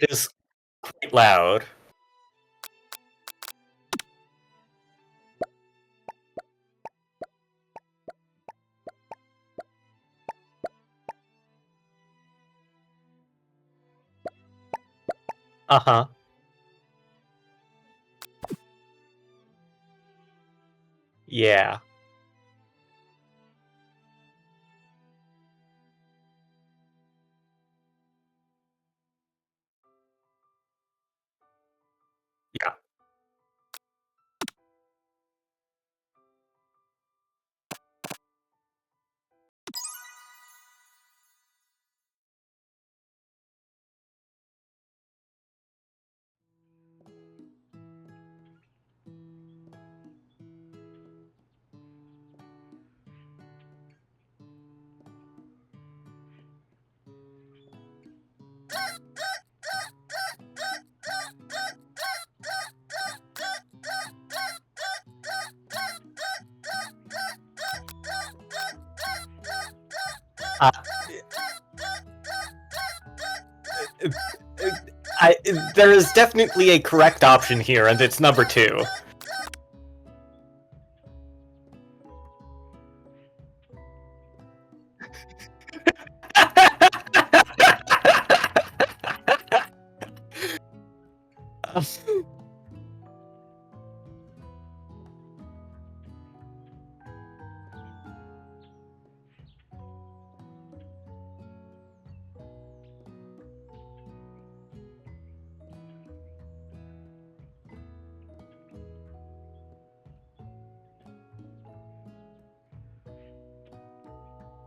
It is quite loud. Uh-huh. Yeah. Yeah. Uh, there is definitely a correct option here, and it's number 2.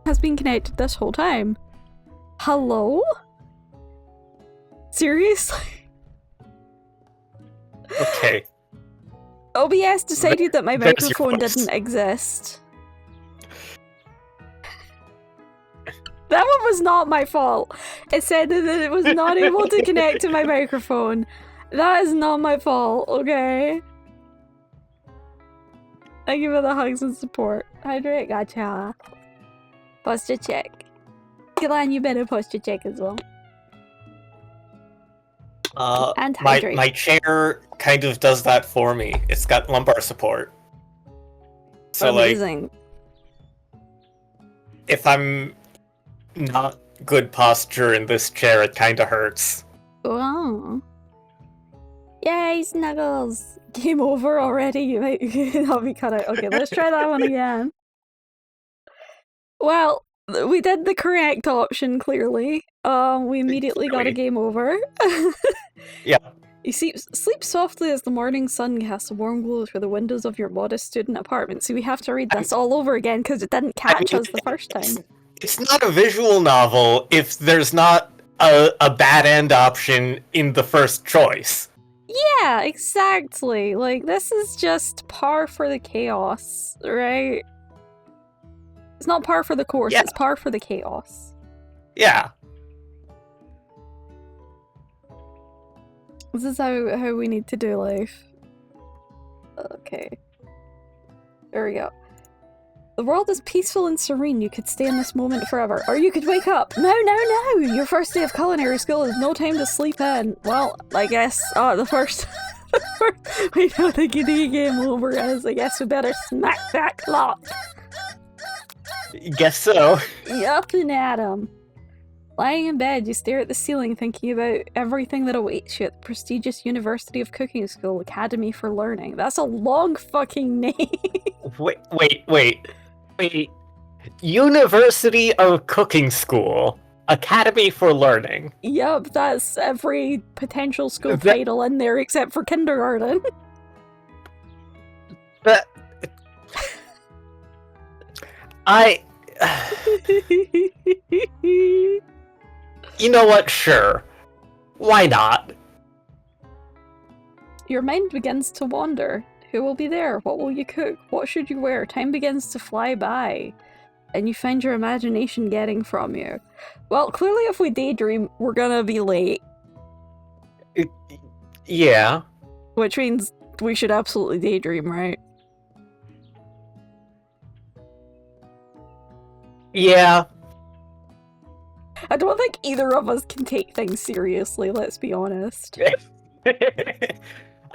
Has been connected this whole time. Hello? Seriously? Okay. OBS decided that my There's your microphone voice. didn't exist. That one was not my fault. It said that it was not able to connect to my microphone. That is not my fault, okay? Thank you for the hugs and support. Hydrate, gotcha. Posture check. Gyl'aan, you better posture check as well. And hydrate. My chair kind of does that for me. It's got lumbar support. So, amazing. Like, if I'm not good posture in this chair, it kind of hurts. Wow. Yay, Snuggles! Game over already? You might I'll be cut out. Okay, let's try that one again. Well, we did the correct option, clearly. We immediately got a game over. Yeah. You sleep softly as the morning sun casts a warm glow through the windows of your modest student apartment. So we have to read this all over again because it didn't catch us the first time. It's not a visual novel if there's not a bad end option in the first choice. Yeah, exactly. Like, this is just par for the chaos, right? It's not par for the course, it's par for the chaos. Yeah. This is how we need to do life. Okay. There we go. The world is peaceful and serene. You could stay in this moment forever. Or you could wake up. No, no, no! Your first day of culinary school is no time to sleep in. Well, I guess... Oh, the first... we know the game over is. I guess we better smack that clock. Guess so. Yup and Adam. Lying in bed, you stare at the ceiling thinking about everything that awaits you at the prestigious University of Cooking School Academy for Learning. That's a long fucking name. Wait. University of Cooking School. Academy for Learning. Yup, that's every potential school title in there except for kindergarten. But... You know what? Sure. Why not? Your mind begins to wander. Who will be there? What will you cook? What should you wear? Time begins to fly by. And you find your imagination getting from you. Well, clearly if we daydream, we're gonna be late. Yeah. Which means we should absolutely daydream, right? Yeah. I don't think either of us can take things seriously, let's be honest.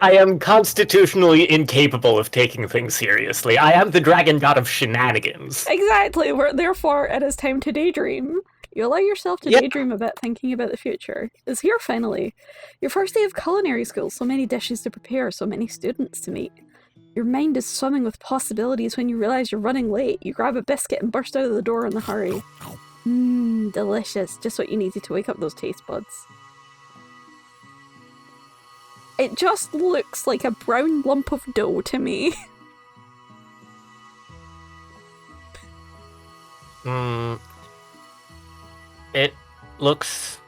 I am constitutionally incapable of taking things seriously. I am the dragon god of shenanigans. Exactly, therefore it is time to daydream. You allow yourself to daydream a bit, thinking about the future. It's here finally. Your first day of culinary school, so many dishes to prepare, so many students to meet. Your mind is swimming with possibilities when you realize you're running late. You grab a biscuit and burst out of the door in a hurry. Mmm, delicious. Just what you needed to wake up those taste buds. It just looks like a brown lump of dough to me. It looks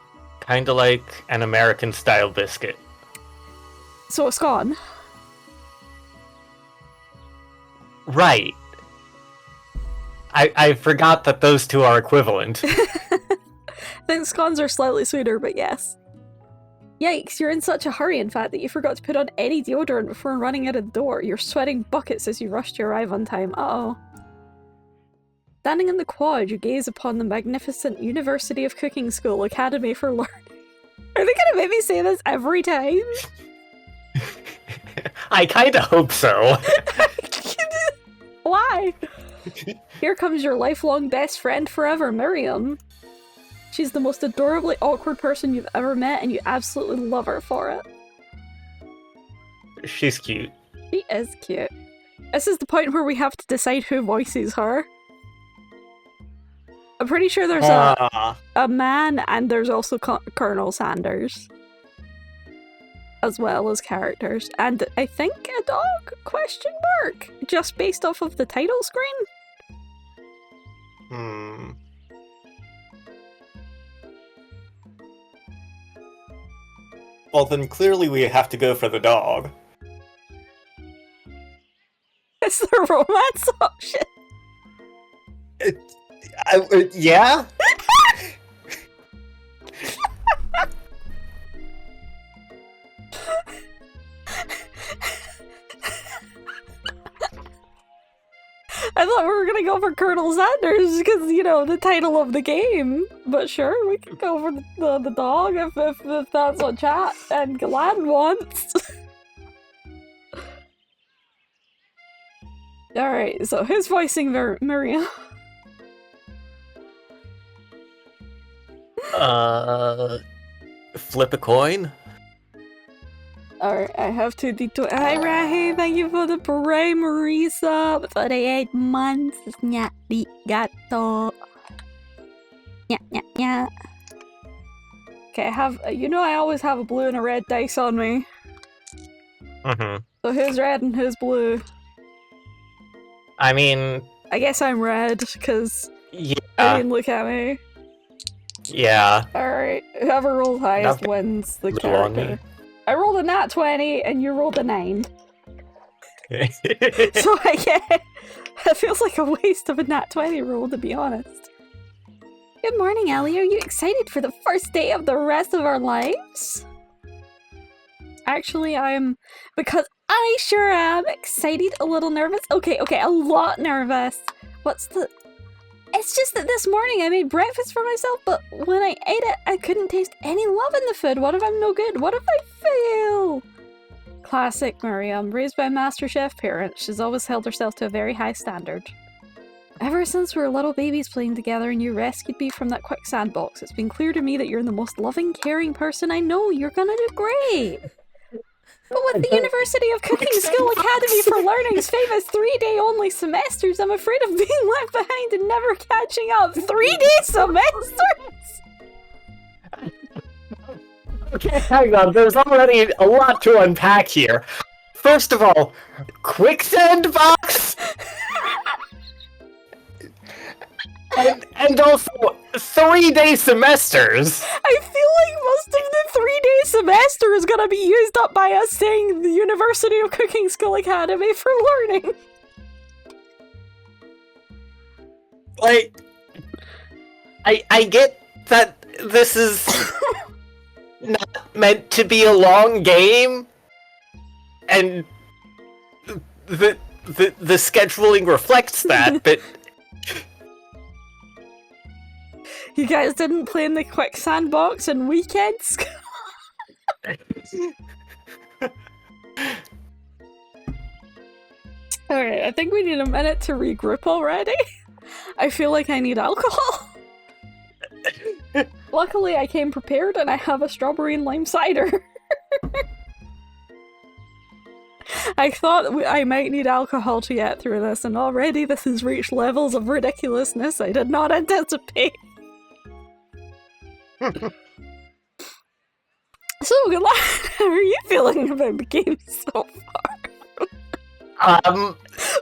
kind of like an American-style biscuit. So it's gone. Right. I forgot that those two are equivalent. I think scones are slightly sweeter, but yes. Yikes, you're in such a hurry, in fact, that you forgot to put on any deodorant before running out of the door. You're sweating buckets as you rush to arrive on time. Uh-oh. Standing in the quad, you gaze upon the magnificent University of Cooking School Academy for Learning. Are they gonna make me say this every time? I kinda hope so. Why? Here comes your lifelong best friend forever, Miriam. She's the most adorably awkward person you've ever met, and you absolutely love her for it. She's cute. She is cute. This is the point where we have to decide who voices her. I'm pretty sure there's a man, and there's also Colonel Sanders. As well as characters. And I think a dog? Question mark? Just based off of the title screen? Well, then clearly we have to go for the dog. It's the romance option. Yeah? I thought we were gonna go for Colonel Sanders because, you know, the title of the game. But sure, we can go for the dog if that's what chat and Gyl'aan wants. Alright, so who's voicing Miriam? Flip a coin? Alright, I have to detour. Hi, Rahi, thank you for the primary sub for the 8 months. Nya di gato. Nya. Okay, I have. You know, I always have a blue and a red dice on me. So who's red and who's blue? I mean, I guess I'm red, because yeah. I didn't look at me. Yeah. Alright, whoever rolls highest Nothing wins the blue on character. me. I rolled a nat 20 and you rolled a 9. So I get. It feels like a waste of a nat 20 roll, to be honest. Good morning, Ellie. Are you excited for the first day of the rest of our lives? Actually, I'm. Because I sure am excited, a little nervous. Okay, a lot nervous. What's the. It's just that this morning I made breakfast for myself, but when I ate it, I couldn't taste any love in the food. What if I'm no good? What if I fail? Classic Miriam. Raised by MasterChef parents, she's always held herself to a very high standard. Ever since we were little babies playing together and you rescued me from that quicksand box, it's been clear to me that you're the most loving, caring person I know. You're gonna do great. But with the University of Cooking School Academy for Learning's famous 3-day only semesters, I'm afraid of being left behind and never catching up. 3-day semesters? Okay, hang on. There's already a lot to unpack here. First of all, quicksand box? and also 3-day semesters. I feel like most of the 3-day semester is gonna be used up by us saying the University of Cooking School Academy for Learning. Like, I get that this is not meant to be a long game, and the scheduling reflects that, but You guys didn't play in the quicksand box on weekends? Alright, I think we need a minute to regroup already. I feel like I need alcohol. Luckily, I came prepared and I have a strawberry and lime cider. I thought I might need alcohol to get through this, and already this has reached levels of ridiculousness I did not anticipate. So, Gyl'aan, how are you feeling about the game so far?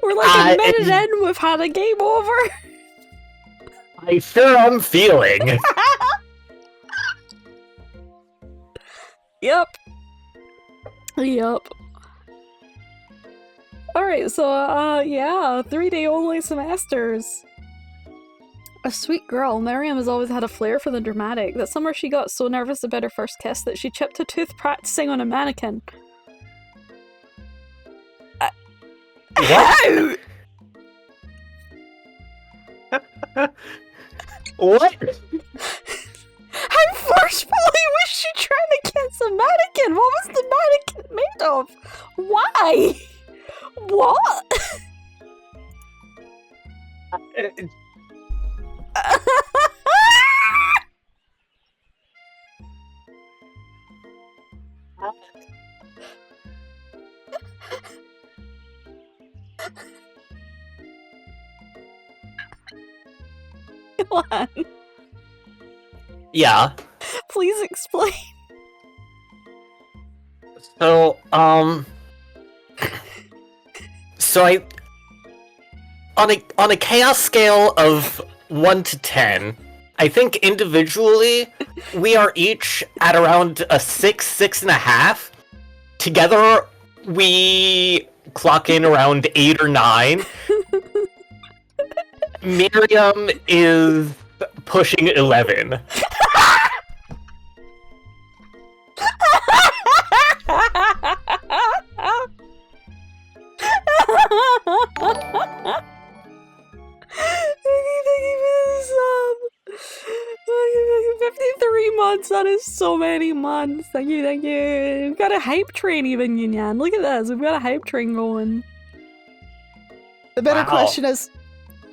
We're like a minute in, we've had a game over. I sure am feeling. Yep. Alright, so, yeah, 3-day only semesters. A sweet girl, Miriam has always had a flair for the dramatic. That summer she got so nervous about her first kiss that she chipped a tooth practicing on a mannequin. What? What? How forcefully was she trying to kiss a mannequin? What was the mannequin made of? Why? What? Gyl'aan, Yeah. please explain. So, on a chaos scale of 1 to 10, I think individually we are each at around a 6, 6.5. Together, we clock in around 8 or 9. Miriam is pushing 11. Thank you, 53 months, that is so many months. Thank you. We've got a hype train even, Gyl'aan. Look at this, we've got a hype train going. The better question is,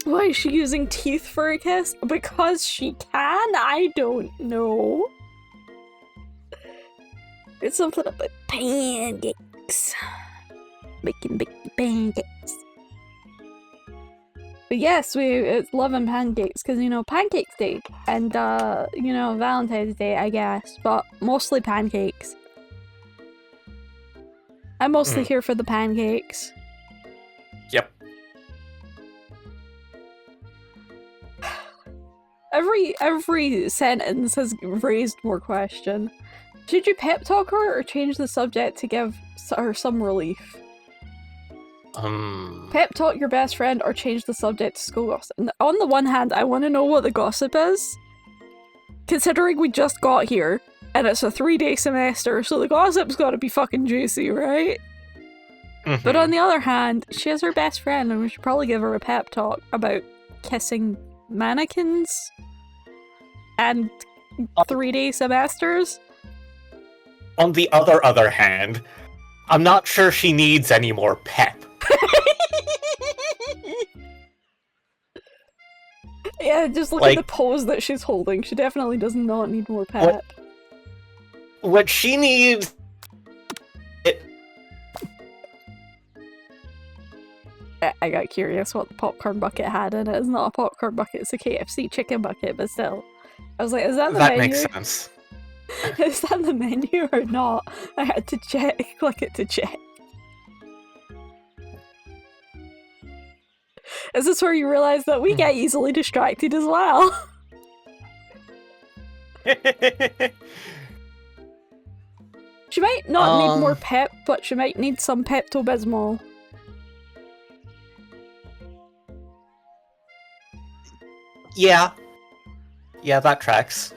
why is she using teeth for a kiss? Because she can? I don't know. It's something about pancakes. Making big pancakes. But yes, it's loving pancakes, because, you know, Pancakes Day, and, you know, Valentine's Day, I guess, but mostly pancakes. I'm mostly here for the pancakes. Yep. Every sentence has raised more question. Should you pep talk her or change the subject to give her some relief? Pep talk your best friend or change the subject to school gossip. And on the one hand, I want to know what the gossip is, considering we just got here and it's a 3-day semester, so the gossip's got to be fucking juicy, right? But on the other hand, she is her best friend and we should probably give her a pep talk about kissing mannequins and 3-day semesters. On the other hand, I'm not sure she needs any more pep. Yeah, just look at the pose that she's holding. She definitely does not need more pep. What she needs... I got curious what the popcorn bucket had in it. It's not a popcorn bucket, it's a KFC chicken bucket, but still. I was like, is that the menu? That makes sense. Is that the menu or not? I had to check. Click it to check. Is this where you realize that we get easily distracted as well? She might not need more pep, but she might need some Pepto-Bismol. Yeah. Yeah, that tracks.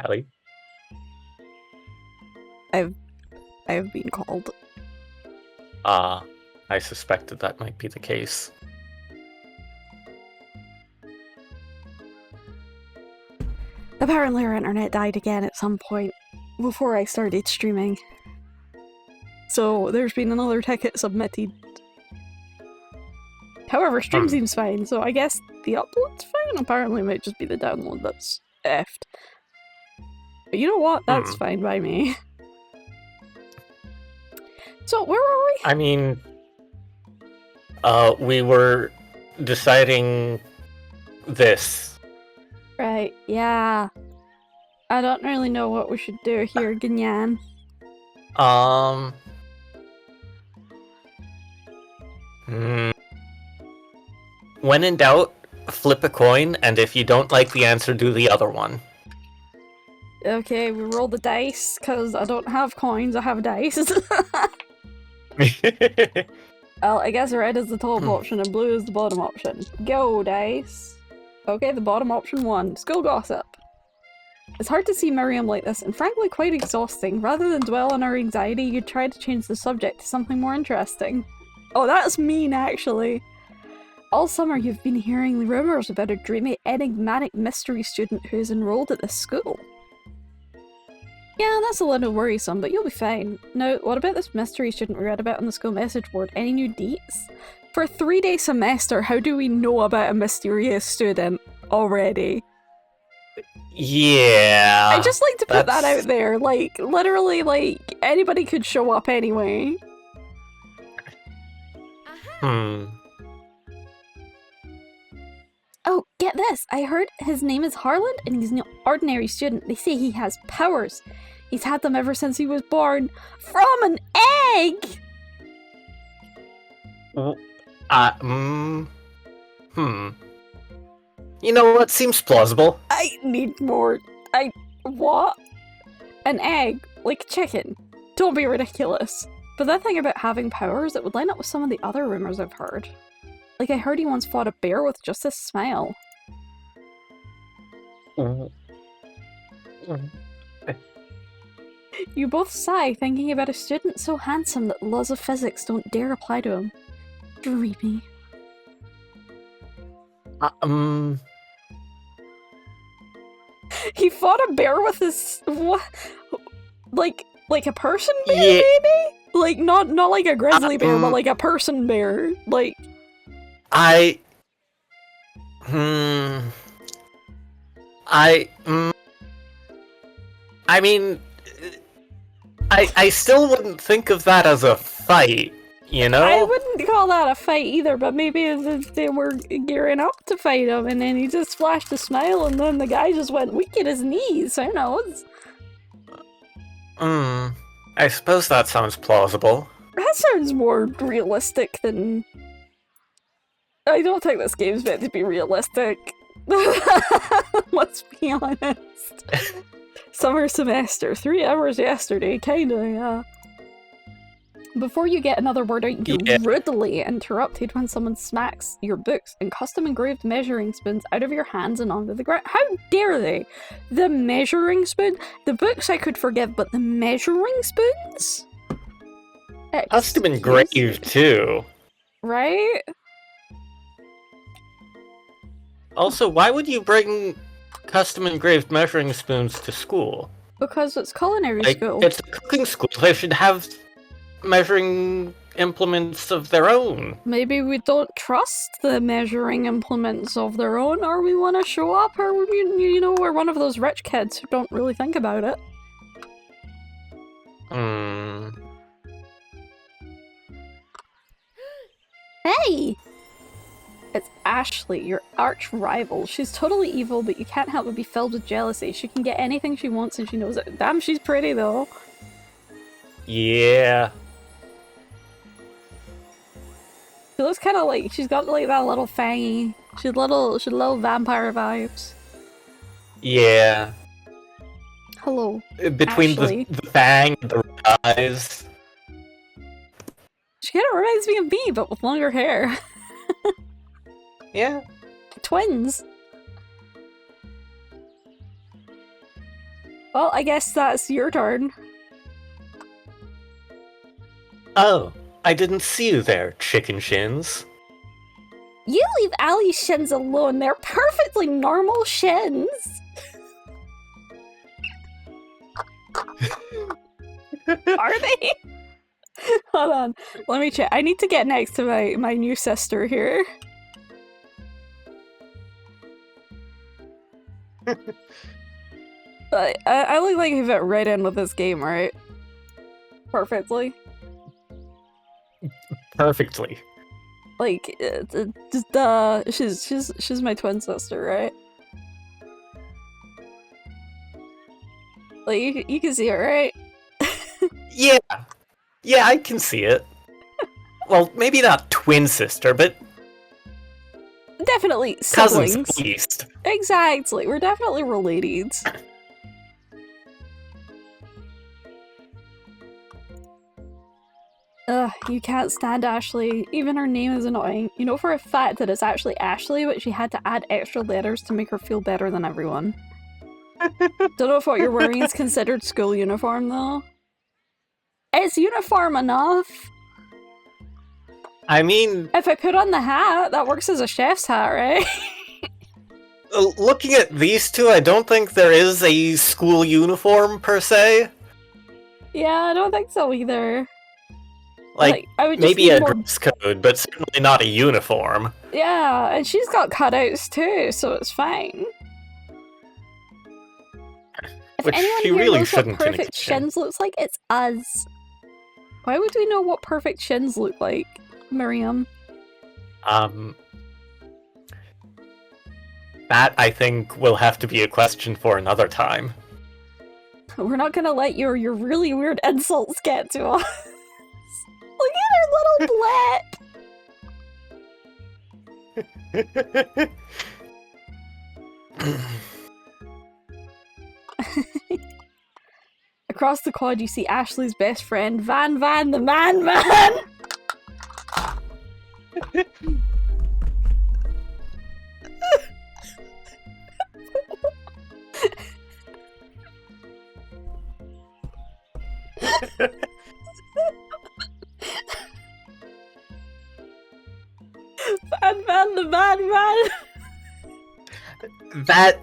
Allie? I've been called. I suspected that might be the case. Apparently our internet died again at some point before I started streaming. So there's been another ticket submitted. However, stream seems fine, so I guess the upload's fine. Apparently it might just be the download that's effed. But you know what? That's fine by me. So, where were we? I mean, we were deciding this. Right, yeah. I don't really know what we should do here, Gyl'aan. When in doubt, flip a coin, and if you don't like the answer, do the other one. Okay, we roll the dice, because I don't have coins, I have dice. Well, I guess red is the top option and blue is the bottom option. Go, dice. Okay, the bottom option won. School gossip. It's hard to see Miriam like this, and frankly quite exhausting. Rather than dwell on her anxiety, you'd try to change the subject to something more interesting. Oh, that's mean, actually. All summer you've been hearing rumors about a dreamy, enigmatic mystery student who is enrolled at this school. Yeah, that's a little worrisome, but you'll be fine. Now, what about this mystery student we read about on the school message board? Any new deets? For a 3-day semester, how do we know about a mysterious student already? Yeah. I just like to put that out there. Like, literally, like, anybody could show up anyway. Oh, get this! I heard his name is Harland and he's no ordinary student. They say he has powers. He's had them ever since he was born. From an egg! You know what? Seems plausible. I need more. What? An egg? Like chicken. Don't be ridiculous. But that thing about having powers, it would line up with some of the other rumors I've heard. Like, I heard he once fought a bear with just a smile. You both sigh, thinking about a student so handsome that the laws of physics don't dare apply to him. Dreamy. He fought a bear with his... what? Like a person bear, maybe? Like, not like a grizzly bear, but like a person bear. Like... I mean, I still wouldn't think of that as a fight, you know? I wouldn't call that a fight either, but maybe they were gearing up to fight him, and then he just flashed a smile, and then the guy just went weak at his knees. Who knows? I suppose that sounds plausible. That sounds more realistic than... I don't think this game's meant to be realistic. Let's be honest. Summer semester, 3 hours yesterday, kinda, yeah. Before you get another word out, you're rudely interrupted when someone smacks your books and custom engraved measuring spoons out of your hands and onto the ground. How dare they? The measuring spoon? The books I could forgive, but the measuring spoons? Custom engraved too. Right? Also, why would you bring custom engraved measuring spoons to school? Because it's culinary school. It's a cooking school. They should have measuring implements of their own. Maybe we don't trust the measuring implements of their own, or we want to show up, or you know, we're one of those rich kids who don't really think about it. Hey! It's Ashley, your arch rival. She's totally evil, but you can't help but be filled with jealousy. She can get anything she wants and she knows it. Damn, she's pretty though. Yeah. She looks kind of like, she's got like that little fangy. She's little vampire vibes. Yeah. Hello, Between the fang and the eyes. She kind of reminds me of me, but with longer hair. Yeah. Twins. Well, I guess that's your turn. Oh, I didn't see you there, chicken shins. You leave Allie's shins alone. They're perfectly normal shins. Are they? Hold on. Let me check. I need to get next to my new sister here. I look like I fit right in with this game, right? Perfectly. Perfectly. Like, she's my twin sister, right? Like, you can see it, right? Yeah. Yeah, I can see it. Well, maybe not twin sister, but Definitely cousins siblings. at least. Exactly, we're definitely related. Ugh, you can't stand Ashley. Even her name is annoying. You know for a fact that it's actually Ashley, but she had to add extra letters to make her feel better than everyone. Don't know if what you're wearing is considered school uniform, though. It's uniform enough! I mean, If I put on the hat, that works as a chef's hat, right? looking at these two, I don't think there is a school uniform per se. Yeah, I don't think so either. Like I would just maybe need a more... dress code, but certainly not a uniform. Yeah, and she's got cutouts too, so it's fine. If Which anyone she here really knows what shouldn't. perfect shins looks like, it's us. Why would we know what perfect shins look like, Miriam? That I think will have to be a question for another time. We're not gonna let your really weird insults get to us. Look at her little blip! Across the quad, you see Ashley's best friend, Van the Man. Van the Man. That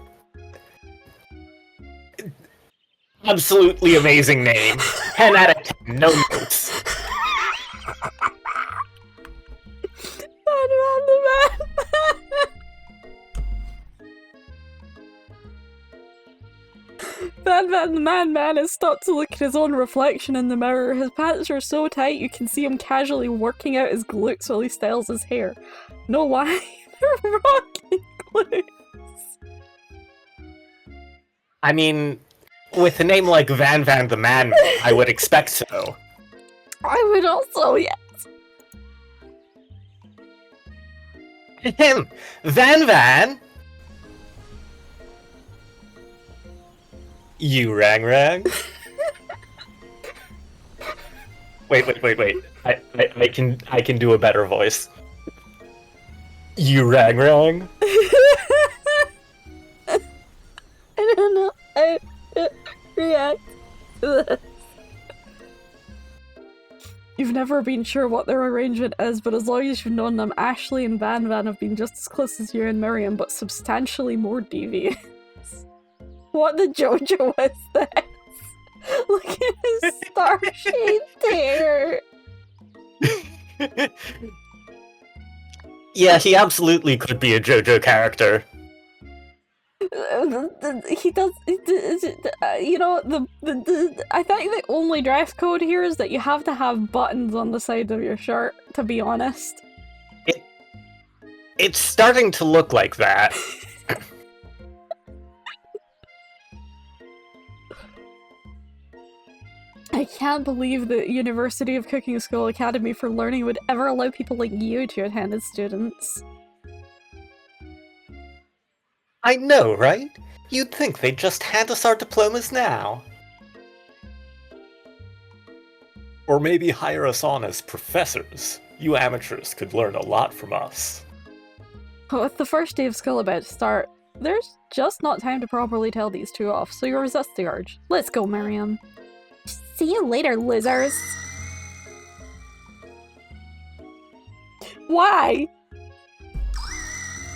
absolutely amazing name. 10 out of 10, no notes. Van the Man. Van the Man has stopped to look at his own reflection in the mirror. His pants are so tight you can see him casually working out his glutes while he styles his hair. No lie, they're rocking glutes. I mean, with a name like Van the Man, I would expect so. I would also, yes. Him! Van! You rang? Wait. I can do a better voice. You rang? I don't know how to react to this. You've never been sure what their arrangement is, but as long as you've known them, Ashley and Van have been just as close as you and Miriam, but substantially more devious. What the JoJo is this? Look at his star-shaped hair! Yeah, he absolutely could be a JoJo character. He does, you know, I think the only dress code here is that you have to have buttons on the side of your shirt, to be honest. It's starting to look like that. I can't believe the University of Cooking School Academy for Learning would ever allow people like you to attend as students. I know, right? You'd think they'd just hand us our diplomas now. Or maybe hire us on as professors. You amateurs could learn a lot from us. With the first day of school about to start, there's just not time to properly tell these two off, so you resist the urge. Let's go, Miriam. See you later, losers. Why?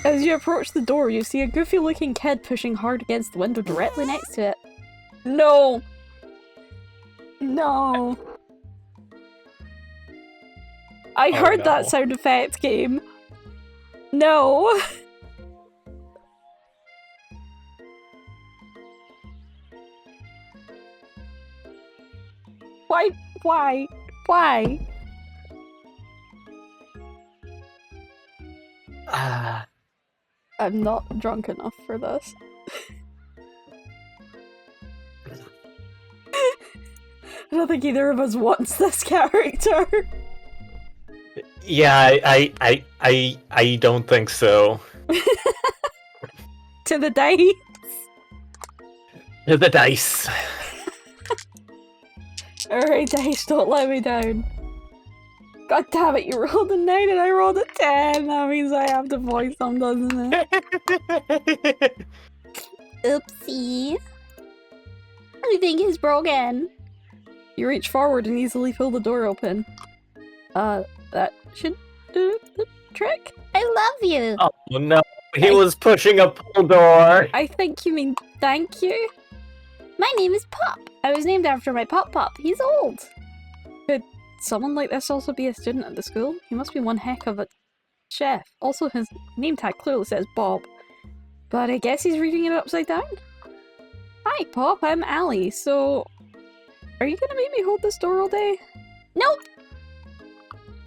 As you approach the door, you see a goofy-looking kid pushing hard against the window directly next to it. No! No. I heard that sound effect, game. No. Why? Why? Why? I'm not drunk enough for this. I don't think either of us wants this character. Yeah, I don't think so. To the dice. To the dice. Alright, dice, don't let me down. God damn it, you rolled a 9 and I rolled a 10. That means I have to voice them, doesn't it? Oopsie. Everything is broken. You reach forward and easily pull the door open. That should do the trick? I love you! Oh no, he was pushing a pull door! I think you mean thank you? My name is Pop. I was named after my Pop. He's old. Could someone like this also be a student at the school? He must be one heck of a chef. Also, his name tag clearly says Bob. But I guess he's reading it upside down? Hi, Pop. I'm Allie. So, are you gonna make me hold this door all day? Nope!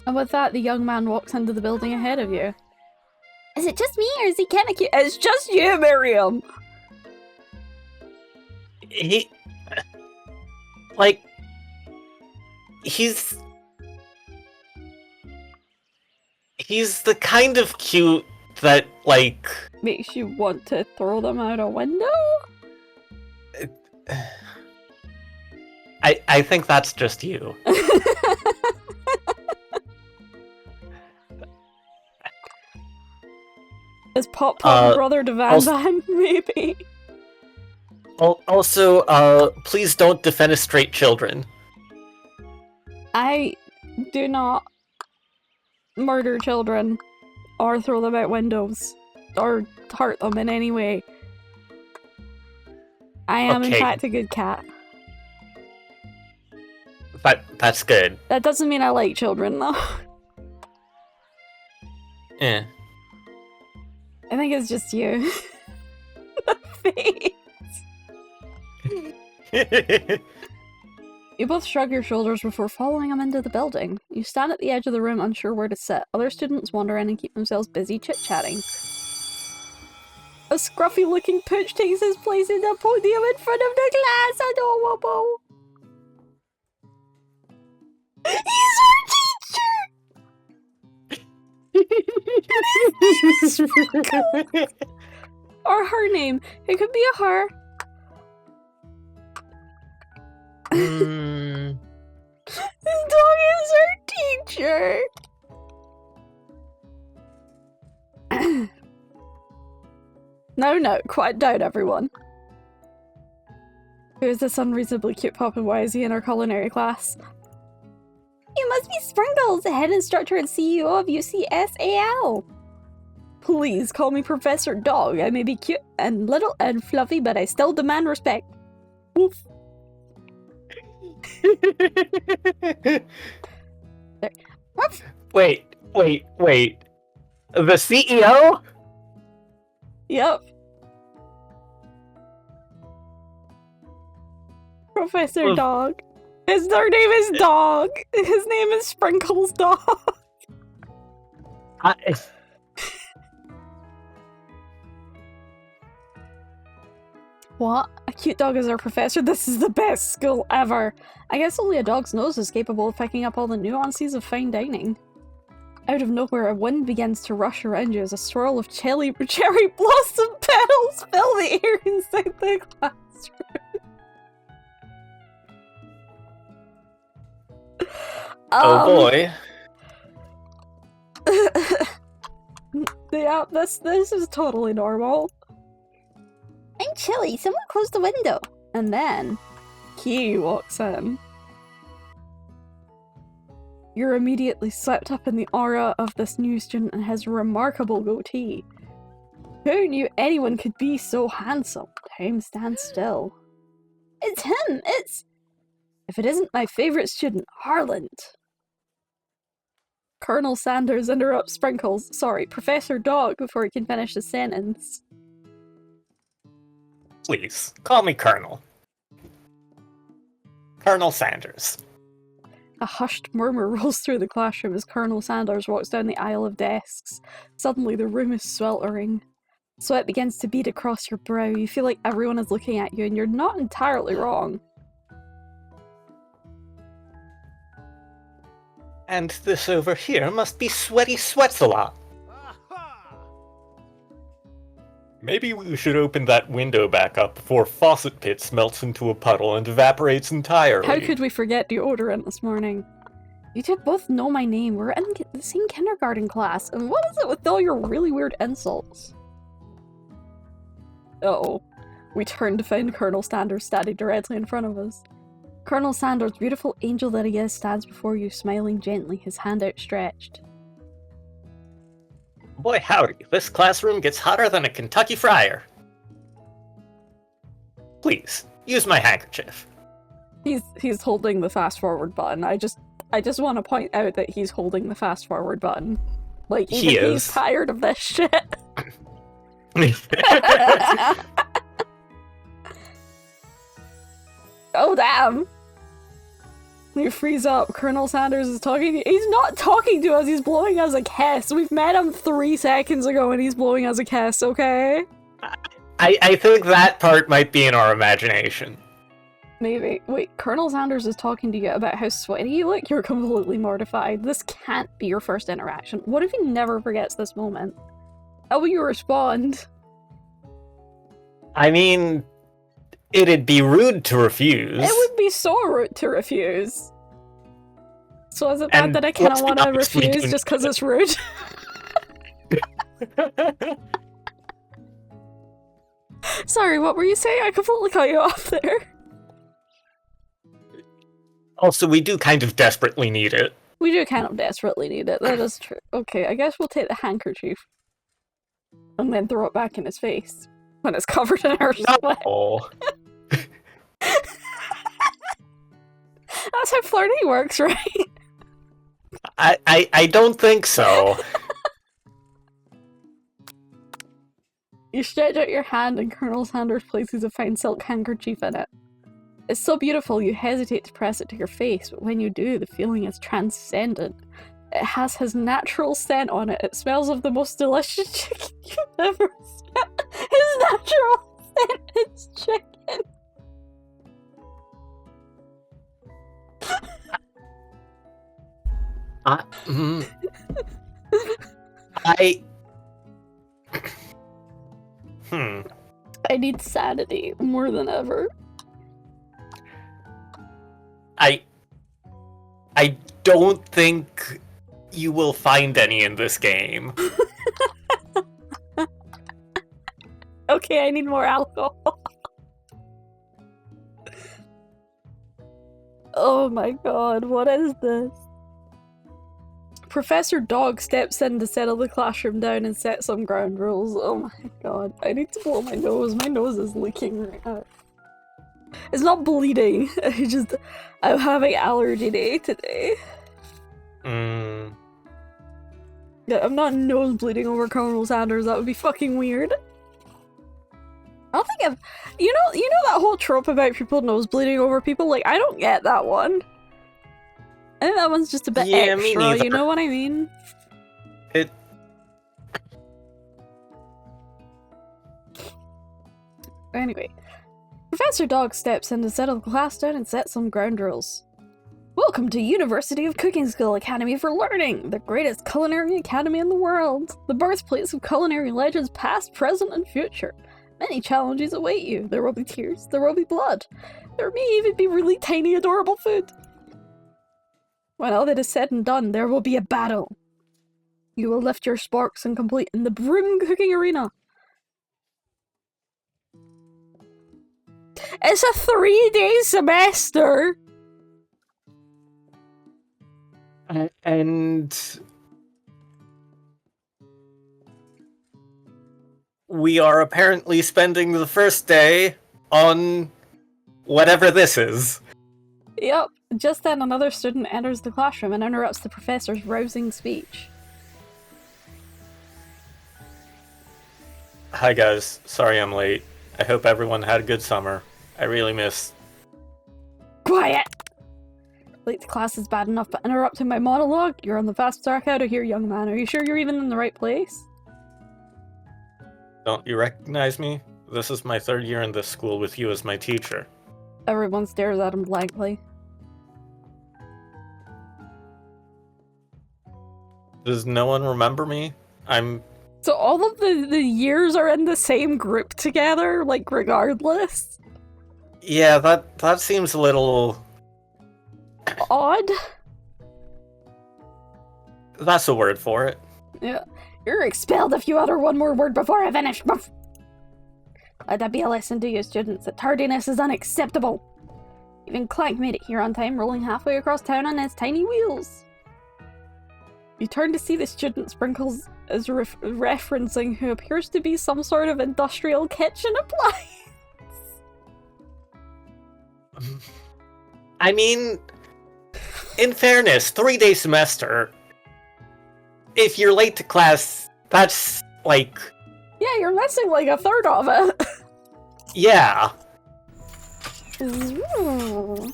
And with that, the young man walks into the building ahead of you. Is it just me, or is he kinda cute? It's just you, Miriam! He... like... He's the kind of cute that, like... Makes you want to throw them out a window? I think that's just you. Is Pop brother to Van Van, maybe? Also, please don't defenestrate children. I do not murder children, or throw them out windows, or hurt them in any way. I am in fact a good cat. That's good. That doesn't mean I like children, though. Yeah. I think it's just you. The face. You both shrug your shoulders before following him into the building. You stand at the edge of the room unsure where to sit. Other students wander in and keep themselves busy chit-chatting. A scruffy-looking pooch takes his place in the podium in front of the class. Adorable. He's our teacher! Or her name. It could be a her. This dog is our teacher! No, quiet down, everyone. Who is this unreasonably cute pup and why is he in our culinary class? You must be Sprinkles, head instructor and CEO of UCSAL. Please call me Professor Dog. I may be cute and little and fluffy, but I still demand respect. Woof. There. Woof. Wait. The CEO? Yep. Professor Dog. Their name is Dog. His name is Sprinkles Dog. What? A cute dog is our professor? This is the best school ever! I guess only a dog's nose is capable of picking up all the nuances of fine dining. Out of nowhere, a wind begins to rush around you as a swirl of cherry blossom petals fill the air inside the classroom. Oh boy. Yeah, this is totally normal. chilly. Someone close the window. And then, Key walks in. You're immediately swept up in the aura of this new student and his remarkable goatee. Who knew anyone could be so handsome? Time stands still. It's him! It's... If it isn't my favourite student, Harland. Colonel Sanders interrupts Sprinkles, sorry, Professor Dog, before he can finish his sentence. Please, call me Colonel. Colonel Sanders. A hushed murmur rolls through the classroom as Colonel Sanders walks down the aisle of desks. Suddenly the room is sweltering. Sweat begins to bead across your brow. You feel like everyone is looking at you and you're not entirely wrong. And this over here must be Sweaty Sweats-a-Lot. Maybe we should open that window back up before Faucet Pits melts into a puddle and evaporates entirely. How could we forget deodorant this morning? You two both know my name. We're in the same kindergarten class. And what is it with all your really weird insults? Uh-oh. We turn to find Colonel Sanders standing directly in front of us. Colonel Sanders, beautiful angel that he is, stands before you, smiling gently, his hand outstretched. Boy howdy, this classroom gets hotter than a Kentucky Friar. Please, use my handkerchief. He's holding the fast forward button. I just want to point out that he's holding the fast forward button. Like, even he's tired of this shit. Oh damn! You freeze up. Colonel Sanders is talking to you. He's not talking to us, he's blowing us a kiss. We've met him 3 seconds ago and he's blowing us a kiss, okay? I think that part might be in our imagination. Maybe. Wait, Colonel Sanders is talking to you about how sweaty you look? You're completely mortified. This can't be your first interaction. What if he never forgets this moment? How will you respond? I mean, it'd be rude to refuse. It would be so rude to refuse. So is it bad that I kind of want to refuse just because it's rude? Sorry, what were you saying? I completely cut you off there. Also, we do kind of desperately need it. We do kind of desperately need it, that is true. Okay, I guess we'll take the handkerchief. And then throw it back in his face. When it's covered in our sweat. No. That's how flirting works, right? I don't think so. You stretch out your hand and Colonel Sanders places a fine silk handkerchief in it. It's so beautiful you hesitate to press it to your face, but when you do, the feeling is transcendent. It has his natural scent on it. It smells of the most delicious chicken you've ever smelled. His natural scent is chicken. I need sanity more than ever. I don't think you will find any in this game. Okay, I need more alcohol. Oh my god, what is this? Professor Dog steps in to settle the classroom down and set some ground rules. Oh my god, I need to blow my nose. My nose is leaking right now. It's not bleeding, I'm having allergy day today. Yeah, I'm not nose bleeding over Colonel Sanders, that would be fucking weird. I don't think I've... You know that whole trope about people nose bleeding over people? Like, I don't get that one. I think that one's just a bit extra, you know what I mean? Anyway. Professor Dog steps in to settle the class down and set some ground rules. Welcome to University of Cooking Skill Academy for Learning, the greatest culinary academy in the world. The birthplace of culinary legends past, present, and future. Many challenges await you. There will be tears, there will be blood. There may even be really tiny, adorable food. When all that is said and done, there will be a battle. You will lift your sporks and complete in the broom cooking arena. It's a 3-day semester! And we are apparently spending the first day on whatever this is. Yep. Just then another student enters the classroom and interrupts the professor's rousing speech. Hi guys, sorry I'm late. I hope everyone had a good summer. I really miss... Quiet! Late to class is bad enough, but interrupting my monologue? You're on the fast track out of here, young man. Are you sure you're even in the right place? Don't you recognize me? This is my 3rd year in this school with you as my teacher. Everyone stares at him blankly. Does no one remember me? So all of the years are in the same group together, like, regardless? Yeah, that seems a little... Odd? That's a word for it. Yeah. You're expelled if you utter one more word before I finish. Let that be a lesson to you students that tardiness is unacceptable. Even Clank made it here on time, rolling halfway across town on his tiny wheels. You turn to see the student Sprinkles is referencing who appears to be some sort of industrial kitchen appliance. I mean, in fairness, 3-day semester. If you're late to class, that's like... Yeah, you're missing like a third of it. Yeah. Ooh.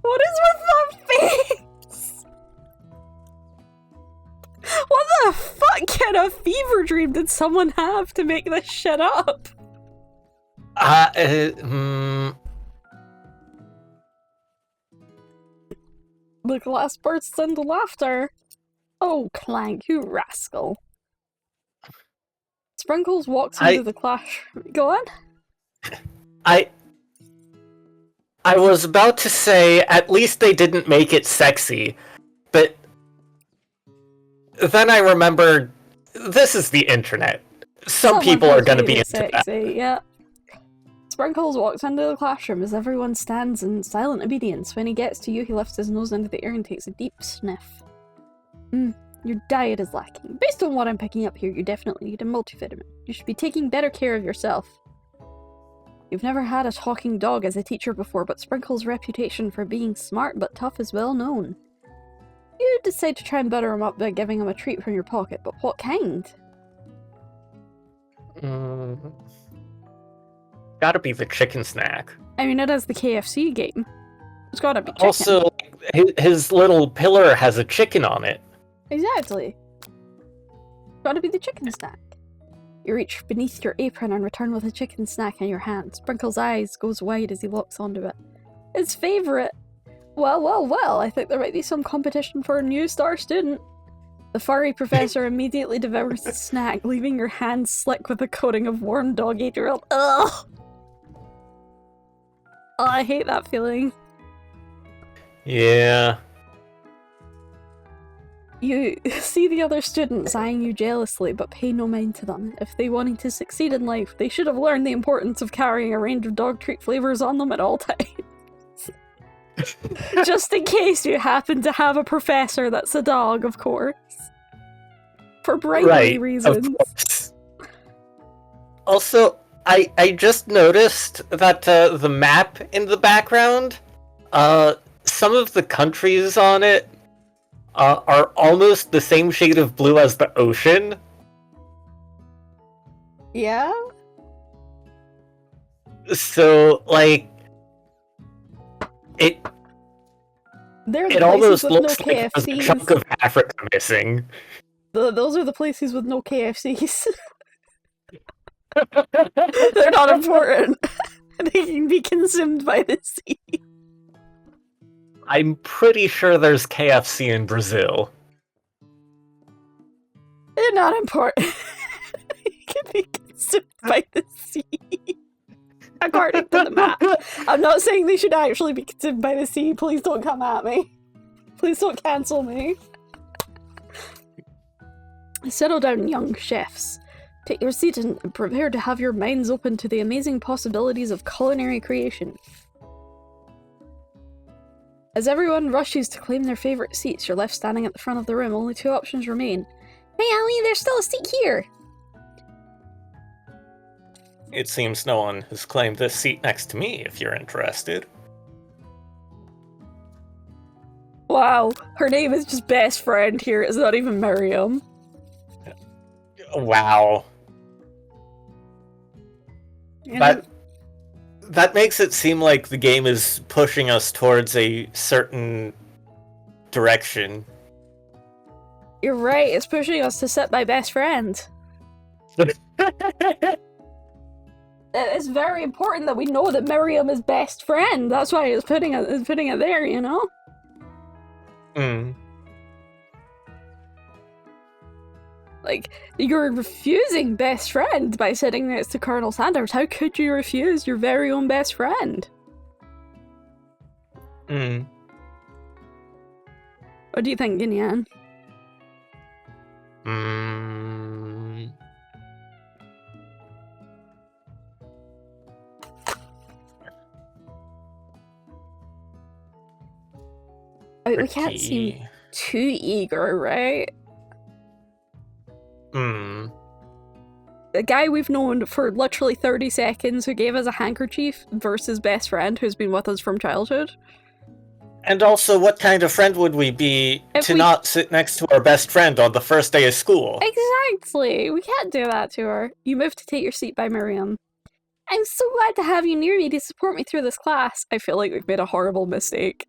What is with that face? What the fuck kind of fever dream did someone have to make this shit up? The class bursts into laughter. Oh, Clank, you rascal. Sprinkles walks into the class. Go on. I was about to say, at least they didn't make it sexy, but then I remembered, this is the internet. Some people are gonna be into sexy, that. Yeah. Sprinkles walks into the classroom as everyone stands in silent obedience. When he gets to you, he lifts his nose into the air and takes a deep sniff. Your diet is lacking. Based on what I'm picking up here, you definitely need a multivitamin. You should be taking better care of yourself. You've never had a talking dog as a teacher before, but Sprinkles' reputation for being smart but tough is well known. You decide to try and butter him up by giving him a treat from your pocket, but what kind? Gotta be the chicken snack. I mean, it is the KFC game. It's gotta be chicken. Also, his little pillar has a chicken on it. Exactly. Gotta be the chicken snack. You reach beneath your apron and return with a chicken snack in your hand. Sprinkle's eyes goes wide as he locks onto it. His favourite! Well, I think there might be some competition for a new star student. The furry professor immediately devours the snack, leaving your hands slick with a coating of warm doggy drool. Ugh! Oh, I hate that feeling. Yeah. You see the other students eyeing you jealously, but pay no mind to them. If they wanted to succeed in life, they should have learned the importance of carrying a range of dog treat flavors on them at all times. Just in case you happen to have a professor that's a dog, of course. For bribery reasons. Of course. Also, I just noticed that the map in the background, some of the countries on it are almost the same shade of blue as the ocean. Yeah? So, like, it almost looks like there's a chunk of Africa missing. Those are the places with no KFCs. They're not important. They can be consumed by the sea. I'm pretty sure there's KFC in Brazil. They're not important. They can be consumed by the sea. According to the map. I'm not saying they should actually be consumed by the sea. Please don't come at me. Please don't cancel me. Settle down, young chefs. Take your seat and prepare to have your minds open to the amazing possibilities of culinary creation. As everyone rushes to claim their favorite seats, you're left standing at the front of the room. Only 2 options remain. Hey, Ellie, there's still a seat here! It seems no one has claimed this seat next to me, if you're interested. Wow, her name is just best friend here. It's not even Miriam. Wow. That makes it seem like the game is pushing us towards a certain direction. You're right, it's pushing us to set my best friend. It's very important that we know that Miriam is best friend. That's why it's putting it there, you know? Like, you're refusing best friend by sitting next to Colonel Sanders. How could you refuse your very own best friend? What do you think, Gyl'aan? We can't seem too eager, right? The guy we've known for literally 30 seconds who gave us a handkerchief versus best friend who's been with us from childhood. And also, what kind of friend would we be not sit next to our best friend on the first day of school? Exactly! We can't do that to her. You move to take your seat by Miriam. I'm so glad to have you near me to support me through this class. I feel like we've made a horrible mistake.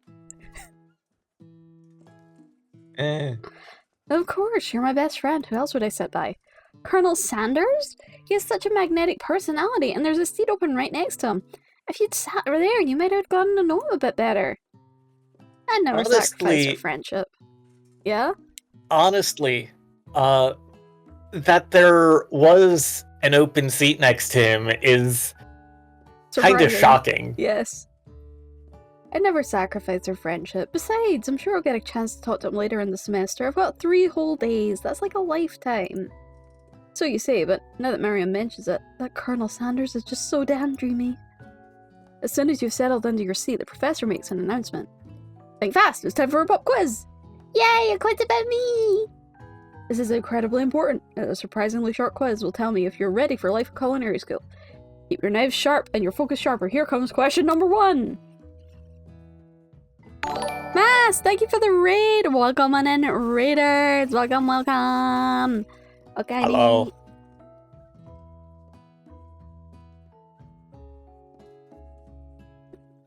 Of course, you're my best friend. Who else would I sit by? Colonel Sanders? He has such a magnetic personality, and there's a seat open right next to him. If you'd sat over there, you might have gotten to know him a bit better. I'd never sacrifice our friendship. Yeah? Honestly, that there was an open seat next to him is kind of shocking. Yes. I'd never sacrifice our friendship. Besides, I'm sure I'll get a chance to talk to him later in the semester. I've got 3 whole days. That's like a lifetime. So you say, but now that Miriam mentions it, that Colonel Sanders is just so damn dreamy. As soon as you've settled into your seat, the professor makes an announcement. Think fast, it's time for a pop quiz! Yay, a quiz about me! This is incredibly important. A surprisingly short quiz will tell me if you're ready for life at culinary school. Keep your knives sharp and your focus sharper. Here comes question number 1! Mass, thank you for the raid! Welcome on in, raiders! Welcome, welcome! Okay. Hello.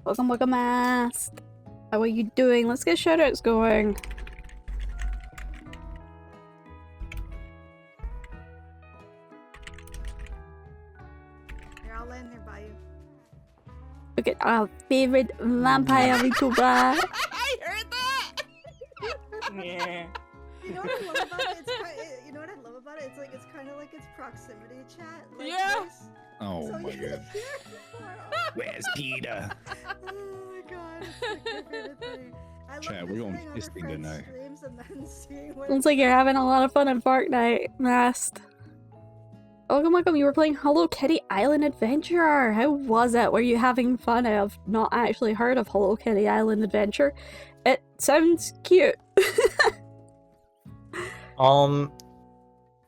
Welcome, welcome, Mass. How are you doing? Let's get shoutouts going. Here, I'll land nearby you. Look at our favorite vampire VTuber. I heard that! Yeah. You know what I love about it? You know what I love about it? It's kind of like its proximity chat. Like Yeah. This. Oh So my you god. hear it. Where's Peter? Oh my god, it's like my favorite thing. I love Chat, we're going visiting fisting other friends' tonight. streams and then seeing what Looks like you're having a lot of fun in Fortnite, Mast. Welcome, welcome. You were playing Hello Kitty Island Adventure. How was it? Were you having fun? I have not actually heard of Hello Kitty Island Adventure. It sounds cute.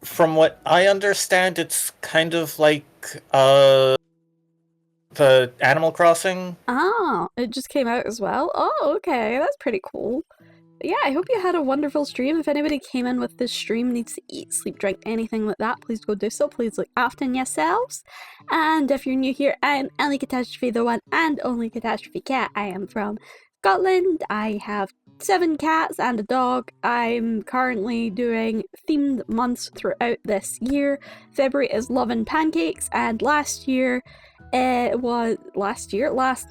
From what I understand, it's kind of like, the Animal Crossing. Ah, it just came out as well? Oh, okay. That's pretty cool. But yeah, I hope you had a wonderful stream. If anybody came in with this stream needs to eat, sleep, drink, anything like that, please go do so. Please look after yourselves. And if you're new here, I'm Ellie Catastrophe, the one and only Catastrophe Cat. I am from Scotland. I have 7 cats and a dog. I'm currently doing themed months throughout this year. February is Love and Pancakes, and last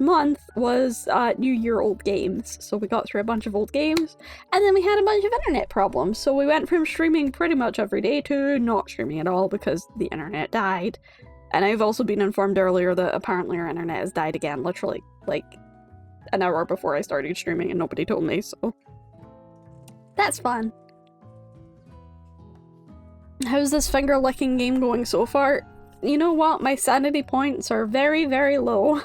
month was New Year old games. So we got through a bunch of old games, and then we had a bunch of internet problems. So we went from streaming pretty much every day to not streaming at all because the internet died. And I've also been informed earlier that apparently our internet has died again, literally, like, an hour before I started streaming and nobody told me, so... That's fun. How's this finger licking game going so far? You know what? My sanity points are very, very low.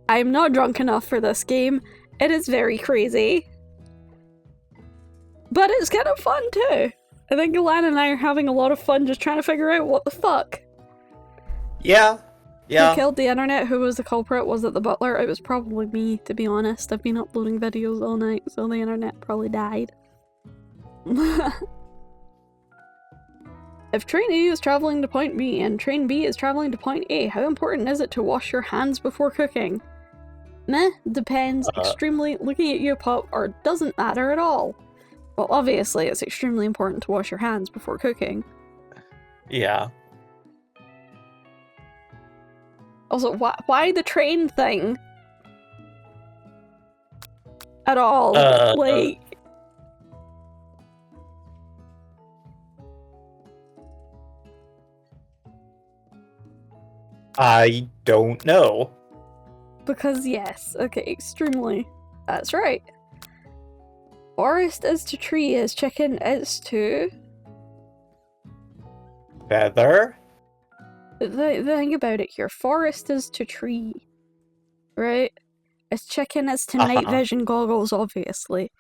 I'm not drunk enough for this game. It is very crazy. But it's kind of fun too. I think Gyl'aan and I are having a lot of fun just trying to figure out what the fuck. Yeah. Who killed the internet? Who was the culprit? Was it the butler? It was probably me, to be honest. I've been uploading videos all night, so the internet probably died. If train A is traveling to point B and train B is traveling to point A, how important is it to wash your hands before cooking? Meh, depends. Extremely looking at you, Pup, or doesn't matter at all. Well, obviously, it's extremely important to wash your hands before cooking. Yeah. Also, why the train thing? At all. Like... I don't know. Because yes, okay, extremely. That's right. Forest is to tree is chicken is to... Feather? The thing about it here, forest is to tree, right? As chicken is to night vision goggles, obviously.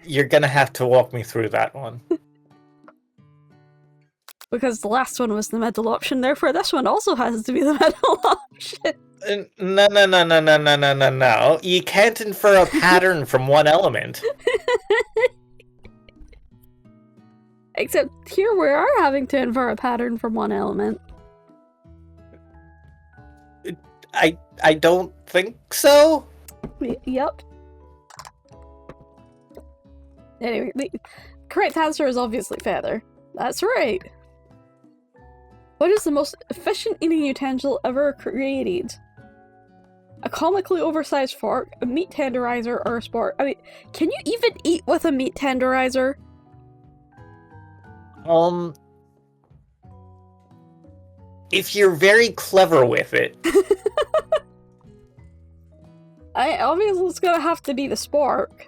You're gonna have to walk me through that one. Because the last one was the middle option, therefore this one also has to be the middle option. No. You can't infer a pattern from one element. Except here we are having to infer a pattern from one element. I don't think so. Yep. Anyway, the correct answer is obviously feather. That's right. What is the most efficient eating utensil ever created? A comically oversized fork, a meat tenderizer, or a spork? I mean, can you even eat with a meat tenderizer? If you're very clever with it. Obviously it's gonna have to be the spork.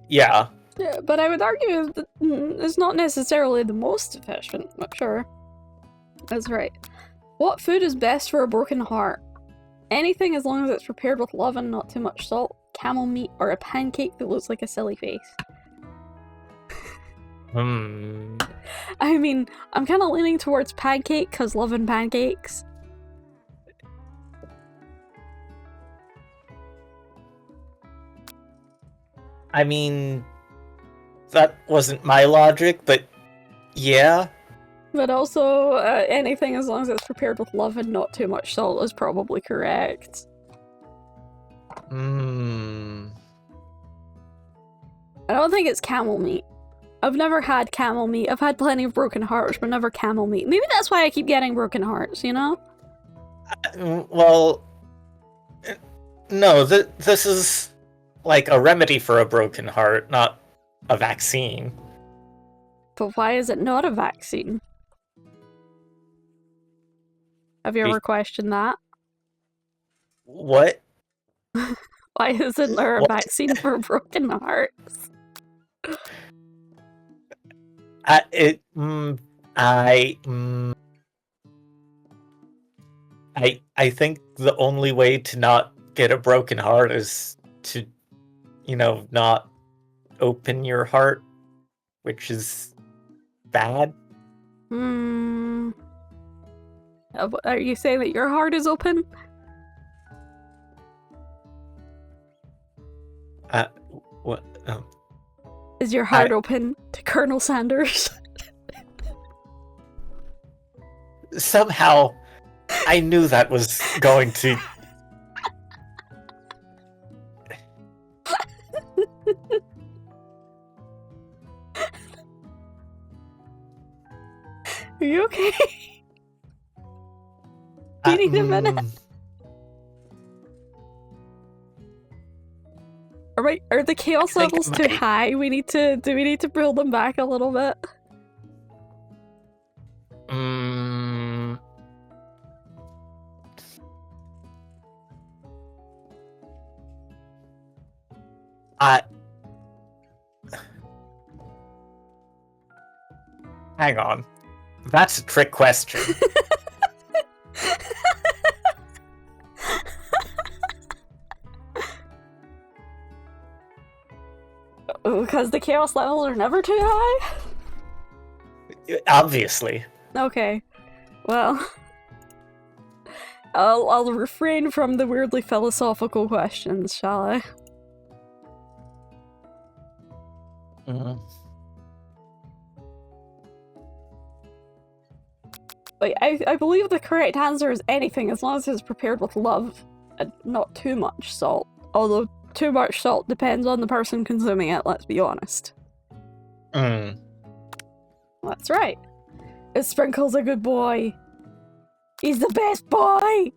Yeah. Yeah, but I would argue that it's not necessarily the most efficient, but sure. That's right. What food is best for a broken heart? Anything as long as it's prepared with love and not too much salt, camel meat, or a pancake that looks like a silly face. I mean, I'm kind of leaning towards pancake because love and pancakes. I mean, that wasn't my logic, but yeah. But also, anything as long as it's prepared with love and not too much salt is probably correct. I don't think it's camel meat. I've never had camel meat. I've had plenty of broken hearts, but never camel meat. Maybe that's why I keep getting broken hearts, you know? Well, no, this is like a remedy for a broken heart, not a vaccine. But why is it not a vaccine? Have you ever questioned that? What? Why isn't there a vaccine for broken hearts? I think the only way to not get a broken heart is to, not open your heart, which is bad. Are you saying that your heart is open? What? Is your heart open to Colonel Sanders? Somehow, I knew that was going to... Are you okay? Do you need a minute? Are the chaos levels too high? Do we need to build them back a little bit? Hang on. That's a trick question. Because the chaos levels are never too high? Obviously. Okay. Well... I'll refrain from the weirdly philosophical questions, shall I? Mm-hmm. Like, I believe the correct answer is anything as long as it's prepared with love and not too much salt. Although too much salt depends on the person consuming it, let's be honest. Mm. That's right. Sprinkle's a good boy. He's the best boy!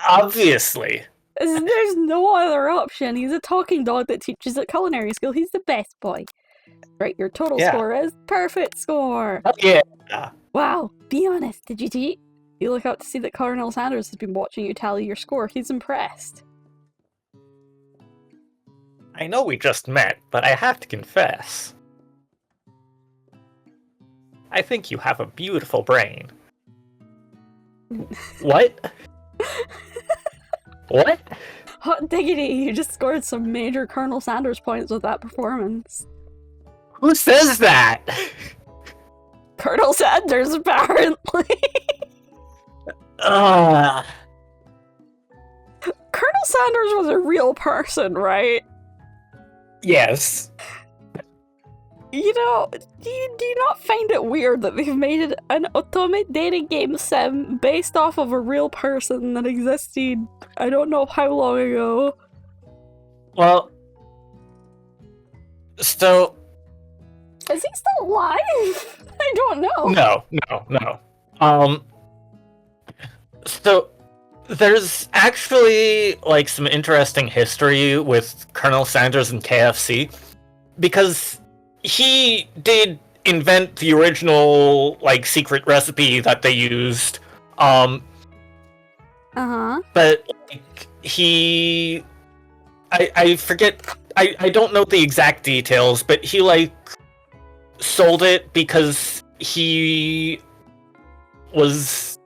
Obviously. There's no other option. He's a talking dog that teaches at culinary school. He's the best boy. Right, your total score is perfect score! Oh, yeah. Wow, be honest, did you cheat? You look up to see that Colonel Sanders has been watching you tally your score. He's impressed. I know we just met, but I have to confess. I think you have a beautiful brain. What? What? Hot diggity, you just scored some major Colonel Sanders points with that performance. Who says that? Colonel Sanders, apparently. Ugh. Colonel Sanders was a real person, right? Yes. You know, do you not find it weird that they've made an ultimate dating game sim based off of a real person that existed I don't know how long ago? Well, so... Is he still alive? I don't know. No. So, there's actually, like, some interesting history with Colonel Sanders and KFC, because he did invent the original, like, secret recipe that they used, Uh-huh. but, like, I forget, I don't know the exact details, but he, like, sold it because he was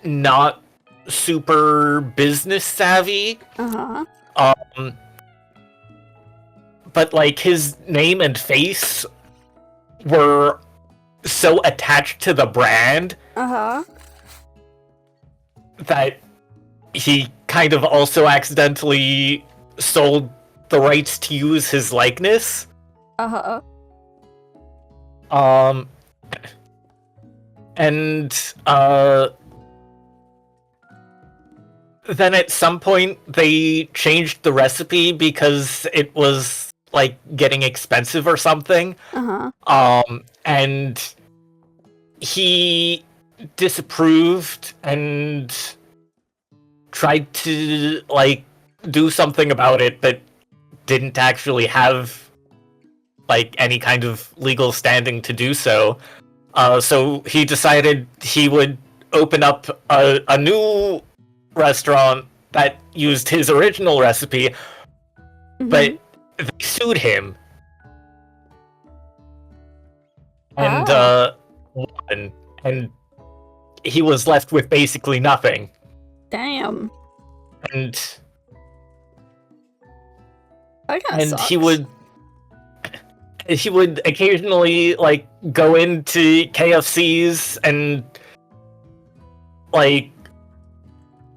not super business savvy. Uh-huh. But like his name and face were so attached to the brand Uh-huh. that he kind of also accidentally sold the rights to use his likeness. Uh-huh. And then at some point they changed the recipe because it was like getting expensive or something. Uh-huh. And he disapproved and tried to like do something about it, but didn't actually have like any kind of legal standing to do so. So he decided he would open up a new restaurant that used his original recipe, but they sued him. And won, and he was left with basically nothing. Damn. And That kinda sucks. he would occasionally like go into KFC's and like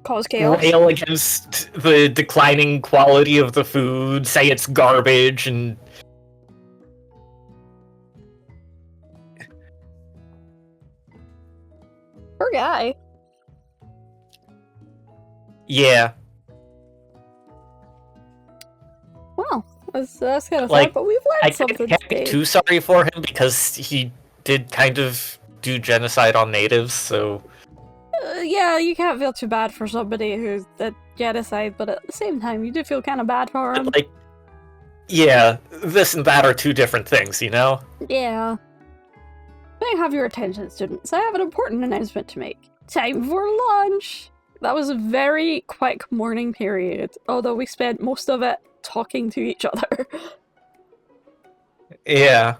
cause chaos. rail against the declining quality of the food, say it's garbage, and Poor guy. yeah. Well, that's kind of Like, sad, but we've I learned something can't be today. too sorry for him because he did kind of do genocide on natives, so Yeah, you can't feel too bad for somebody who's a genocide, but at the same time, you do feel kind of bad for him. like, yeah, this and that are two different things, you know? Yeah. May I have your attention, students? I have an important announcement to make. Time for lunch! That was a very quick morning period, although we spent most of it talking to each other. Yeah.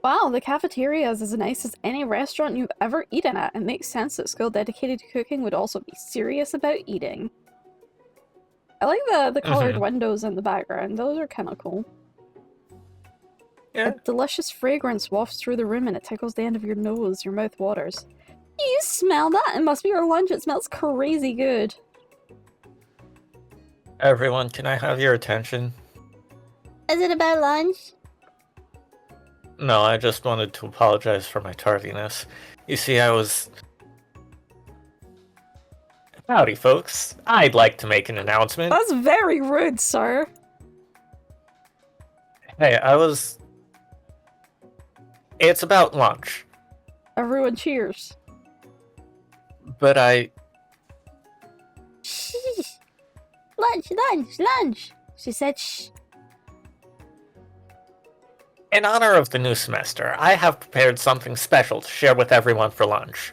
Wow, the cafeteria is as nice as any restaurant you've ever eaten at. It makes sense that school dedicated to cooking would also be serious about eating. I like the colored windows in the background. Those are kind of cool. Yeah. A delicious fragrance wafts through the room and it tickles the end of your nose. Your mouth waters. You smell that? It must be your lunch. It smells crazy good. Everyone, can I have your attention? Is it about lunch? No, I just wanted to apologize for my tardiness. You see, I was... Howdy, folks. I'd like to make an announcement. That's very rude, sir. Hey, It's about lunch. Everyone cheers. But Shh. Lunch. She said shh. In honor of the new semester, I have prepared something special to share with everyone for lunch.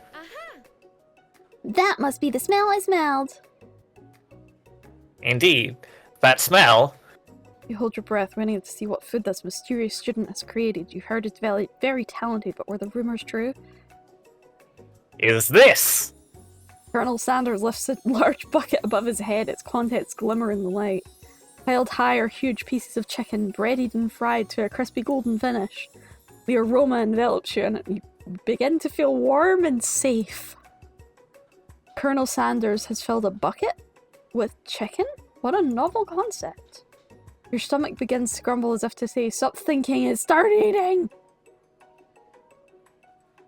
That must be the smell I smelled. Indeed, that smell You hold your breath, waiting to see what food this mysterious student has created. You heard it's very, very talented, but were the rumors true? is this. Colonel Sanders lifts a large bucket above his head, its contents glimmer in the light. Piled high are huge pieces of chicken, breaded and fried to a crispy golden finish. The aroma envelops you, and you begin to feel warm and safe. Colonel Sanders has filled a bucket with chicken? What a novel concept. Your stomach begins to grumble as if to say, stop thinking and start eating!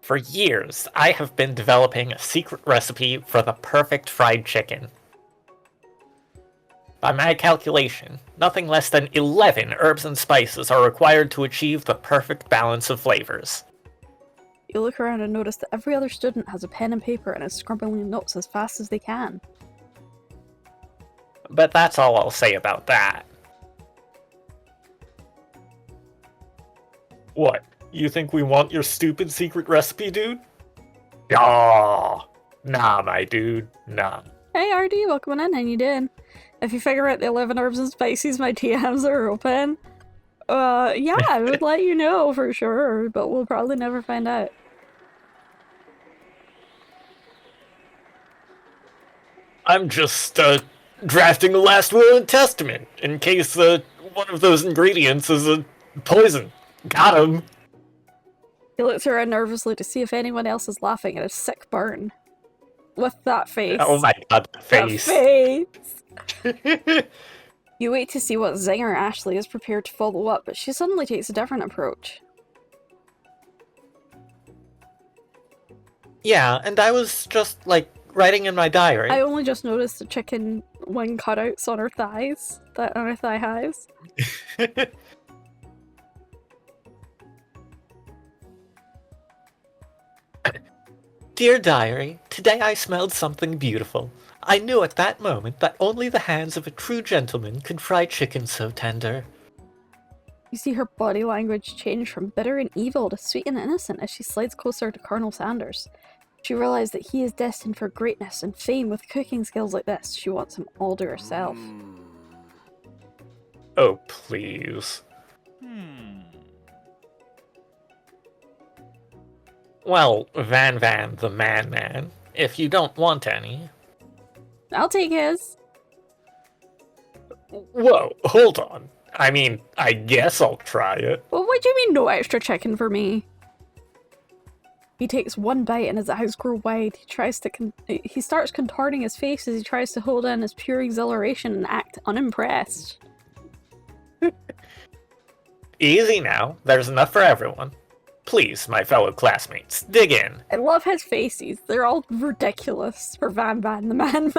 For years, I have been developing a secret recipe for the perfect fried chicken. By my calculation, nothing less than 11 herbs and spices are required to achieve the perfect balance of flavors. You look around and notice that every other student has a pen and paper and is scribbling notes as fast as they can. But that's all I'll say about that. What? You think we want your stupid secret recipe, dude? Nah, my dude, nah. Hey RD, welcome in, how you doing? If you figure out the 11 herbs and spices, my TMs are open. Yeah, I would let you know for sure, but we'll probably never find out. I'm just, drafting a last will and testament, in case, one of those ingredients is a poison. Got him! He looks around nervously to see if anyone else is laughing at a sick burn. With that face. Oh my god, the face. That face! You wait to see what zinger Ashley is prepared to follow up, but she suddenly takes a different approach. Yeah, and I was just, like, writing in my diary. I only just noticed the chicken wing cutouts on her thighs. On her thigh highs. Dear diary, today I smelled something beautiful. I knew at that moment that only the hands of a true gentleman could fry chicken so tender. You see her body language change from bitter and evil to sweet and innocent as she slides closer to Colonel Sanders. She realizes that he is destined for greatness and fame with cooking skills like this. She wants him all to herself. Oh, please. Well, Van the man, if you don't want any. I'll take his. Whoa, hold on. I mean, I guess I'll try it. Well, what do you mean no extra chicken for me? He takes one bite and his eyes grow wide. He starts contorting his face as he tries to hold in his pure exhilaration and act unimpressed. Easy now, there's enough for everyone. Please, my fellow classmates, dig in. I love his faces. They're all ridiculous for Van the man.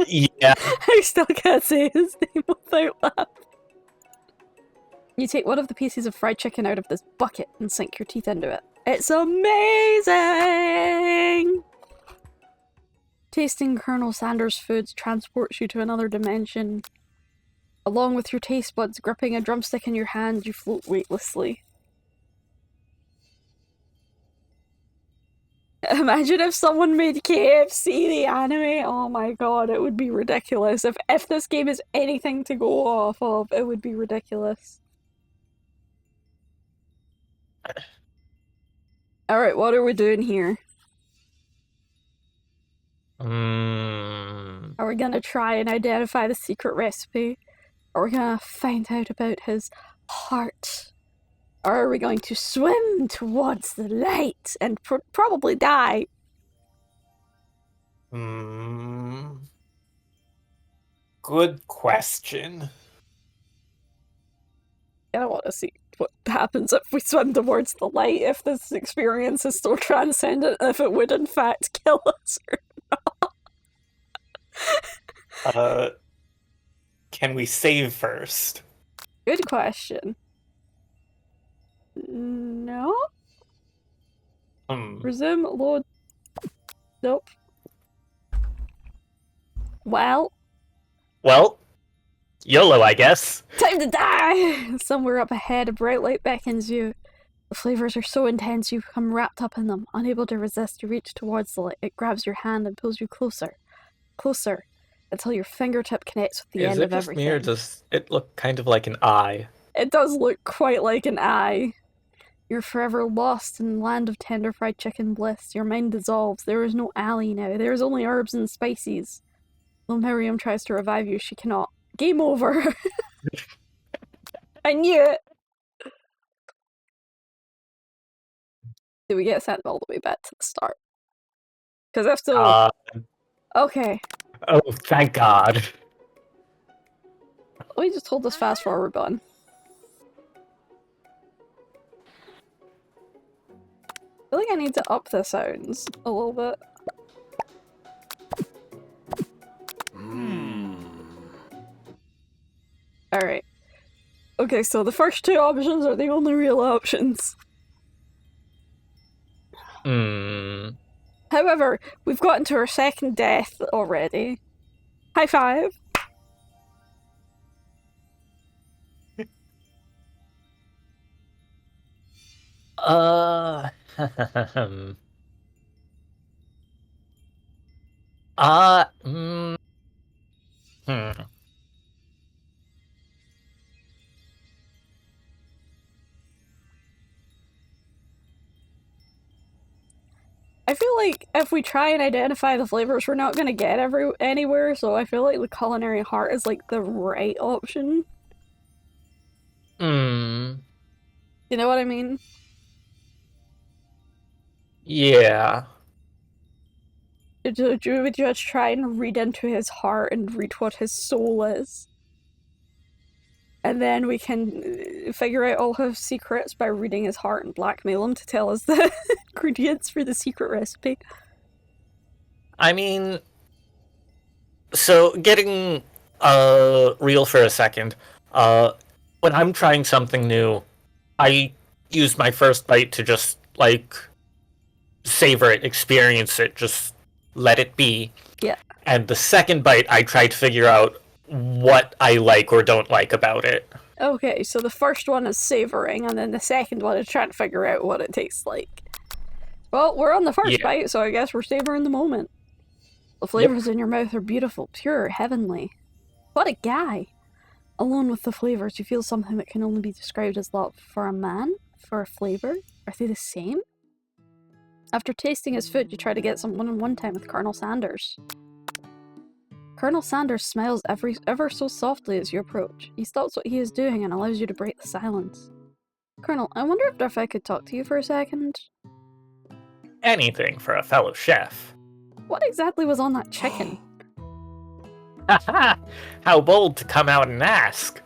Yeah. I still can't say his name without laughing. You take one of the pieces of fried chicken out of this bucket and sink your teeth into it. It's amazing! Tasting Colonel Sanders' foods transports you to another dimension. Along with your taste buds gripping a drumstick in your hand, you float weightlessly. Imagine if someone made KFC the anime. Oh my god, it would be ridiculous. If this game is anything to go off of, it would be ridiculous. Alright, what are we doing here? Are we gonna try and identify the secret recipe? Are we gonna find out about his heart? Or are we going to swim towards the light and probably die? Good question. I want to see what happens if we swim towards the light, if this experience is still transcendent, if it would in fact kill us or not. Can we save first? Good question. No? Resume, load. Nope. Well, YOLO, I guess. time to die! Somewhere up ahead, a bright light beckons you. The flavors are so intense you become wrapped up in them. Unable to resist, you reach towards the light. It grabs your hand and pulls you closer. Closer. Until your fingertip connects with the end of everything. Is it just me, or does it look kind of like an eye? It does look quite like an eye. You're forever lost in the land of tender fried chicken bliss. Your mind dissolves. There is no alley now. There is only herbs and spices. Though Miriam tries to revive you, she cannot. Game over! I knew it! Did we get sent all the way back to the start? Because I've still... okay. Oh, thank God. Let me just hold this fast forward button. I feel like I need to up the sounds a little bit. Alright. Okay, so the first two options are the only real options. However, we've gotten to our second death already. High five! I feel like if we try and identify the flavors, we're not gonna get anywhere, so I feel like the culinary heart is like the right option. You know what I mean? Yeah. Do we just try and read into his heart and read what his soul is? And then we can figure out all his secrets by reading his heart and blackmail him to tell us the ingredients for the secret recipe. I mean... So, getting real for a second, when I'm trying something new, I use my first bite to just, like, savor it, experience it, just let it be. Yeah. And the second bite, I try to figure out what I like or don't like about it. Okay, so the first one is savoring, and then the second one is trying to figure out what it tastes like. Well, we're on the first bite, so I guess we're savoring the moment. The flavors in your mouth are beautiful, pure, heavenly. What a guy! Alone with the flavors, you feel something that can only be described as love. For a man? For a flavor? Are they the same? After tasting his food, you try to get some one-on-one time with Colonel Sanders. Colonel Sanders smiles ever so softly as you approach. He stops what he is doing and allows you to break the silence. Colonel, I wonder if I could talk to you for a second? Anything for a fellow chef. What exactly was on that chicken? Haha! How bold to come out and ask!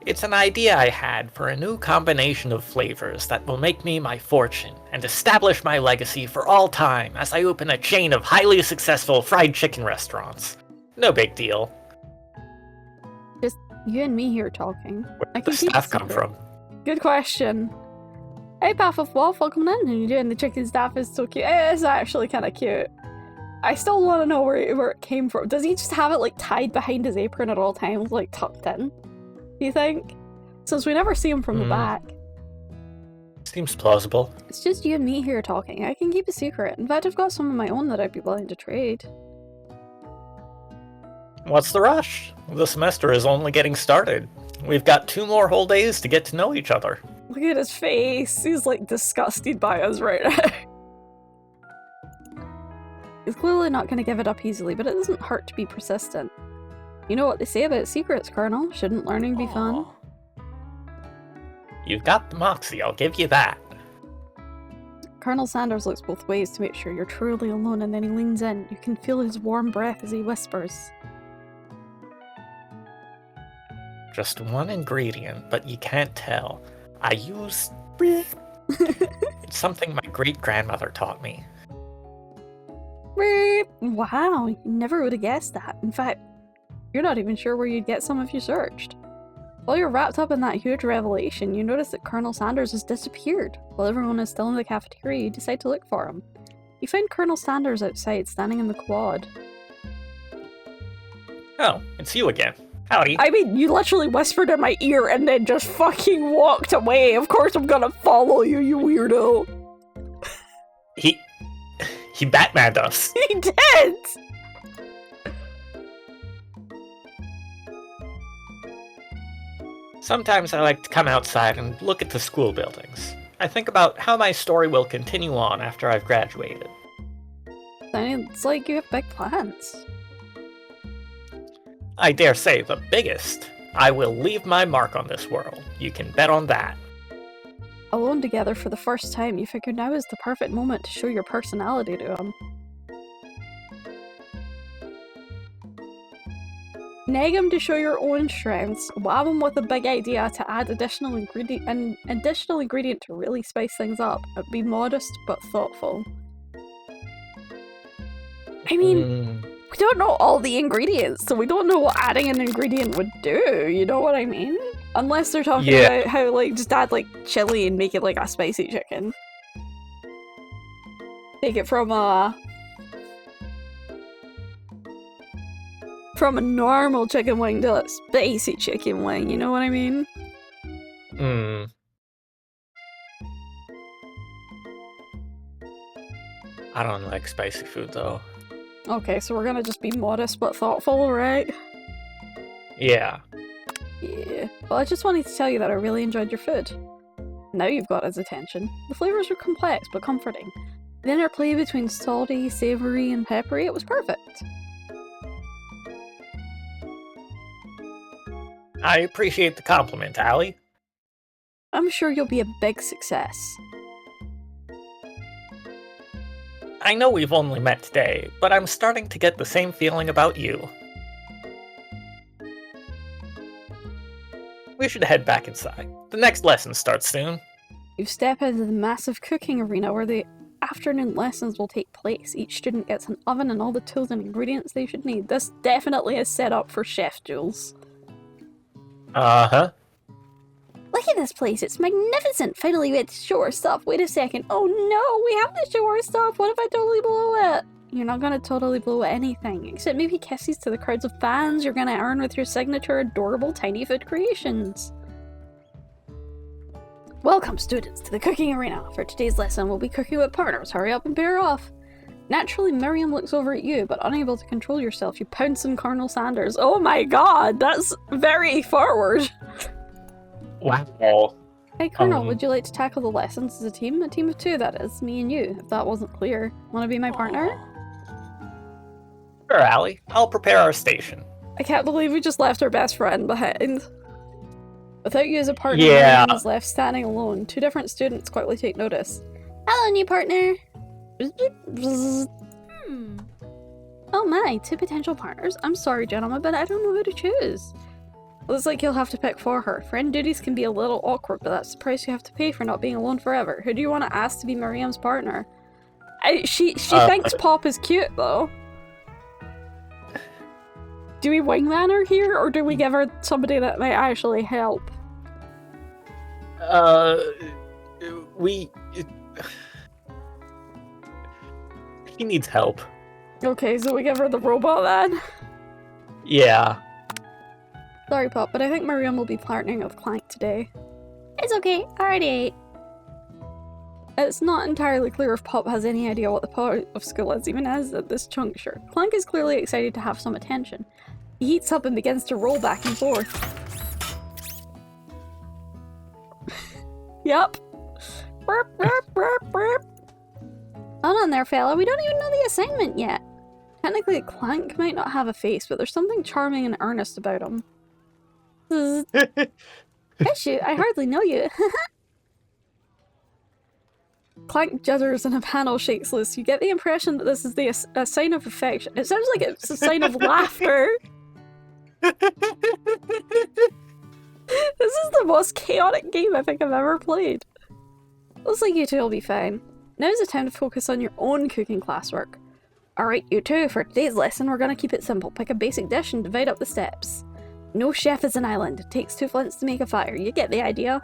It's an idea I had for a new combination of flavors that will make me my fortune and establish my legacy for all time as I open a chain of highly successful fried chicken restaurants. No big deal. Just you and me here talking. Where did the staff come from? Good question. Hey, Path of Wolf, welcome in. And you're doing the chicken staff is so cute. It is actually kind of cute. I still want to know where it came from. Does he just have it like tied behind his apron at all times, like tucked in? Do you think? Since we never see him from the back. Seems plausible. It's just you and me here talking. I can keep a secret. In fact, I've got some of my own that I'd be willing to trade. What's the rush? The semester is only getting started. We've got 2 more whole days to get to know each other. Look at his face. He's like disgusted by us right now. He's clearly not going to give it up easily, but it doesn't hurt to be persistent. You know what they say about secrets, Colonel. Shouldn't learning be fun? Aw. You've got the moxie, I'll give you that. Colonel Sanders looks both ways to make sure you're truly alone, and then he leans in. You can feel his warm breath as he whispers. Just one ingredient, but you can't tell. I use... It's something my great-grandmother taught me. Wow, you never would have guessed that. In fact, you're not even sure where you'd get some if you searched. While you're wrapped up in that huge revelation, you notice that Colonel Sanders has disappeared. While everyone is still in the cafeteria, you decide to look for him. You find Colonel Sanders outside, standing in the quad. Oh, it's you again. Howdy. I mean, you literally whispered in my ear and then just fucking walked away. Of course I'm gonna follow you, you weirdo. He Batmaned us. He did! Sometimes I like to come outside and look at the school buildings. I think about how my story will continue on after I've graduated. It's like you have big plans. I dare say the biggest. I will leave my mark on this world. You can bet on that. Alone together for the first time, you figure now is the perfect moment to show your personality to him. Nag him to show your own strengths, wab him with a big idea to add additional ingredient to really spice things up. Be modest but thoughtful. I mean, we don't know all the ingredients, so we don't know what adding an ingredient would do, you know what I mean? Unless they're talking about how, like, just add, like, chili and make it, like, a spicy chicken. Take it from a normal chicken wing to a spicy chicken wing, you know what I mean? I don't like spicy food, though. Okay, so we're gonna just be modest but thoughtful, right? Yeah. Yeah. Well, I just wanted to tell you that I really enjoyed your food. Now you've got his attention. The flavors were complex but comforting. The interplay between salty, savory, and peppery, it was perfect. I appreciate the compliment, Allie. I'm sure you'll be a big success. I know we've only met today, but I'm starting to get the same feeling about you. We should head back inside. The next lesson starts soon. You step into the massive cooking arena where the afternoon lessons will take place. Each student gets an oven and all the tools and ingredients they should need. This definitely is set up for Chef Jules. Uh-huh. Look at this place, it's magnificent! Finally we had to show our stuff. Wait a second. Oh no, we have to show our stuff! What if I totally blow it? You're not gonna totally blow anything, except maybe kisses to the crowds of fans you're gonna earn with your signature adorable tiny food creations. Welcome, students, to the cooking arena. For today's lesson, we'll be cooking with partners. Hurry up and pair off. Naturally, Miriam looks over at you, but unable to control yourself, you pounce on Colonel Sanders. Oh my god, that's very forward. Wow. Hey Colonel, would you like to tackle the lessons as a team? A team of 2, that is. Me and you, if that wasn't clear. Wanna be my partner? Sure, Allie. I'll prepare our station. I can't believe we just left our best friend behind. Without you as a partner, Yeah. Miriam is left standing alone. 2 different students quickly take notice. Hello, new partner! Oh my, 2 potential partners? I'm sorry, gentlemen, but I don't know who to choose. Looks like you'll have to pick for her. Friend duties can be a little awkward, but that's the price you have to pay for not being alone forever. Who do you want to ask to be Miriam's partner? She thinks Pop is cute, though. Do we wingman her here, or do we give her somebody that might actually help? He needs help. Okay, so we give her the robot then? Yeah. Sorry, Pop, but I think Miriam will be partnering with Clank today. It's okay, I already ate. It's not entirely clear if Pop has any idea what the part of school is even is at this juncture. Clank is clearly excited to have some attention. He heats up and begins to roll back and forth. Yup. Burp, burp, burp, burp. Hold on there, fella. We don't even know the assignment yet. Technically, Clank might not have a face, but there's something charming and earnest about him. Hey, shoot, I hardly know you. Clank jitters and a panel shakes loose. You get the impression that this is a sign of affection. It sounds like it's a sign of laughter. This is the most chaotic game I think I've ever played. Looks like you two will be fine. Now's the time to focus on your own cooking classwork. Alright, you two, for today's lesson we're gonna keep it simple. Pick a basic dish and divide up the steps. No chef is an island. It takes 2 flints to make a fire. You get the idea.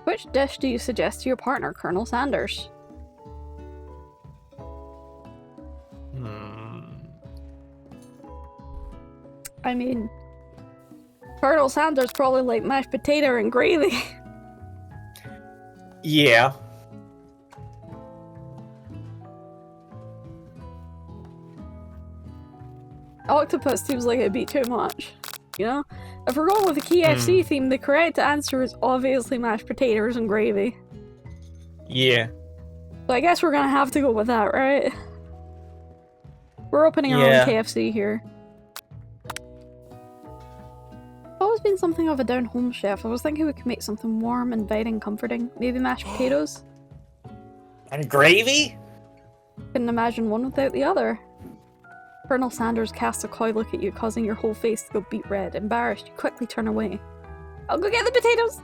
Which dish do you suggest to your partner, Colonel Sanders? I mean, Colonel Sanders probably like mashed potato and gravy. Yeah. Octopus seems like it'd be too much, you know? If we're going with a KFC theme, the correct answer is obviously mashed potatoes and gravy. Yeah. So I guess we're gonna have to go with that, right? We're opening our own KFC here. I've always been something of a down-home chef. I was thinking we could make something warm, inviting, comforting. Maybe mashed potatoes? And gravy? Couldn't imagine one without the other. Colonel Sanders casts a coy look at you, causing your whole face to go beet red. Embarrassed, you quickly turn away. I'll go get the potatoes!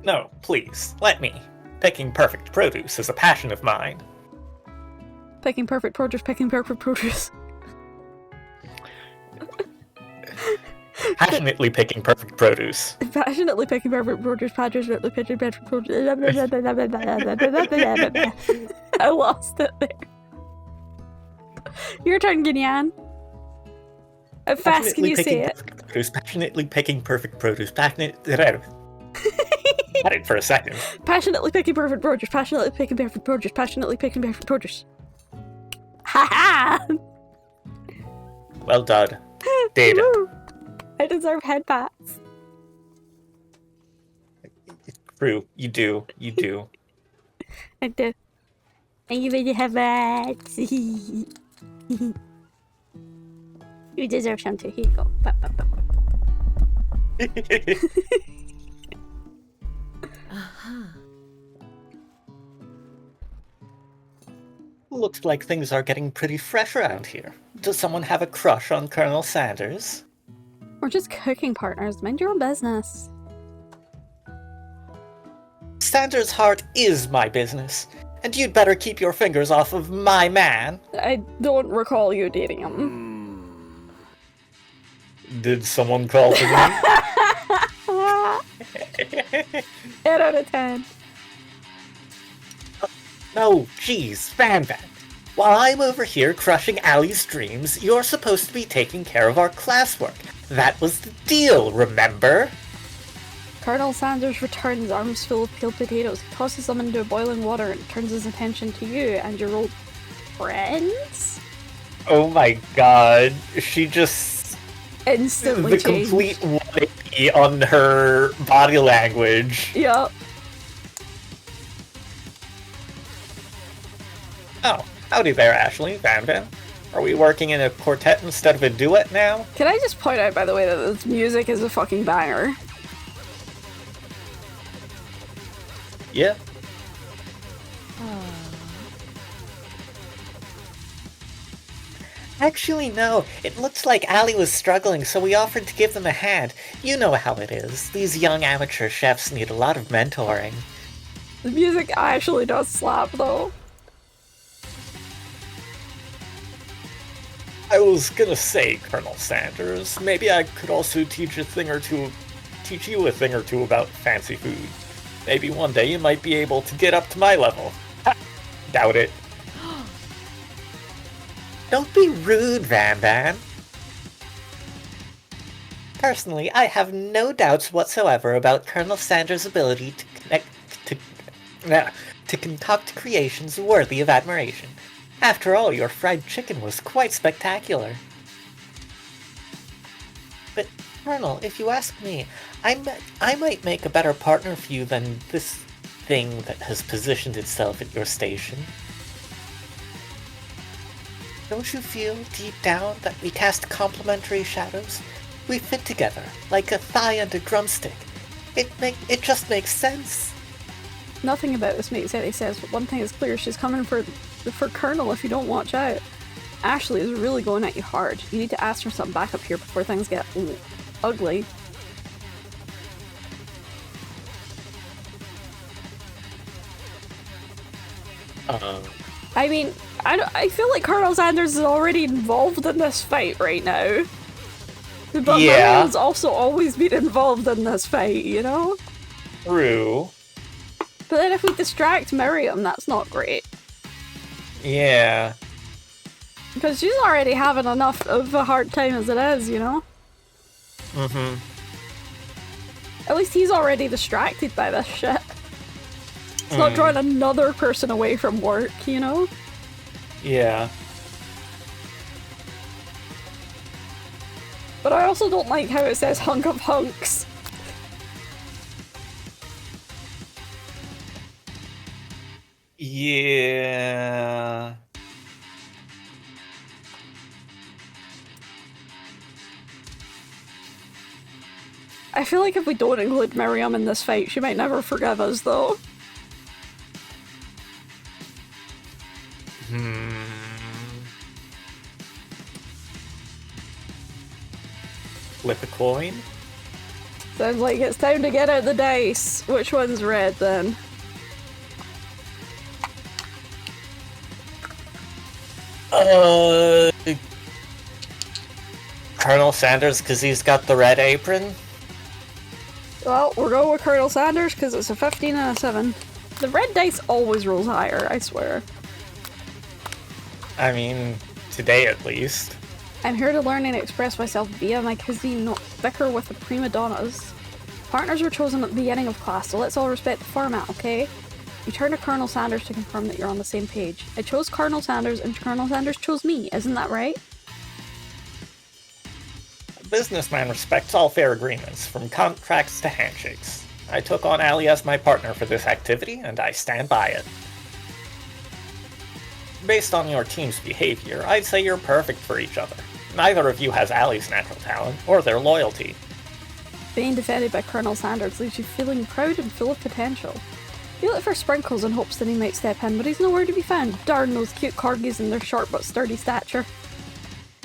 No, please, let me. Picking perfect produce is a passion of mine. Picking perfect produce, picking perfect produce. Passionately picking perfect produce. Passionately picking perfect produce, passionately picking perfect produce. I lost it there. Your turn, Gyl'aan. How fast can you say it? Produce, passionately picking perfect produce. Had it for a second. Passionately picking perfect produce. Passionately picking perfect produce. Passionately picking perfect produce. Ha ha! Well done. Data. I deserve head pats. True. You do. You do. I do. And you really have pats. You deserve some too. Here you go. Pop, pop, pop. Looks like things are getting pretty fresh around here. Does someone have a crush on Colonel Sanders? We're just cooking partners. Mind your own business. Sanders' heart is my business, and you'd better keep your fingers off of my man. I don't recall you dating him. Did someone call for me? 8 out of 10. No, jeez, Van. While I'm over here crushing Allie's dreams, you're supposed to be taking care of our classwork. That was the deal, remember? Colonel Sanders returns, arms full of peeled potatoes. He tosses them into boiling water and turns his attention to you and your old friends? Oh my god, she just... Instantly changed. Complete 180 on her body language. Yup. Oh, howdy there, Ashley, Van. Are we working in a quartet instead of a duet now? Can I just point out, by the way, that this music is a fucking banger? Yeah. Actually, no. It looks like Allie was struggling, so we offered to give them a hand. You know how it is. These young amateur chefs need a lot of mentoring. The music actually does slap, though. I was gonna say, Colonel Sanders, maybe I could also teach you a thing or two about fancy food. Maybe one day you might be able to get up to my level. Ha! Doubt it. Don't be rude, Van. Personally, I have no doubts whatsoever about Colonel Sanders' ability to to concoct creations worthy of admiration. After all, your fried chicken was quite spectacular. But, Colonel, if you ask me, I might make a better partner for you than this thing that has positioned itself at your station. Don't you feel, deep down, that we cast complementary shadows? We fit together, like a thigh and a drumstick. It just makes sense. Nothing about this makes any sense, but one thing is clear, she's coming for Colonel if you don't watch out. Ashley is really going at you hard. You need to ask for some backup here before things get ugly. I mean, I feel like Colonel Sanders is already involved in this fight right now. But Yeah. Miriam's also always been involved in this fight, you know? True. But then if we distract Miriam, that's not great. Yeah. Because she's already having enough of a hard time as it is, you know? Mm-hmm. At least he's already distracted by this shit. It's not drawing another person away from work, you know? Yeah. But I also don't like how it says hunk of hunks. Yeah. I feel like if we don't include Miriam in this fight, she might never forgive us, though. Flip a coin? Sounds like it's time to get out the dice. Which one's red, then? Colonel Sanders, because he's got the red apron? Well, we're going with Colonel Sanders because it's a 15 and a 7. The red dice always rolls higher, I swear. I mean, today at least. I'm here to learn and express myself via my cuisine, not bicker with the prima donnas. Partners were chosen at the beginning of class, so let's all respect the format, okay? You turn to Colonel Sanders to confirm that you're on the same page. I chose Colonel Sanders and Colonel Sanders chose me, isn't that right? A businessman respects all fair agreements, from contracts to handshakes. I took on Allie as my partner for this activity, and I stand by it. Based on your team's behavior, I'd say you're perfect for each other. Neither of you has Allie's natural talent, or their loyalty. Being defended by Colonel Sanders leaves you feeling proud and full of potential. You look for Sprinkles in hopes that he might step in, but he's nowhere to be found. Darn those cute corgis and their short but sturdy stature.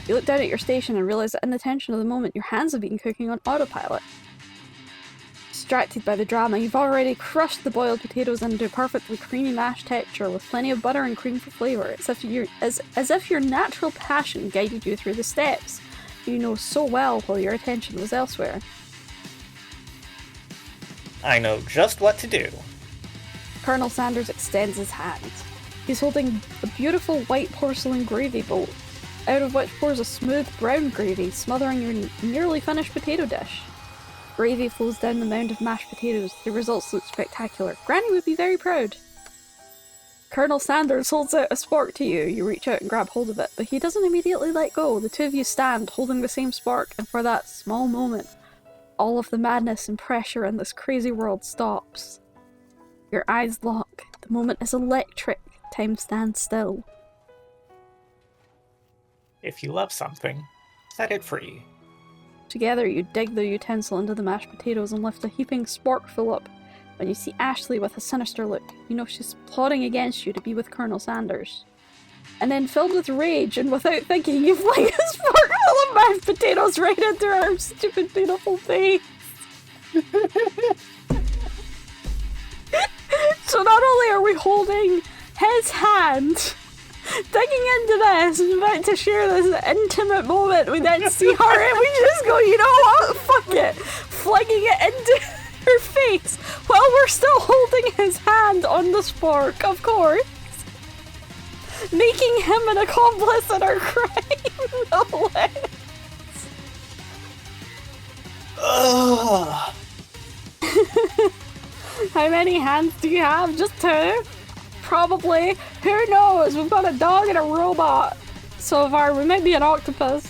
You look down at your station and realise that in the tension of the moment, your hands have been cooking on autopilot. Distracted by the drama, you've already crushed the boiled potatoes into a perfectly creamy mashed texture with plenty of butter and cream for flavour. It's as if your natural passion guided you through the steps you know so well while your attention was elsewhere. I know just what to do. Colonel Sanders extends his hand. He's holding a beautiful white porcelain gravy bowl, out of which pours a smooth brown gravy, smothering your nearly finished potato dish. Gravy flows down the mound of mashed potatoes. The results look spectacular. Granny would be very proud. Colonel Sanders holds out a spork to you. You reach out and grab hold of it, but he doesn't immediately let go. The two of you stand, holding the same spork, and for that small moment, all of the madness and pressure in this crazy world stops. Your eyes lock. The moment is electric. Time stands still. If you love something, set it free. Together, you dig the utensil into the mashed potatoes and lift a heaping sporkful up. When you see Ashley with a sinister look, you know she's plotting against you to be with Colonel Sanders. And then, filled with rage and without thinking, you fling a sporkful of mashed potatoes right into her stupid, beautiful face. So not only are we holding his hand, digging into this and about to share this intimate moment, we then see her and we just go, you know what, fuck it, flinging it into her face while we're still holding his hand on the spork, of course. Making him an accomplice in our crime, no less. Ugh. How many hands do you have? Just 2? probably. Who knows? We've got a dog and a robot. So far, we might be an octopus.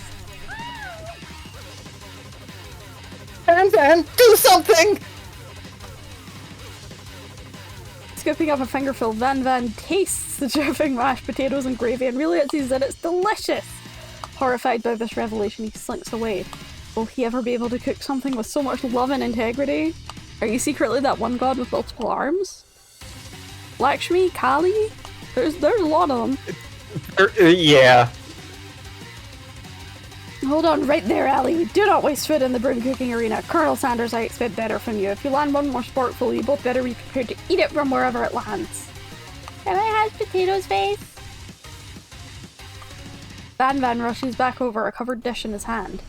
Van, do something! Scooping up a fingerful, Van tastes the dripping mashed potatoes and gravy and realizes that it's delicious. Horrified by this revelation, he slinks away. Will he ever be able to cook something with so much love and integrity? Are you secretly that one god with multiple arms? Lakshmi? Kali? There's a lot of them. Yeah. Hold on right there, Ali. Do not waste food in the broom cooking arena. Colonel Sanders, I expect better from you. If you land one more sportful, you both better be prepared to eat it from wherever it lands. Can I have potatoes, face? Van rushes back over, a covered dish in his hand.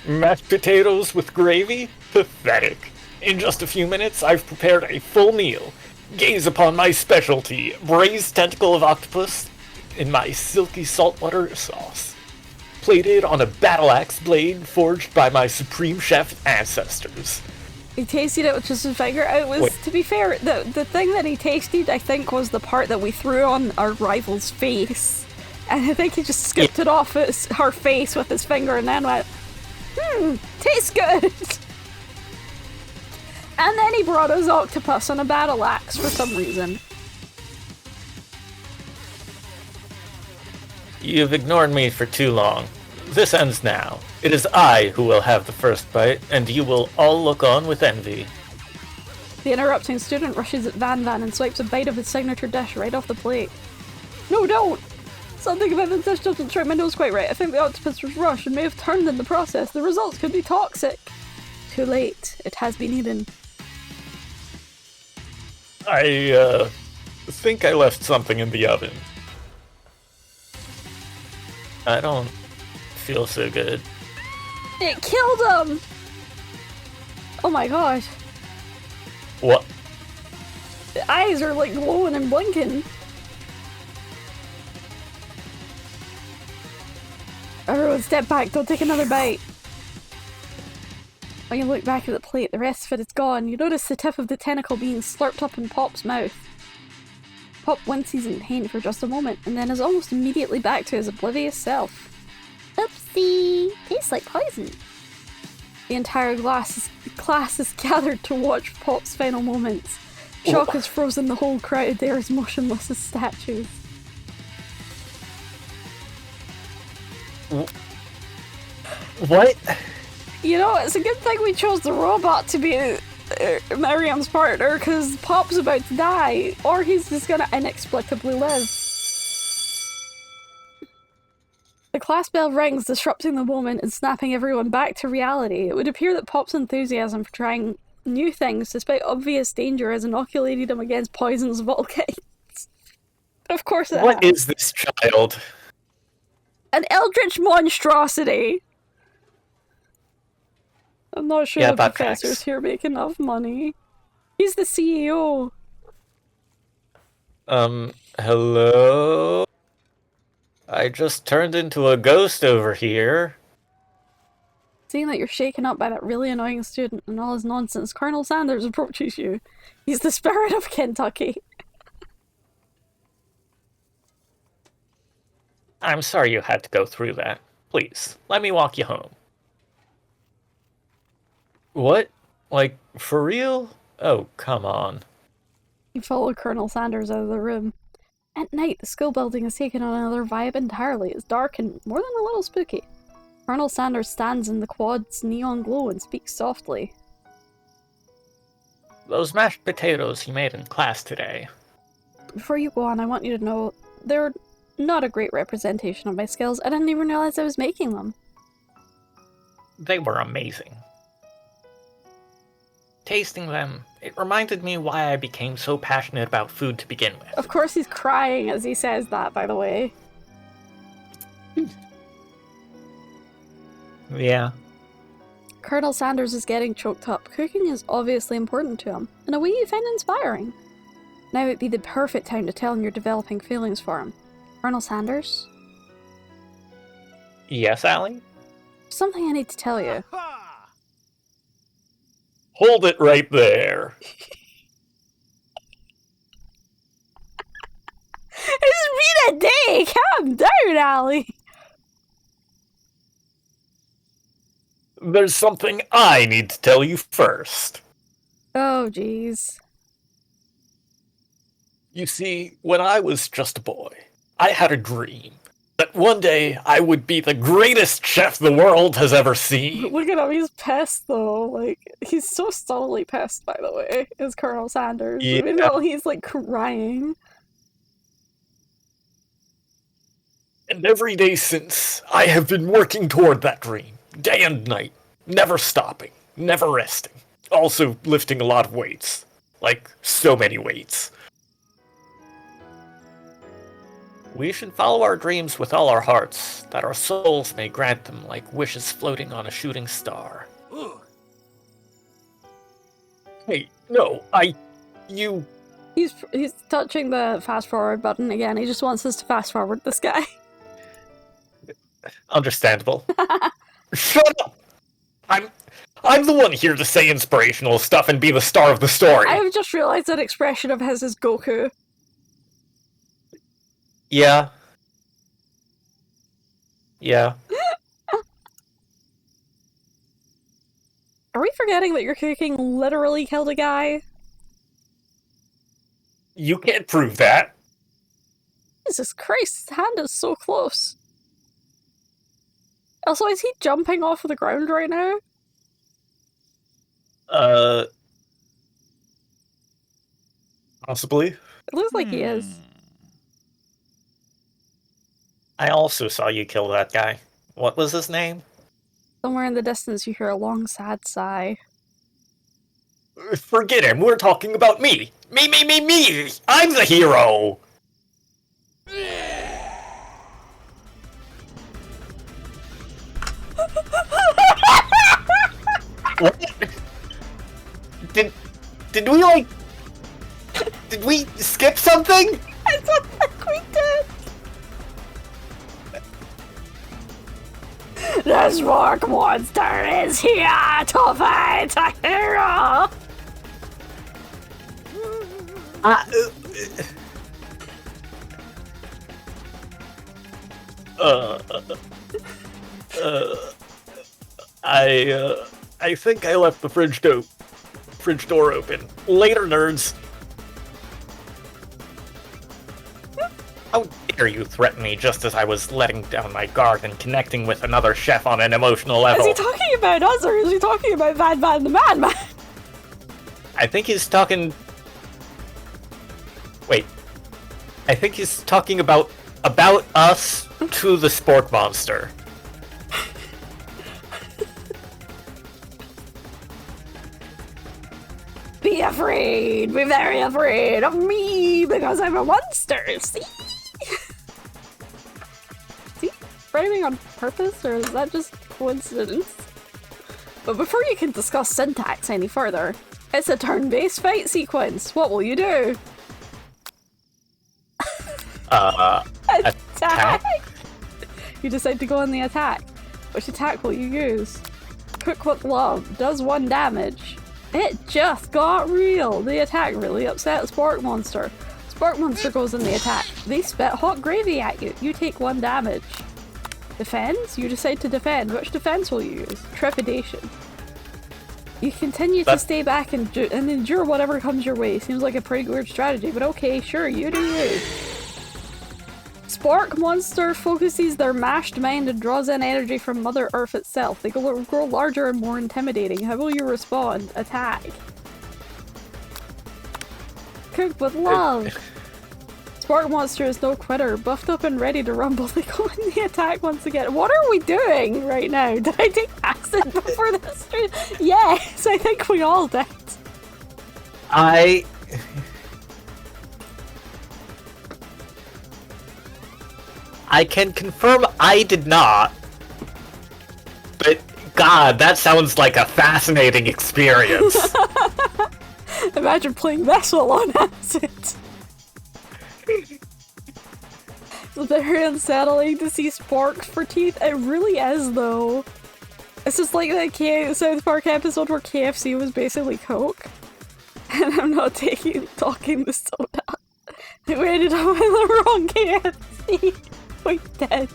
Mashed potatoes with gravy? Pathetic. In just a few minutes, I've prepared a full meal. Gaze upon my specialty, braised tentacle of octopus in my silky saltwater sauce. Plated on a battle axe blade forged by my supreme chef ancestors. He tasted it with just his finger. It was, to be fair, the thing that he tasted, I think, was the part that we threw on our rival's face. And I think he just scooped it off her face with his finger and then went, tastes good! And then he brought his octopus on a battle axe for some reason. You've ignored me for too long. This ends now. It is I who will have the first bite, and you will all look on with envy. The interrupting student rushes at Van and swipes a bite of his signature dish right off the plate. No, don't! Something about the dish doesn't strike my nose quite right. I think the octopus was rushed and may have turned in the process. The results could be toxic. Too late. It has been eaten. I think I left something in the oven. I don't feel so good. It killed him! Oh my gosh. What? The eyes are like glowing and blinking. Everyone step back, don't take another bite. When you look back at the plate, the rest of it is gone. You notice the tip of the tentacle being slurped up in Pop's mouth. Pop winces in pain for just a moment, and then is almost immediately back to his oblivious self. Oopsie! Tastes like poison. The entire class is gathered to watch Pop's final moments. Shock has frozen the whole crowd. They are as motionless as statues. What? You know, it's a good thing we chose the robot to be Miriam's partner, because Pop's about to die, or he's just gonna inexplicably live. The class bell rings, disrupting the moment and snapping everyone back to reality. It would appear that Pop's enthusiasm for trying new things, despite obvious danger, has inoculated him against poisons of all kinds. Of course it What has. is this child? An eldritch monstrosity! I'm not sure Yeah, the that professor's tracks. here make enough money. He's the CEO. Hello? I just turned into a ghost over here. Seeing that you're shaken up by that really annoying student and all his nonsense, Colonel Sanders approaches you. He's the spirit of Kentucky. I'm sorry you had to go through that. Please, let me walk you home. What? Like, for real? Oh, come on. You follow Colonel Sanders out of the room. At night, the school building has taken on another vibe entirely. It's dark and more than a little spooky. Colonel Sanders stands in the quad's neon glow and speaks softly. Those mashed potatoes you made in class today. Before you go on, I want you to know they're not a great representation of my skills. I didn't even realize I was making them. They were amazing. Tasting them, it reminded me why I became so passionate about food to begin with. Of course he's crying as he says that, by the way. Yeah. Colonel Sanders is getting choked up. Cooking is obviously important to him, in a way you find inspiring. Now would be the perfect time to tell him you're developing feelings for him. Colonel Sanders? Yes, Allie? Something I need to tell you. Hold it right there. been a day! Calm down, Allie! There's something I need to tell you first. Oh, jeez. You see, when I was just a boy, I had a dream that one day I would be the greatest chef the world has ever seen. Look at him, he's pissed though. Like, he's so subtly pissed, by the way, is Colonel Sanders. Yeah. Meanwhile, he's like crying. And every day since, I have been working toward that dream, day and night, never stopping, never resting. Also lifting a lot of weights. Like, so many weights. We should follow our dreams with all our hearts, that our souls may grant them like wishes floating on a shooting star. Hey, no, you... He's touching the fast forward button again. He just wants us to fast forward this guy. Understandable. Shut up! I'm the one here to say inspirational stuff and be the star of the story. I have just realized that expression of his is Goku. Yeah. Yeah. Are we forgetting that your cooking literally killed a guy? You can't prove that. Jesus Christ, his hand is so close. Also, is he jumping off of the ground right now? Possibly. It looks like he is. I also saw you kill that guy. What was his name? Somewhere in the distance you hear a long, sad sigh. Forget him, we're talking about me! Me! I'm the hero! What? Did we, like... Did we skip something? I don't think we did! The Spark Monster is here to fight a hero! I think I left the fridge door open. Later, nerds. How dare you threaten me just as I was letting down my guard and connecting with another chef on an emotional level? Is he talking about us or is he talking about Van Van the Madman? I think he's talking... Wait. I think he's talking about us to the Spork Monster. Be afraid! Be very afraid of me because I'm a monster! See? See? Framing on purpose, or is that just coincidence? But before you can discuss syntax any further, it's a turn-based fight sequence. What will you do? Attack? You decide to go on the attack. Which attack will you use? Cook with love does 1 damage. It just got real! The attack really upset Spork Monster. Spork Monster goes in the attack. They spit hot gravy at you. You take 1 damage. Defends? You decide to defend. Which defense will you use? Trepidation. You continue to stay back and endure whatever comes your way. Seems like a pretty weird strategy, but okay, sure, you do you. Spork Monster focuses their mashed mind and draws in energy from Mother Earth itself. They grow larger and more intimidating. How will you respond? Attack. Cook with love. Spork Monster is no quitter. Buffed up and ready to rumble. They go in the attack once again. What are we doing right now? Did I take acid before this stream? Yes, I think we all did. I can confirm I did not. But, God, that sounds like a fascinating experience. Imagine playing this while on acid. It's very unsettling to see sporks for teeth. It really is, though. It's just like that South Park episode where KFC was basically Coke. And I'm not talking the soda. We ended up in the wrong KFC. We did.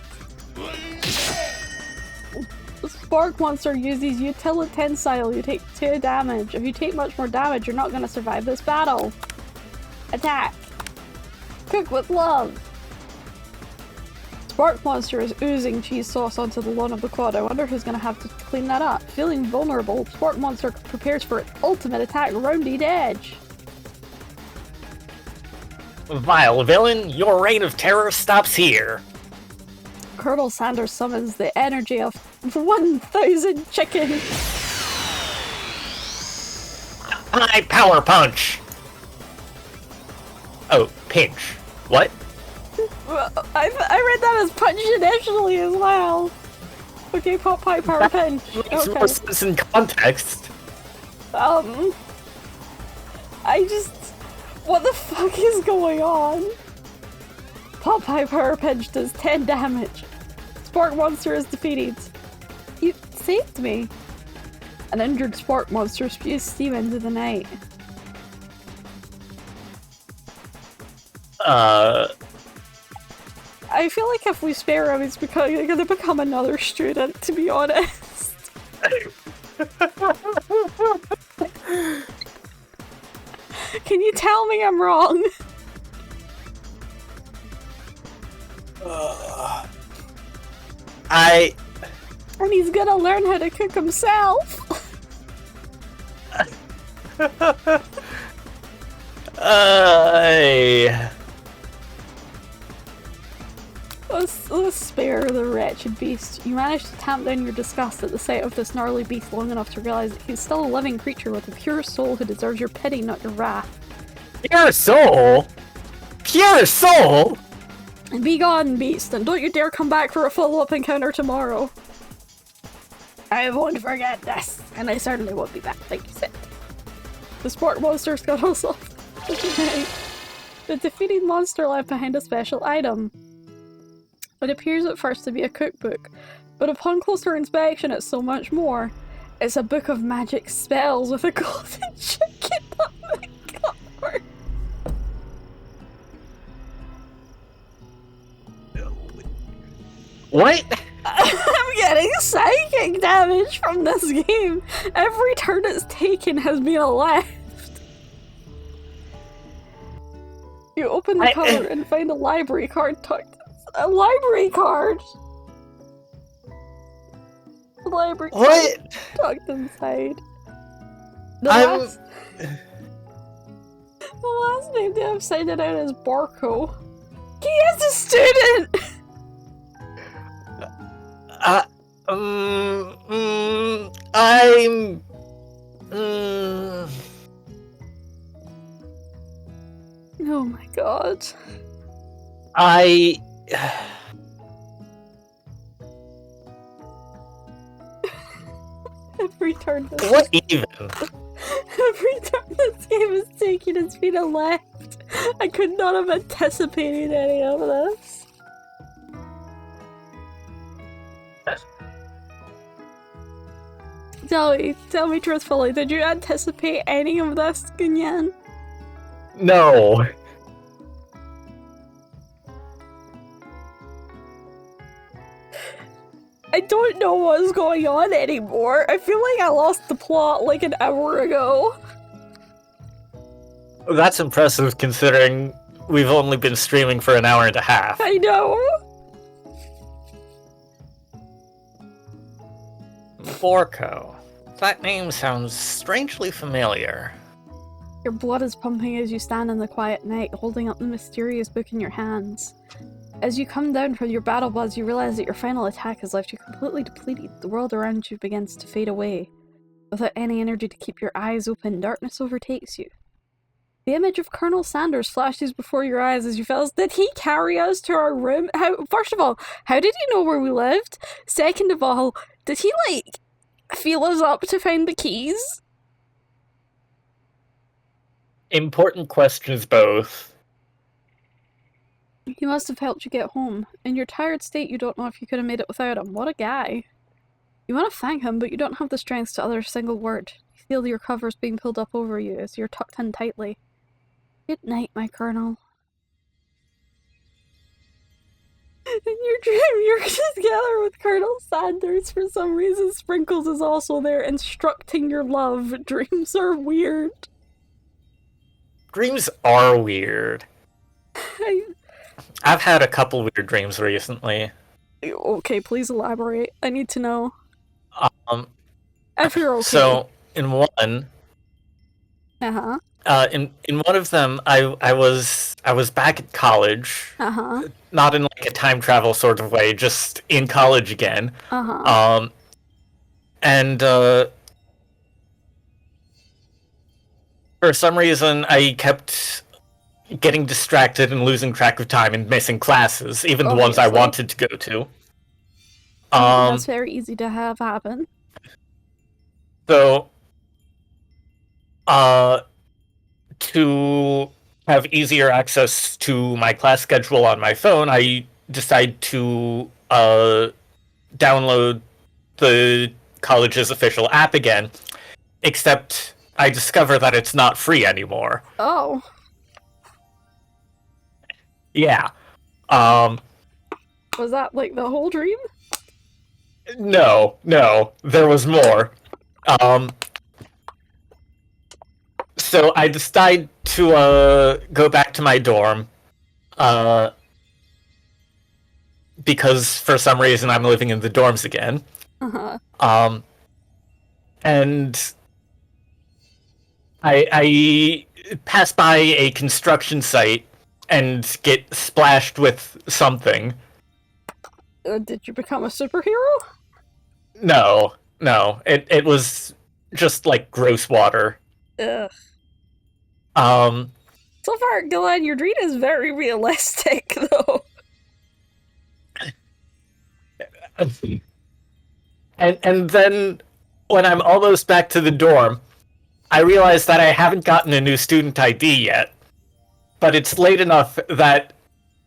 The Spark Monster uses Utilitensile. You take 2 damage. If you take much more damage, you're not going to survive this battle. Attack. Cook with love. Spark Monster is oozing cheese sauce onto the lawn of the quad. I wonder who's going to have to clean that up. Feeling vulnerable, Spark Monster prepares for its ultimate attack, Rounded Edge. Vile villain, your reign of terror stops here. Colonel Sanders summons the energy of 1,000 chicken. High power punch. Oh, pinch. What? I read that as punch initially as well. Okay, pop high power pinch. Makes more sense in context. What the fuck is going on? Pop high power pinch does 10 damage. Spark Monster is defeated. You saved me. An injured Spark Monster spews steam into the night. I feel like if we spare him, he's gonna become another student, to be honest. Can you tell me I'm wrong? And he's gonna learn how to cook himself. Let's spare the wretched beast. You managed to tamp down your disgust at the sight of this gnarly beast long enough to realize that he's still a living creature with a pure soul who deserves your pity, not your wrath. Pure soul? Pure soul? Be gone, beast, and don't you dare come back for a follow-up encounter tomorrow. I won't forget this, and I certainly won't be back, like you said. The Spark Monster scuttles off. The defeated monster left behind a special item. It appears at first to be a cookbook, but upon closer inspection it's so much more. It's a book of magic spells with a golden chicken on the cover. What? I'm getting psychic damage from this game. Every turn it's taken has been a left. You open the cover and find a library card tucked. A library card. A library card tucked inside. The last name they have signed it out as Barco. He is a student. Oh my god. Every turn this What even? Every turn this game is taking, it's been a left. I could not have anticipated any of this. Tell me truthfully, did you anticipate any of this, Gyl'aan? No. I don't know what's going on anymore. I feel like I lost the plot like an hour ago. That's impressive considering we've only been streaming for an hour and a half. I know. Borko. That name sounds strangely familiar. Your blood is pumping as you stand in the quiet night, holding up the mysterious book in your hands. As you come down from your battle buzz, you realize that your final attack has left you completely depleted. The world around you begins to fade away. Without any energy to keep your eyes open, darkness overtakes you. The image of Colonel Sanders flashes before your eyes as you feel. Did he carry us to our room? First of all, how did he know where we lived? Second of all, did he, feel us up to find the keys? Important questions both. He must have helped you get home. In your tired state, you don't know if you could have made it without him. What a guy. You want to thank him, but you don't have the strength to utter a single word. You feel your covers being pulled up over you as you're tucked in tightly. Good night, my colonel. In your dream, you're together with Colonel Sanders. For some reason, Sprinkles is also there instructing your love. Dreams are weird. Dreams are weird. I... I've had a couple weird dreams recently. Okay, please elaborate. I need to know. Um, If you're okay. So in one, Uh-huh. in one of them, I was back at college, Uh-huh. not in like a time travel sort of way, just in college again. Uh-huh. And for some reason, I kept getting distracted and losing track of time and missing classes, even the ones I Obviously. wanted to go to. That's very easy to have happen. So, to have easier access to my class schedule on my phone, I decide to download the college's official app again, except I discover that it's not free anymore. Oh. Yeah. Was that like the whole dream? No, there was more. So I decide to go back to my dorm, because for some reason I'm living in the dorms again. Uh-huh. And I pass by a construction site and get splashed with something. Did you become a superhero? No, it was just like gross water. Ugh. Um, So far, Gyl'aan, your dream is very realistic, though. and then when I'm almost back to the dorm, I realize that I haven't gotten a new student ID yet. But it's late enough that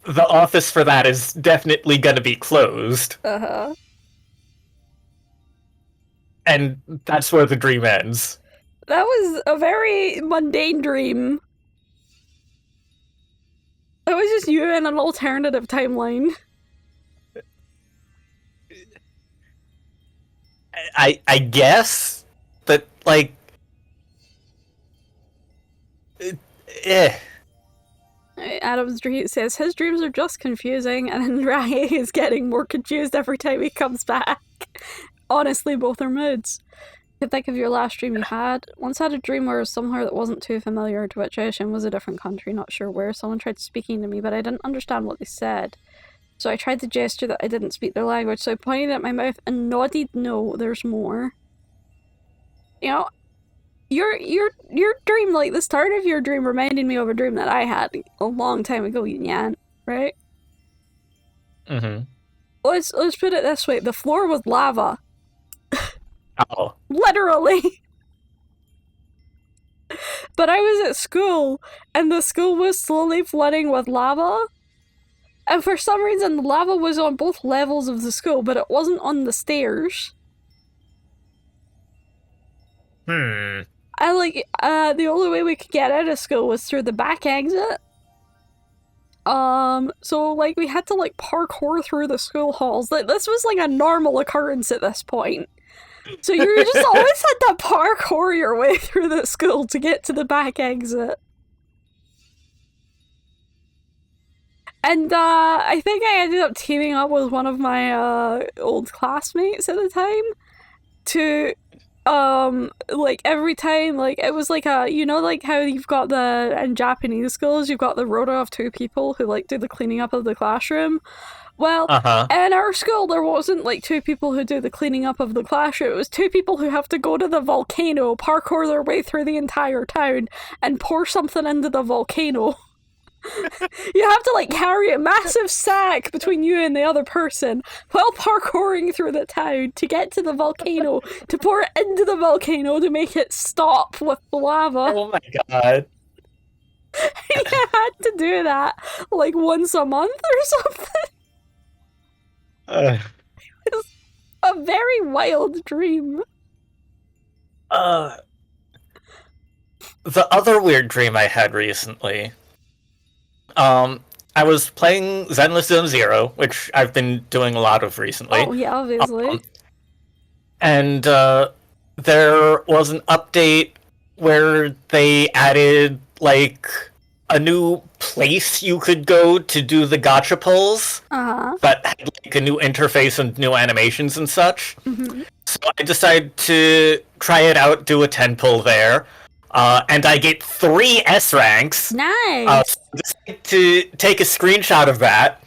the office for that is definitely gonna be closed. Uh-huh. And that's where the dream ends. That was a very mundane dream. It was just you in an alternative timeline. I guess, but like, eh. Adam's dream says his dreams are just confusing, and Rai is getting more confused every time he comes back. Honestly, both are moods. You can think of your last dream you had. Once had a dream where I was somewhere that wasn't too familiar, to which I assume was a different country, not sure where. Someone tried speaking to me, but I didn't understand what they said. So I tried to gesture that I didn't speak their language, so I pointed at my mouth and nodded no, there's more. You know, your dream, like the start of your dream reminded me of a dream that I had a long time ago, Gyl'aan, right? Mm-hmm. Let's put it this way, the floor was lava. Oh. Literally. But I was at school, and the school was slowly flooding with lava. And for some reason, the lava was on both levels of the school, but it wasn't on the stairs. Hmm. The only way we could get out of school was through the back exit. So, like, we had to, like, parkour through the school halls. Like, this was, like, a normal occurrence at this point. So you just always had to parkour your way through the school to get to the back exit. And, I think I ended up teaming up with one of my, old classmates at the time to, like, every time, like, it was like you know, like, how you've got in Japanese schools, you've got the rota of two people who, like, do the cleaning up of the classroom. Well, in our school, there wasn't, like, two people who do the cleaning up of the classroom. It was two people who have to go to the volcano, parkour their way through the entire town, and pour something into the volcano. You have to, like, carry a massive sack between you and the other person while parkouring through the town to get to the volcano, to pour it into the volcano to make it stop with the lava. Oh my god. You had to do that, like, once a month or something. It was a very wild dream. The other weird dream I had recently, I was playing Zenless Zone Zero, which I've been doing a lot of recently. Oh, yeah, obviously. And there was an update where they added, like, a new place you could go to do the gacha pulls Uh-huh. that had, like, a new interface and new animations and such. Mm-hmm. So I decided to try it out, do a 10 pull there. And I get 3 S ranks. Nice! So I decided to take a screenshot of that.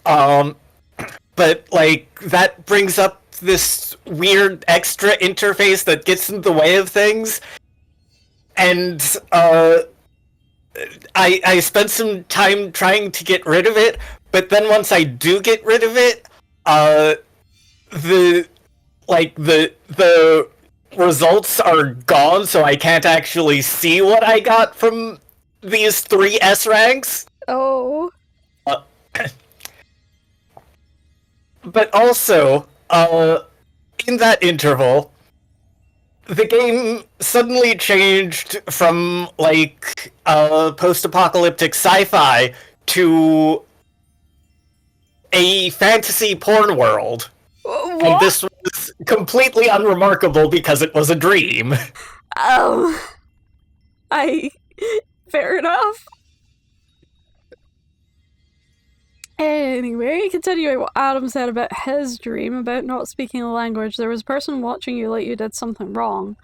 But, like, that brings up this weird extra interface that gets in the way of things. And, I spent some time trying to get rid of it, but then once I do get rid of it, the results are gone, so I can't actually see what I got from these 3 S ranks. Oh. But also, in that interval, the game suddenly changed from, like, post-apocalyptic sci-fi to a fantasy porn world. What? And this was completely unremarkable because it was a dream. Fair enough. Anyway, continuing what Adam said about his dream about not speaking a language, there was a person watching you like you did something wrong.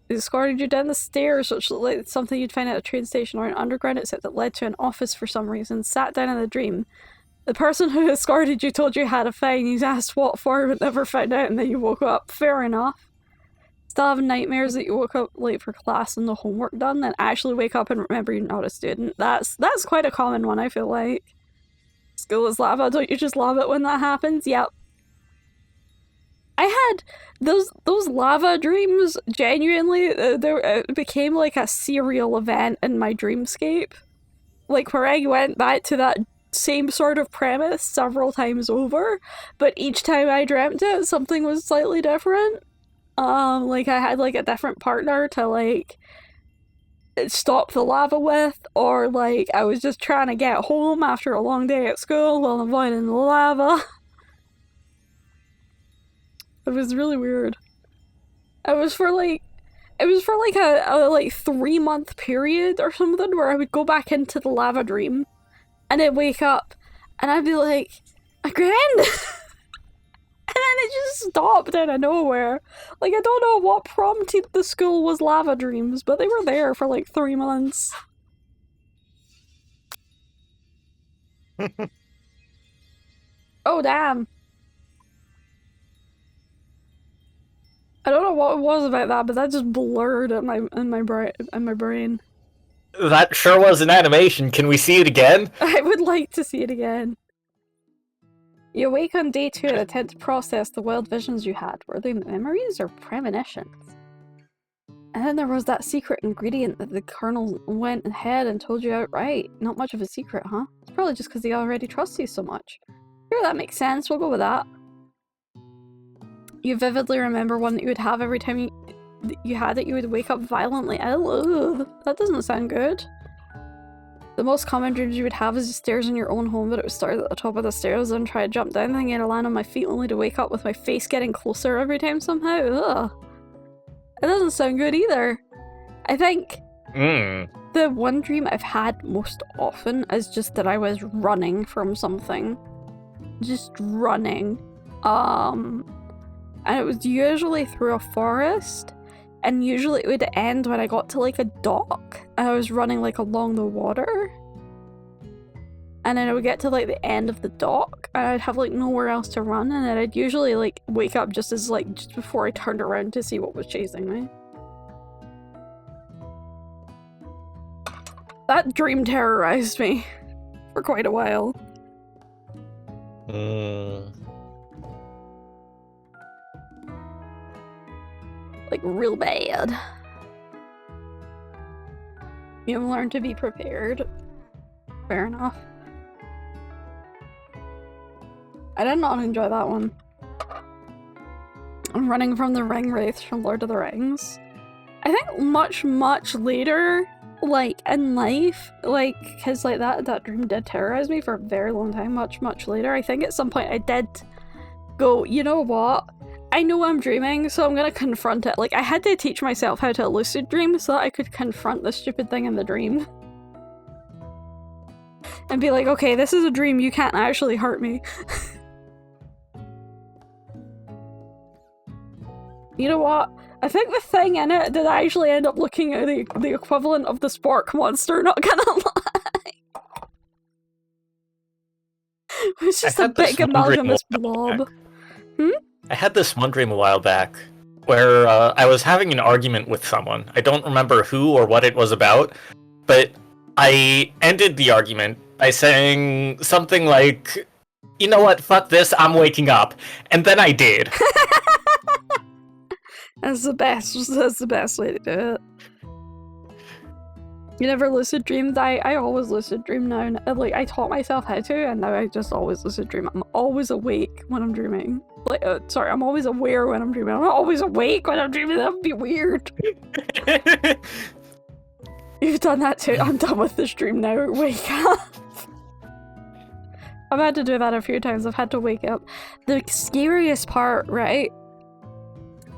They escorted you down the stairs, which looked like something you'd find at a train station or an underground exit that led to an office for some reason, sat down in the dream. The person who escorted you told you had a fine, you asked what for, but never found out, and then you woke up. Fair enough. Still have nightmares that you woke up late for class and no homework done, then actually wake up and remember you're not a student. That's quite a common one, I feel like. School is lava, don't you just love it when that happens? Yep. I had those lava dreams, genuinely, it became like a serial event in my dreamscape. Like, where I went back to that same sort of premise several times over, but each time I dreamt it, something was slightly different. Like, I had, like, a different partner to, like, stop the lava with, or, like, I was just trying to get home after a long day at school while avoiding the lava. It was really weird. It was for like a 3-month period or something where I would go back into the lava dream and I'd wake up and I'd be like, again? And then it just stopped out of nowhere. Like, I don't know what prompted the school was lava dreams, but they were there for like 3 months. Oh, damn. I don't know what it was about that, but that just blurred in my brain. That sure was an animation. Can we see it again? I would like to see it again. You awake on day 2 and attempt to process the wild visions you had. Were they memories or premonitions? And then there was that secret ingredient that the Colonel went ahead and told you outright. Not much of a secret, huh? It's probably just because he already trusts you so much. Sure, that makes sense. We'll go with that. You vividly remember one that you would have every time you had it, you would wake up violently ill. Ugh, that doesn't sound good. The most common dreams you would have is the stairs in your own home, but it would start at the top of the stairs and try to jump down, thinking I'd land on my feet only to wake up with my face getting closer every time somehow. Ugh. It doesn't sound good either. I think the one dream I've had most often is just that I was running from something. Just running. And it was usually through a forest, and usually it would end when I got to like a dock, and I was running like along the water. And then I would get to like the end of the dock, and I'd have like nowhere else to run, and then I'd usually like wake up just before I turned around to see what was chasing me. That dream terrorized me for quite a while. Like, real bad. You've learned to be prepared. Fair enough. I did not enjoy that one. I'm running from the ring wraiths from Lord of the Rings. I think much, much later, like, in life, like, because, like, that dream did terrorize me for a very long time, much later. I think at some point I did go, you know what? I know I'm dreaming, so I'm gonna confront it. Like, I had to teach myself how to lucid dream so that I could confront the stupid thing in the dream. And be like, okay, this is a dream, you can't actually hurt me. You know what? I think the thing in it did actually end up looking at the equivalent of the Spork monster, not gonna lie. It was just a big amalgamous blob. I had this one dream a while back where I was having an argument with someone. I don't remember who or what it was about, but I ended the argument by saying something like, you know what, fuck this, I'm waking up. And then I did. That's the best way to do it. You never lucid dreamed? I always lucid dream now. Like, I taught myself how to, and now I just always lucid dream. I'm always awake when I'm dreaming. Like, sorry, I'm always aware when I'm dreaming. I'm not always awake when I'm dreaming. That would be weird. You've done that too. I'm done with this dream now. Wake up. I've had to do that a few times. I've had to wake up. The scariest part, right,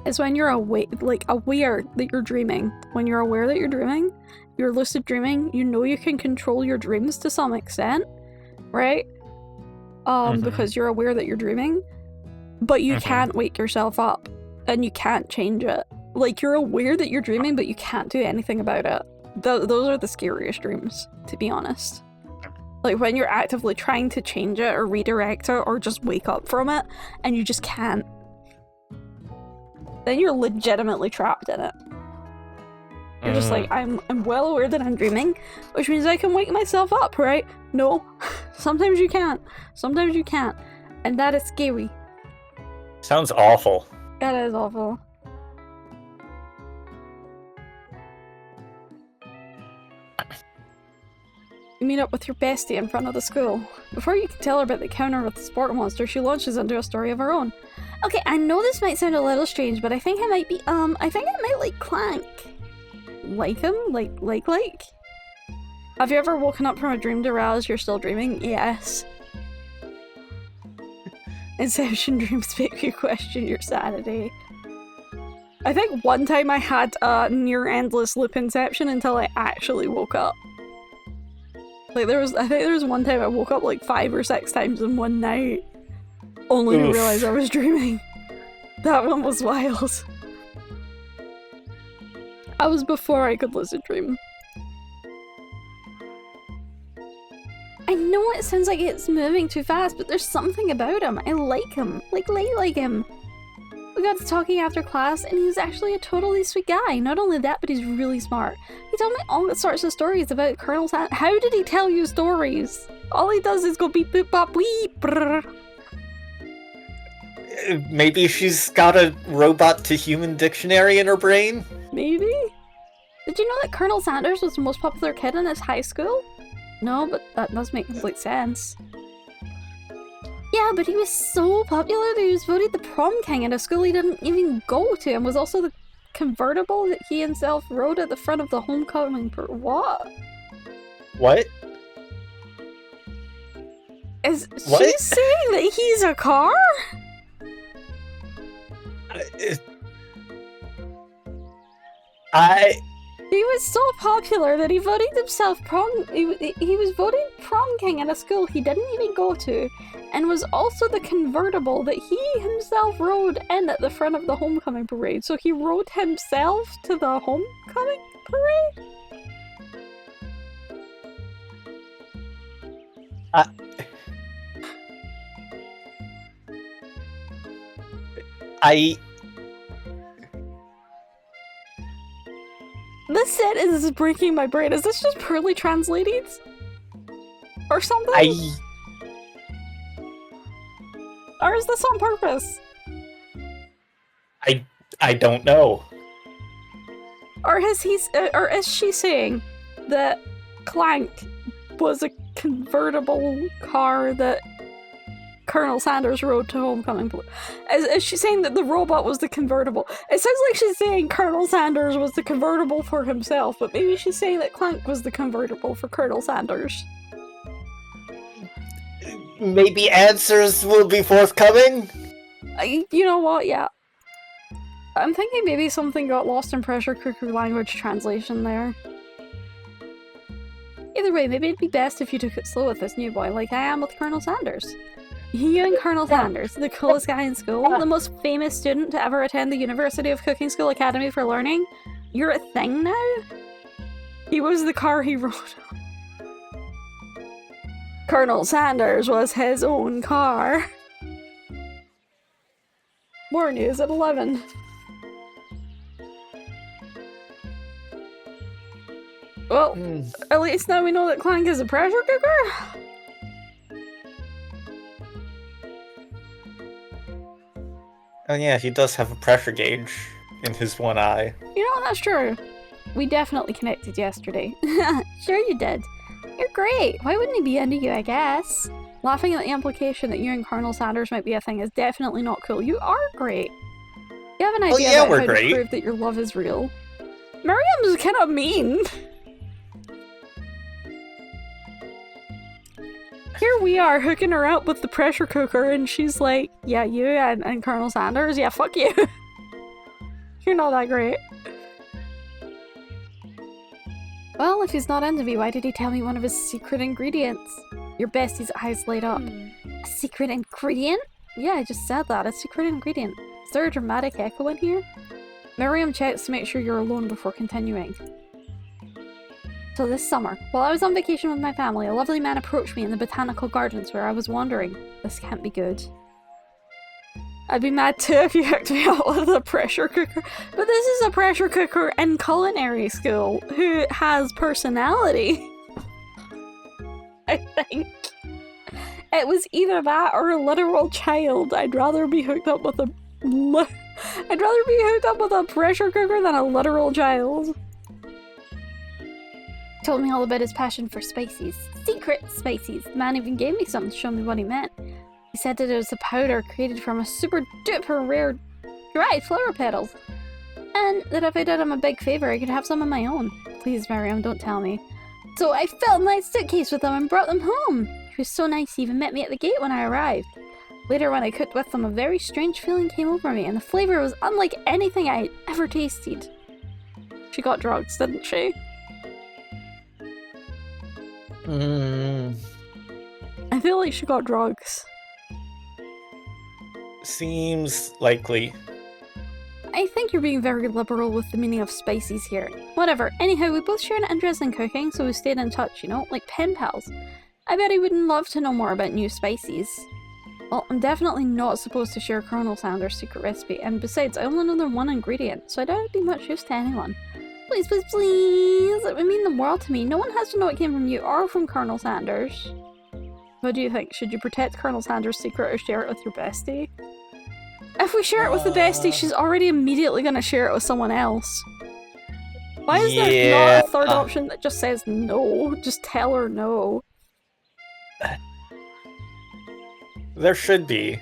is when you're awake, like, aware that you're dreaming. When you're aware that you're dreaming, you're lucid dreaming, you know you can control your dreams to some extent, right? Because you're aware that you're dreaming, but you can't wake yourself up, and you can't change it. Like, you're aware that you're dreaming, but you can't do anything about it. Those are the scariest dreams, to be honest. Like, when you're actively trying to change it, or redirect it, or just wake up from it, and you just can't. Then you're legitimately trapped in it. You're just like, I'm well aware that I'm dreaming, which means I can wake myself up, right? No. Sometimes you can't. Sometimes you can't. And that is scary. Sounds awful. That is awful. You meet up with your bestie in front of the school. Before you can tell her about the encounter with the sport monster, she launches into a story of her own. Okay, I know this might sound a little strange, but I think I might be, I think I might like Clank. Like him? Like? Have you ever woken up from a dream to realize you're still dreaming? Yes. Inception dreams make you question your sanity. I think one time I had a near endless loop inception until I actually woke up. Like, I think there was one time I woke up like 5 or 6 times in one night. Only to realize I was dreaming. That one was wild. I was before I could lucid dream. I know it sounds like it's moving too fast, but there's something about him. I like him. Like him. We got to talking after class, and he's actually a totally sweet guy. Not only that, but he's really smart. He told me all sorts of stories about Colonel Sand. How did he tell you stories? All he does is go beep boop bop weep. Maybe she's got a robot-to-human dictionary in her brain? Maybe? Did you know that Colonel Sanders was the most popular kid in his high school? No, but that does make complete sense. Yeah, but he was so popular that he was voted the prom king in a school he didn't even go to, and was also the convertible that he himself rode at the front of the homecoming What? What? Is she saying that he's a car? He was so popular that he voted himself he was voted prom king at a school he didn't even go to, and was also the convertible that he himself rode in at the front of the homecoming parade. So he rode himself to the homecoming parade? This set is breaking my brain. Is this just poorly translated? Or something? Or is this on purpose? I don't know. Or is she saying that Clank was a convertible car that Colonel Sanders Road to Homecoming. Is she saying that the robot was the convertible? It sounds like she's saying Colonel Sanders was the convertible for himself, but maybe she's saying that Clank was the convertible for Colonel Sanders. Maybe answers will be forthcoming? You know what, yeah. I'm thinking maybe something got lost in pressure cooker language translation there. Either way, maybe it'd be best if you took it slow with this new boy, like I am with Colonel Sanders. You and Colonel Sanders, the coolest guy in school, the most famous student to ever attend the University of Cooking School Academy for Learning. You're a thing now? He was the car he rode on. Colonel Sanders was his own car. More news at 11. Well, at least now we know that Clank is a pressure cooker. Oh yeah, he does have a pressure gauge in his one eye. You know, that's true. We definitely connected yesterday. Sure you did. You're great. Why wouldn't he be into you, I guess? Laughing at the implication that you and Colonel Sanders might be a thing is definitely not cool. You are great. You have an idea about how to prove that your love is real. Miriam's kind of mean. Here we are hooking her up with the pressure cooker and she's like, yeah, you and Colonel Sanders, yeah, fuck you. You're not that great. Well, if he's not into me, why did he tell me one of his secret ingredients? Your bestie's eyes light up. A secret ingredient? Yeah, I just said that. A secret ingredient. Is there a dramatic echo in here? Miriam checks to make sure you're alone before continuing. So this summer, while I was on vacation with my family, a lovely man approached me in the botanical gardens where I was wandering. This can't be good. I'd be mad too if you hooked me up with a pressure cooker. But this is a pressure cooker in culinary school who has personality. I think. It was either that or a literal child. I'd rather be hooked up with a pressure cooker than a literal child. Told me all about his passion for spices. Secret spices. The man even gave me some to show me what he meant. He said that it was a powder created from a super duper rare dried flower petals. And that if I did him a big favour, I could have some of my own. Please, Miriam, don't tell me. So I filled my suitcase with them and brought them home. He was so nice, he even met me at the gate when I arrived. Later, when I cooked with them, a very strange feeling came over me, and the flavour was unlike anything I had ever tasted. She got drugs, didn't she? I feel like she got drugs. Seems likely. I think you're being very liberal with the meaning of spices here. Whatever. Anyhow, we both share an interest in cooking, so we stayed in touch, you know, like pen pals. I bet he would love to know more about new spices. Well, I'm definitely not supposed to share Colonel Sanders' secret recipe, and besides, I only know their one ingredient, so I doubt it'd be much use to anyone. Please, please, please! It would mean the world to me. No one has to know it came from you or from Colonel Sanders. What do you think? Should you protect Colonel Sanders' secret or share it with your bestie? If we share it with the bestie, she's already immediately gonna share it with someone else. Why is there not a third option that just says no? Just tell her no. There should be.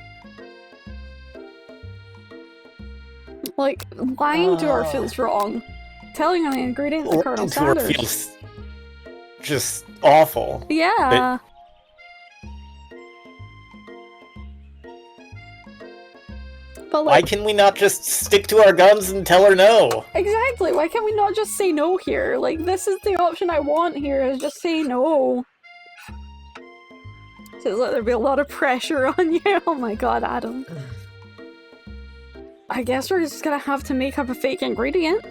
Like, lying to her feels wrong. Telling her the ingredients to Colonel Sanders feels just awful. Yeah. But like, why can we not just stick to our guns and tell her no? Exactly. Why can't we not just say no here? Like, this is the option I want here, is just say no. Seems like there'd be a lot of pressure on you. Oh my god, Adam. I guess we're just gonna have to make up a fake ingredient.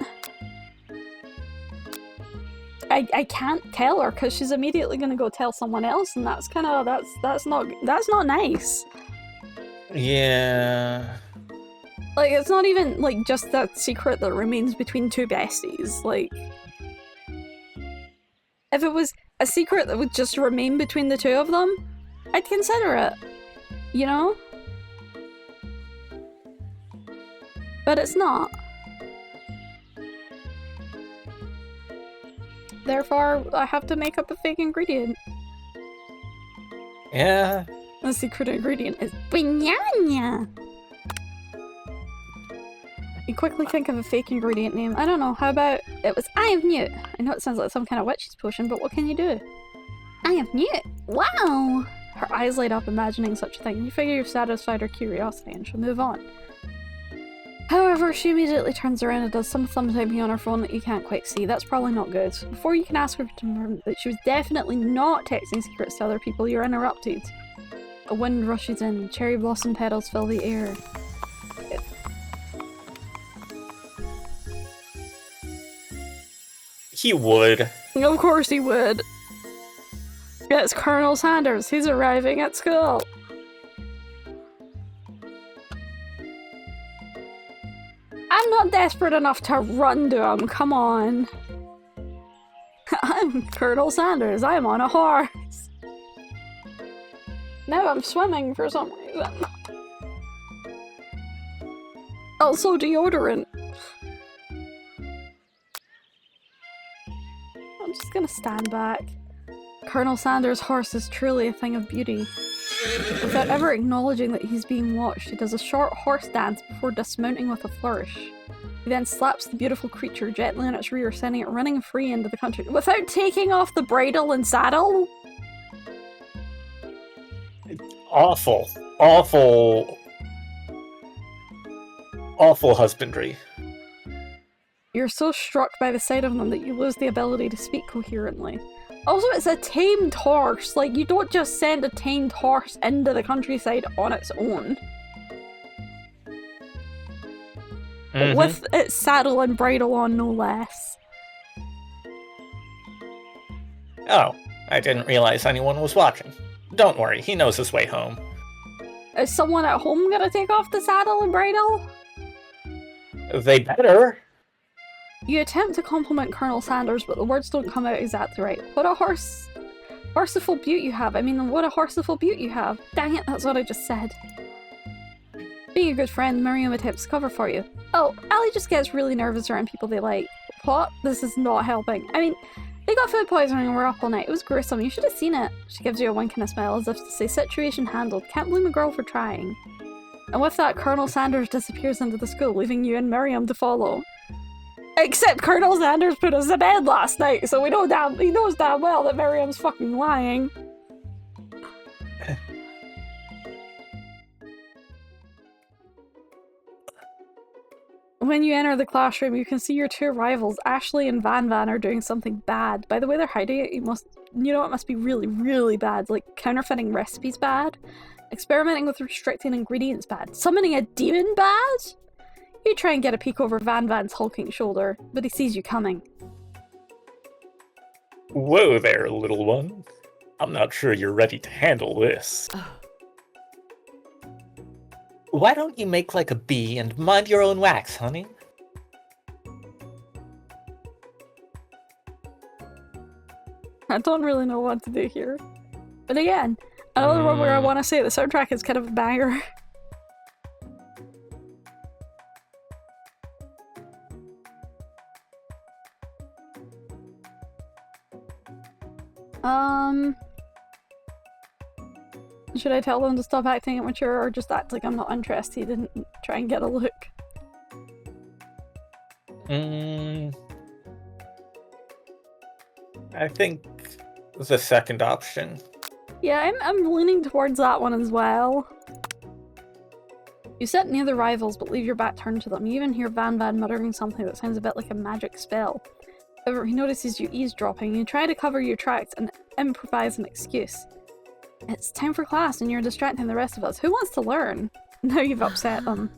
I can't tell her because she's immediately gonna go tell someone else, and that's kind of that's not nice. Yeah. Like, it's not even like just that secret that remains between two besties. Like, if it was a secret that would just remain between the two of them, I'd consider it. You know? But it's not. Therefore, I have to make up a fake ingredient. Yeah. The secret ingredient is banana. You quickly think of a fake ingredient name. I don't know, how about it was I am Newt. I know it sounds like some kind of witch's potion, but what can you do? I am Newt. Wow! Her eyes light up imagining such a thing. You figure you've satisfied her curiosity and she'll move on. However, she immediately turns around and does some thumb typing on her phone that you can't quite see. That's probably not good. Before you can ask her to confirm that she was definitely not texting secrets to other people, you're interrupted. A wind rushes in. Cherry blossom petals fill the air. He would. Of course he would. It's Colonel Sanders. He's arriving at school. I'm not desperate enough to run to him. Come on. I'm Colonel Sanders. I'm on a horse. Now I'm swimming for some reason. Also deodorant. I'm just gonna stand back. Colonel Sanders' horse is truly a thing of beauty. Without ever acknowledging that he's being watched, he does a short horse dance before dismounting with a flourish. He then slaps the beautiful creature gently on its rear, sending it running free into the country without taking off the bridle and saddle. Awful. Awful. Awful husbandry. You're so struck by the sight of them that you lose the ability to speak coherently. Also, it's a tamed horse. Like, you don't just send a tamed horse into the countryside on its own. With its saddle and bridle on, no less. Oh, I didn't realize anyone was watching. Don't worry, he knows his way home. Is someone at home gonna take off the saddle and bridle? They better. You attempt to compliment Colonel Sanders, but the words don't come out exactly right. What a horseful beaut you have. I mean, what a horseful beaut you have. Dang it, that's what I just said. Being a good friend, Miriam attempts to cover for you. Oh, Allie just gets really nervous around people they like. What? This is not helping. I mean, they got food poisoning and were up all night. It was gruesome. You should have seen it. She gives you a wink and a smile as if to say, situation handled. Can't blame a girl for trying. And with that, Colonel Sanders disappears into the school, leaving you and Miriam to follow. Except Colonel Sanders put us to bed last night, so he knows damn well that Miriam's fucking lying. When you enter the classroom, you can see your two rivals, Ashley and Van Van, are doing something bad. By the way they're hiding it, you know it must be really, really bad. Like, counterfeiting recipes bad, experimenting with restricting ingredients bad, summoning a demon bad? You try and get a peek over Van Van's hulking shoulder, but he sees you coming. Whoa there, little one. I'm not sure you're ready to handle this. Why don't you make like a bee and mind your own wax, honey? I don't really know what to do here. But again, another one where I want to say the soundtrack is kind of a banger. Should I tell them to stop acting immature or just act like I'm not interested and try and get a look? I think the second option. Yeah, I'm leaning towards that one as well. You sit near the rivals but leave your back turned to them. You even hear Van Van muttering something that sounds a bit like a magic spell. However, he notices you eavesdropping. You try to cover your tracks and improvise an excuse. It's time for class and you're distracting the rest of us. Who wants to learn? Now you've upset them.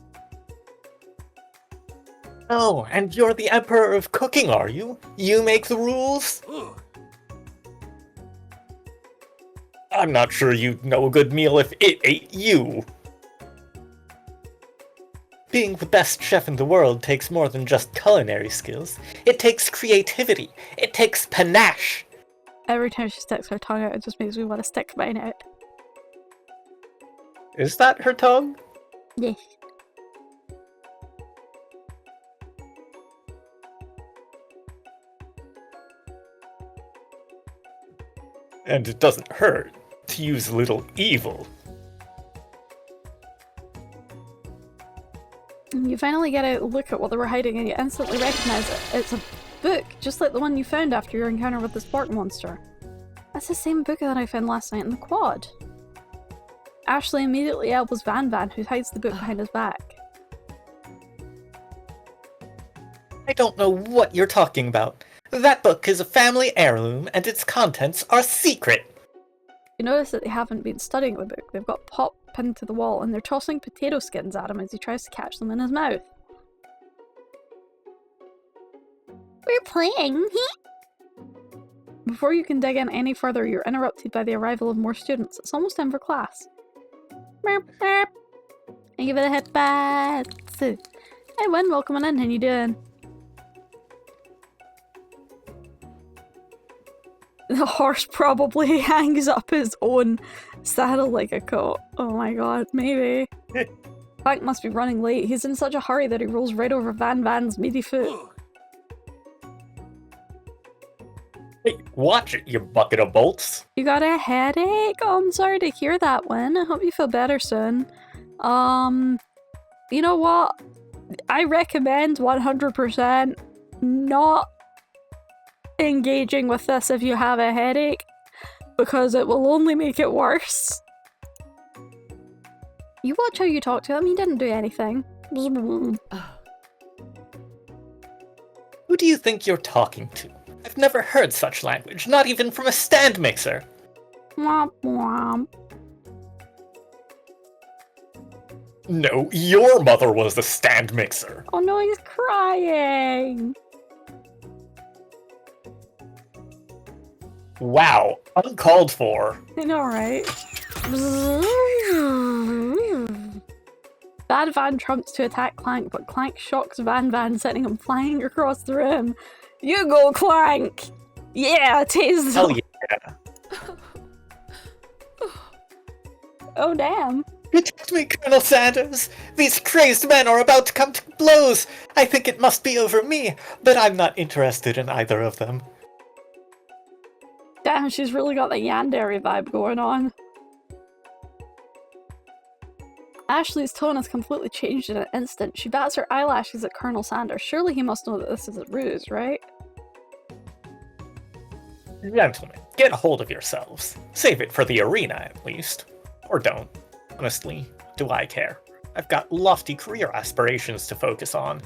Oh, and you're the Emperor of Cooking, are you? You make the rules? I'm not sure you'd know a good meal if it ate you. Being the best chef in the world takes more than just culinary skills. It takes creativity. It takes panache. Every time she sticks her tongue out, it just makes me want to stick mine out. Is that her tongue? Yes. And it doesn't hurt to use a little evil. You finally get a look at what they were hiding and you instantly recognize it. It's a book, just like the one you found after your encounter with the spark monster. That's the same book that I found last night in the quad. Ashley immediately elbows Van, who hides the book behind his back. I don't know what you're talking about. That book is a family heirloom, and its contents are secret. You notice that they haven't been studying the book. They've got Pop pinned to the wall, and they're tossing potato skins at him as he tries to catch them in his mouth. We're playing! Before you can dig in any further, you're interrupted by the arrival of more students. It's almost time for class. Merp, merp. Thank you for the headbats. Hey, Win, welcome in. How you doing? The horse probably hangs up his own saddle like a coat. Oh my god, maybe. Clank must be running late. He's in such a hurry that he rolls right over Van's meaty foot. Hey, watch it, you bucket of bolts. You got a headache? Oh, I'm sorry to hear that, Win. I hope you feel better soon. You know what? I recommend 100% not engaging with this if you have a headache, because it will only make it worse. You watch how you talk to him, he didn't do anything. Who do you think you're talking to? I've never heard such language, not even from a stand mixer. Womp womp. No, your mother was the stand mixer. Oh no, he's crying! Wow, uncalled for. I know, right? Bad Van trumps to attack Clank, but Clank shocks Van, sending him flying across the room. You go, Clank! Yeah, tase Hell yeah. Oh, damn. Protect me, Colonel Sanders! These crazed men are about to come to blows! I think it must be over me, but I'm not interested in either of them. Damn, she's really got the yandere vibe going on. Ashley's tone has completely changed in an instant. She bats her eyelashes at Colonel Sanders. Surely he must know that this is a ruse, right? Gentlemen, get a hold of yourselves. Save it for the arena, at least. Or don't. Honestly, do I care? I've got lofty career aspirations to focus on.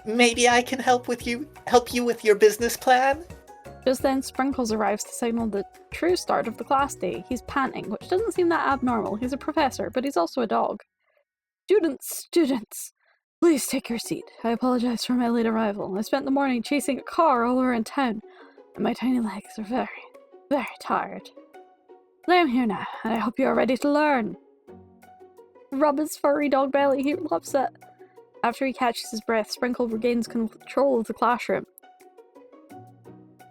Maybe I can help you with your business plan? Just then, Sprinkles arrives to signal the true start of the class day. He's panting, which doesn't seem that abnormal. He's a professor, but he's also a dog. Students! Please take your seat. I apologize for my late arrival. I spent the morning chasing a car all around town, and my tiny legs are very, very tired. But I am here now, and I hope you are ready to learn. Rub his furry dog belly, he loves it. After he catches his breath, Sprinkle regains control of the classroom.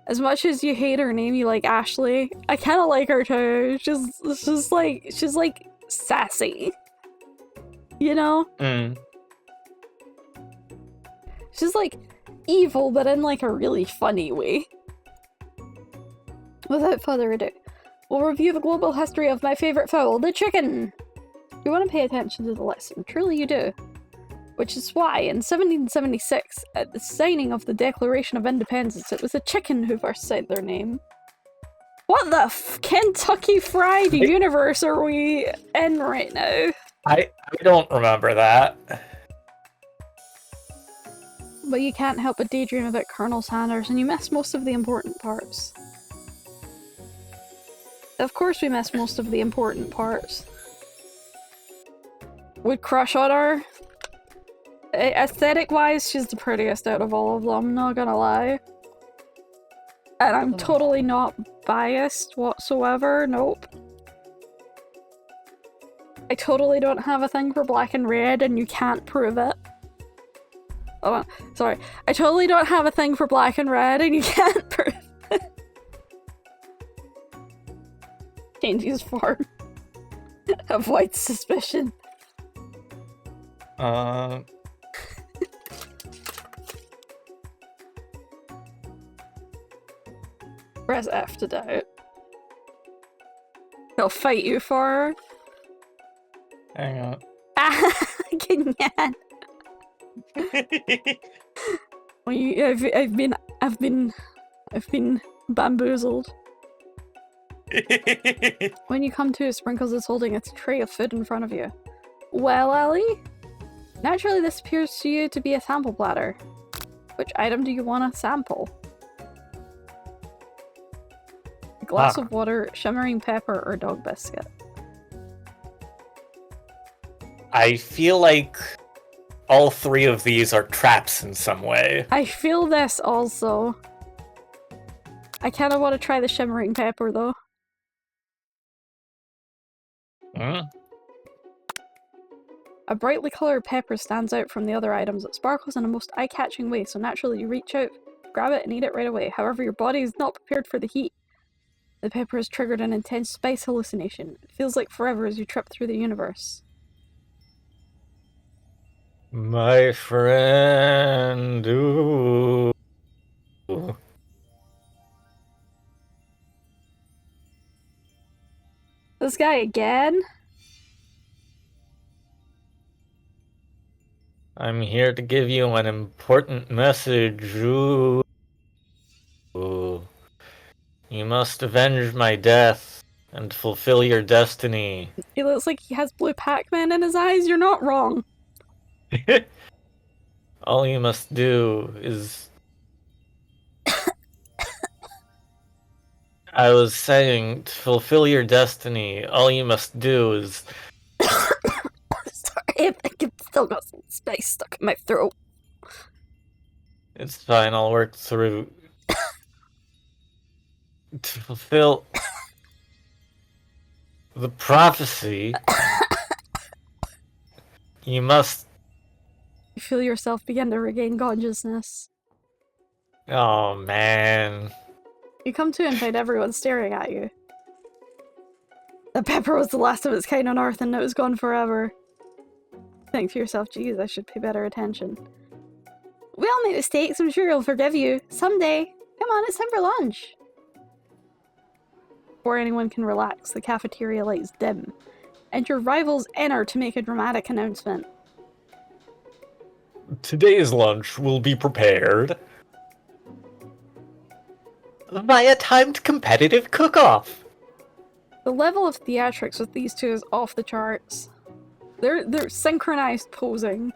As much as you hate her name, you like Ashley. I kind of like her too. She's like sassy. You know? She's like evil, but in like a really funny way. Without further ado, we'll review the global history of my favorite fowl, the chicken. You want to pay attention to the lesson, truly you do. Which is why, in 1776, at the signing of the Declaration of Independence, it was a chicken who first said their name. What the Kentucky Fried universe are we in right now? I don't remember that. But you can't help but daydream about Colonel Sanders, and you miss most of the important parts. Of course we miss most of the important parts. Would crush on her. Aesthetic-wise, she's the prettiest out of all of them, not gonna lie. And I'm totally not biased whatsoever, nope. I totally don't have a thing for black and red, and you can't prove it. Oh, sorry. I totally don't have a thing for black and red, and you can't prove it. Changes form. Avoid suspicion. Press F to doubt. He'll fight you for her. Hang on. Gyl'aan. I've been bamboozled. When you come to, Sprinkles is holding a tray of food in front of you. Well, Ellie? Naturally, this appears to you to be a sample platter. Which item do you want to sample? A glass of water, shimmering pepper, or dog biscuit? I feel like all three of these are traps in some way. I feel this also. I kind of want to try the shimmering pepper though. Hmm? A brightly coloured pepper stands out from the other items. It sparkles in a most eye-catching way, so naturally you reach out, grab it, and eat it right away. However, your body is not prepared for the heat. The pepper has triggered an intense spice hallucination. It feels like forever as you trip through the universe. My friend. Ooh. This guy again? I'm here to give you an important message. Ooh. Ooh. You must avenge my death and fulfill your destiny. He looks like he has blue Pac-Man in his eyes. You're not wrong. All you must do is... I was saying, to fulfill your destiny, all you must do is... Sorry, I think I've still got some space stuck in my throat. It's fine, I'll work through... to fulfill... the prophecy... you must... You feel yourself begin to regain consciousness. Oh, man. You come to and find everyone staring at you. The pepper was the last of its kind on Earth and now it's gone forever. Think to yourself, geez, I should pay better attention. We all make mistakes, I'm sure he'll forgive you. Someday. Come on, it's time for lunch. Before anyone can relax, the cafeteria lights dim, and your rivals enter to make a dramatic announcement. Today's lunch will be prepared via timed competitive cook-off. The level of theatrics with these two is off the charts. They're synchronized posing.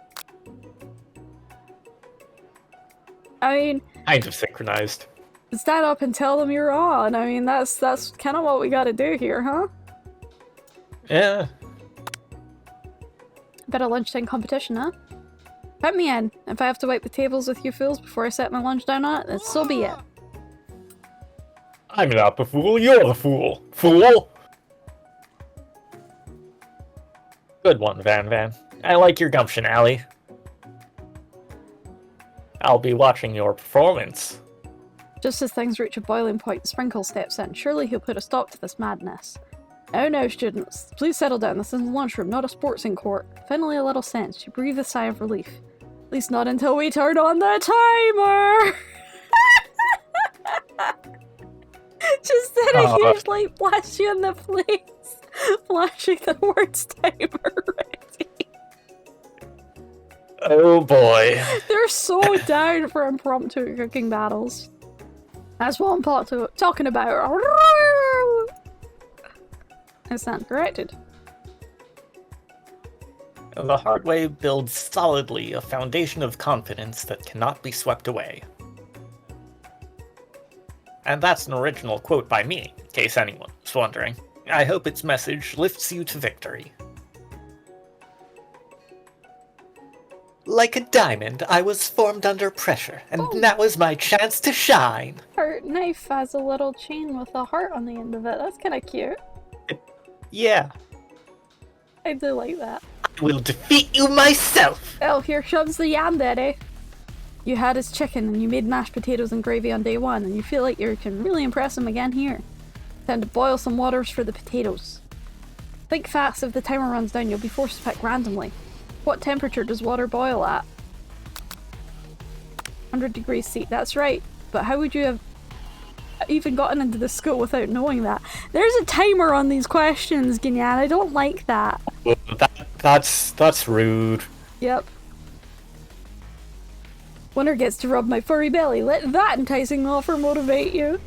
I mean, Kind of synchronized. stand up and tell them you're on. I mean, that's kind of what we gotta do here, huh? Yeah. Bit of lunchtime competition, huh? Put me in. If I have to wipe the tables with you fools before I set my lunch down on it, then so be it. I'm not the fool, you're the fool. Fool! Good one, Van Van. I like your gumption, Allie. I'll be watching your performance. Just as things reach a boiling point, Sprinkle steps in. Surely he'll put a stop to this madness. Now, students, please settle down. This is the lunchroom, not a sportsing court. Finally, a little sense. You breathe a sigh of relief. At least not until we turn on the timer! Just then a huge light flashed you in the face, flashing the words timer ready. Oh boy. They're so down for impromptu cooking battles. That's what I'm talking about. I stand corrected. The hard way builds solidly a foundation of confidence that cannot be swept away. And that's an original quote by me, in case anyone was wondering. I hope its message lifts you to victory. Like a diamond, I was formed under pressure, and that was my chance to shine. Her knife has a little chain with a heart on the end of it. That's kind of cute. Yeah. I do like that. I will defeat you myself! Oh, here comes the yam daddy. You had his chicken and you made mashed potatoes and gravy on day one, and you feel like you can really impress him again here. Time to boil some waters for the potatoes. Think fast. If the timer runs down, you'll be forced to pick randomly. What temperature does water boil at? 100 degrees C. That's right. But how would you have even gotten into the school without knowing that? There's a timer on these questions, Gyl'aan. I don't like that. That's rude. Yep. Winner gets to rub my furry belly. Let that enticing offer motivate you.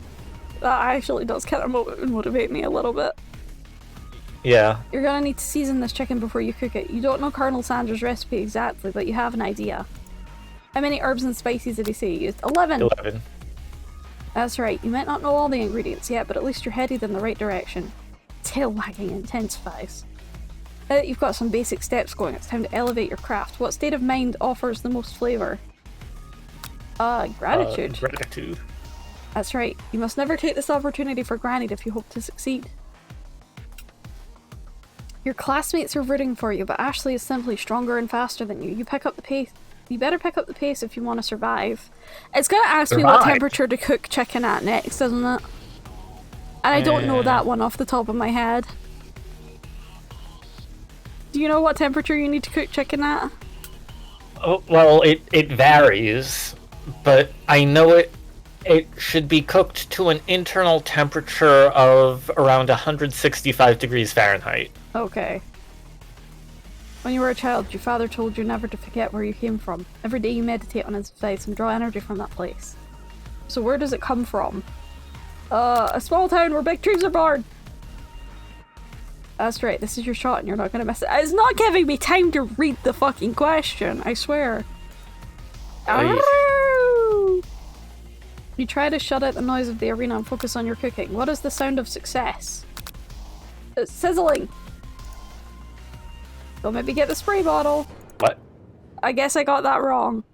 That actually does kind of motivate me a little bit. Yeah. You're gonna need to season this chicken before you cook it. You don't know Colonel Sanders' recipe exactly, but you have an idea. How many herbs and spices did he say you used? 11! 11. That's right. You might not know all the ingredients yet, but at least you're headed in the right direction. Tail wagging intensifies. Now that you've got some basic steps going, it's time to elevate your craft. What state of mind offers the most flavour? Gratitude. Gratitude. That's right. You must never take this opportunity for granted if you hope to succeed. Your classmates are rooting for you, but Ashley is simply stronger and faster than you. You better pick up the pace if you want to survive. It's gonna ask me what temperature to cook chicken at next, isn't it? And I don't know that one off the top of my head. Do you know what temperature you need to cook chicken at? Oh, well, it varies, but I know it should be cooked to an internal temperature of around 165 degrees Fahrenheit. Okay. When you were a child, your father told you never to forget where you came from. Every day you meditate on his advice and draw energy from that place. So where does it come from? A small town where big trees are born! That's right, this is your shot and you're not gonna miss it. It's not giving me time to read the fucking question, I swear. You try to shut out the noise of the arena and focus on your cooking. What is the sound of success? It's sizzling! Don't maybe get the spray bottle. What? I guess I got that wrong.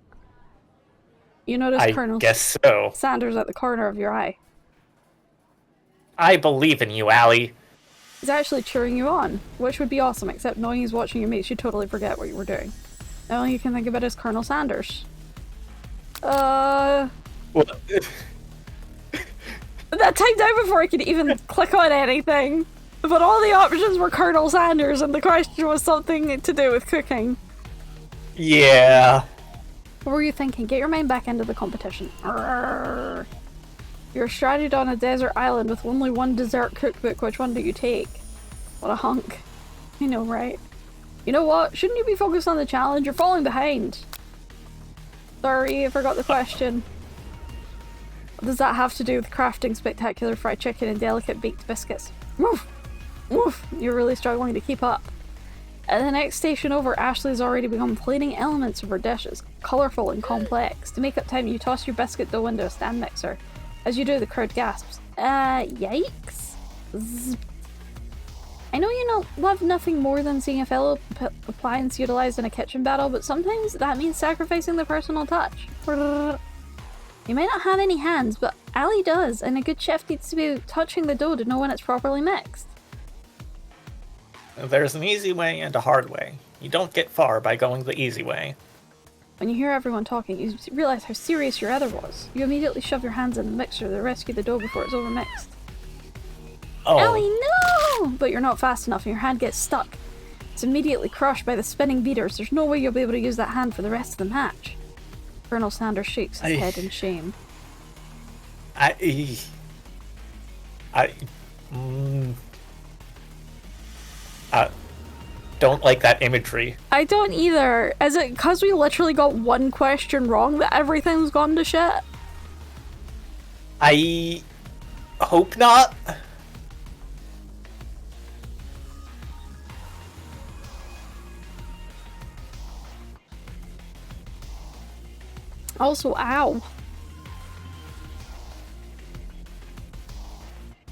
You notice Colonel guess so. Sanders at the corner of your eye. I believe in you, Allie. He's actually cheering you on, which would be awesome, except knowing he's watching you makes you totally forget what you were doing. The only you can think about is Colonel Sanders. What? That timed out before I could even click on anything. But all the options were Colonel Sanders and the question was something to do with cooking. Yeah. What were you thinking? Get your mind back into the competition. Arrgh. You're stranded on a desert island with only one dessert cookbook. Which one do you take? What a hunk. I know, right? You know what? Shouldn't you be focused on the challenge? You're falling behind. Sorry, I forgot the question. What does that have to do with crafting spectacular fried chicken and delicate baked biscuits? Woof! Woof! You're really struggling to keep up. At the next station over, Ashley's already begun plating elements of her dishes, colourful and complex. To make up time, you toss your biscuit dough into a stand mixer. As you do, the crowd gasps. Yikes. Zzz. I know you love nothing more than seeing a fellow appliance utilised in a kitchen battle, but sometimes that means sacrificing the personal touch. You might not have any hands, but Allie does, and a good chef needs to be touching the dough to know when it's properly mixed. There's an easy way and a hard way. You don't get far by going the easy way. When you hear everyone talking, you realise how serious your other was. You immediately shove your hands in the mixer to rescue the dough before it's overmixed. Oh. Allie, no! But you're not fast enough and your hand gets stuck. It's immediately crushed by the spinning beaters. There's no way you'll be able to use that hand for the rest of the match. Colonel Sanders shakes his head in shame. I don't like that imagery. I don't either. Is it because we literally got one question wrong that everything's gone to shit? I hope not. Also, ow.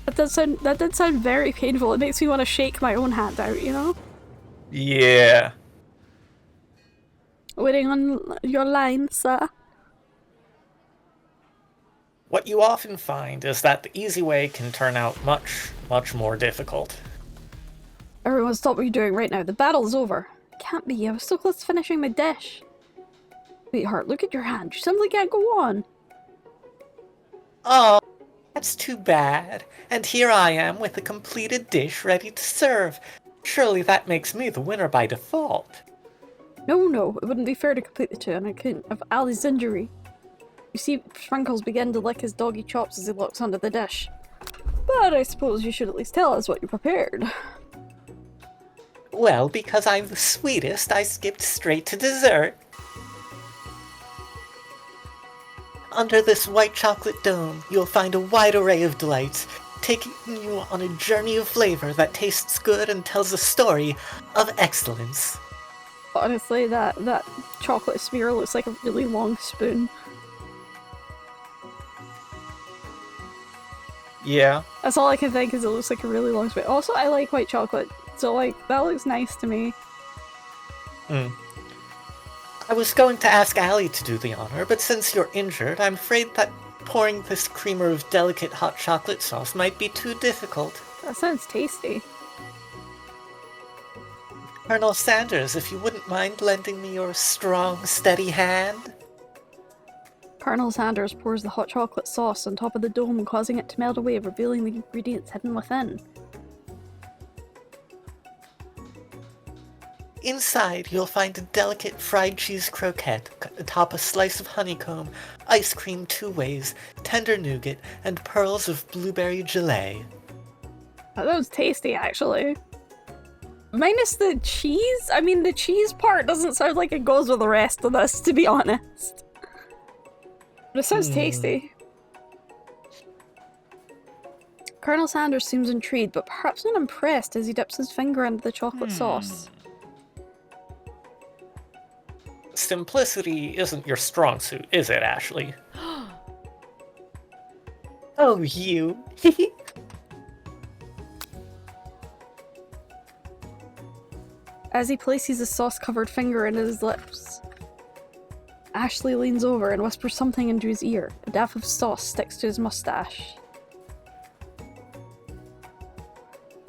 That did sound very painful. It makes me want to shake my own hand out, you know? Yeah. Waiting on your line, sir. What you often find is that the easy way can turn out much, much more difficult. Everyone stop what you're doing right now. The battle's over. It can't be. I was so close to finishing my dish. Sweetheart, look at your hand. You simply can't go on. Oh, that's too bad. And here I am with a completed dish ready to serve. Surely that makes me the winner by default. No, it wouldn't be fair to complete the two on account of Allie's injury. You see Sprinkles begin to lick his doggy chops as he looks under the dish. But I suppose you should at least tell us what you prepared. Well, because I'm the sweetest, I skipped straight to dessert. Under this white chocolate dome, you'll find a wide array of delights, taking you on a journey of flavor that tastes good and tells a story of excellence. Honestly, that chocolate sphere looks like a really long spoon. Yeah. That's all I can think is it looks like a really long spoon. Also, I like white chocolate, so like, that looks nice to me. I was going to ask Allie to do the honor, but since you're injured, I'm afraid that pouring this creamer of delicate hot chocolate sauce might be too difficult. That sounds tasty. Colonel Sanders, if you wouldn't mind lending me your strong, steady hand? Colonel Sanders pours the hot chocolate sauce on top of the dome, causing it to melt away, revealing the ingredients hidden within. Inside, you'll find a delicate fried cheese croquette atop a slice of honeycomb, ice cream 2 ways, tender nougat, and pearls of blueberry gelée. That was tasty, actually. Minus the cheese? I mean, the cheese part doesn't sound like it goes with the rest of this, to be honest. But it sounds tasty. Colonel Sanders seems intrigued, but perhaps not impressed as he dips his finger into the chocolate sauce. Simplicity isn't your strong suit, is it, Ashley? Oh, you. As he places his sauce-covered finger into his lips, Ashley leans over and whispers something into his ear. A dab of sauce sticks to his mustache.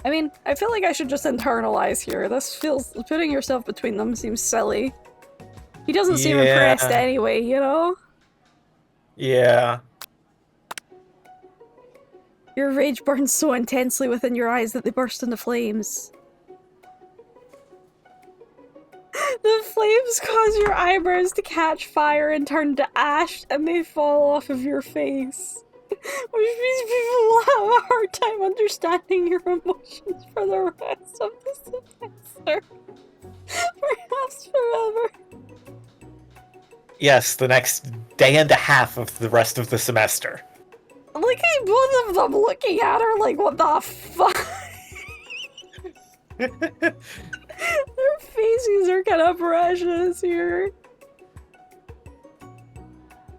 I mean, I feel like I should just internalize here. This feels... putting yourself between them seems silly. He doesn't seem impressed anyway, you know? Yeah. Your rage burns so intensely within your eyes that they burst into flames. The flames cause your eyebrows to catch fire and turn to ash, and they fall off of your face. Which means people will have a hard time understanding your emotions for the rest of the semester. Perhaps forever. Yes, the next day and a half of the rest of the semester. Look at both of them looking at her like, what the fuck? Their faces are kind of precious here.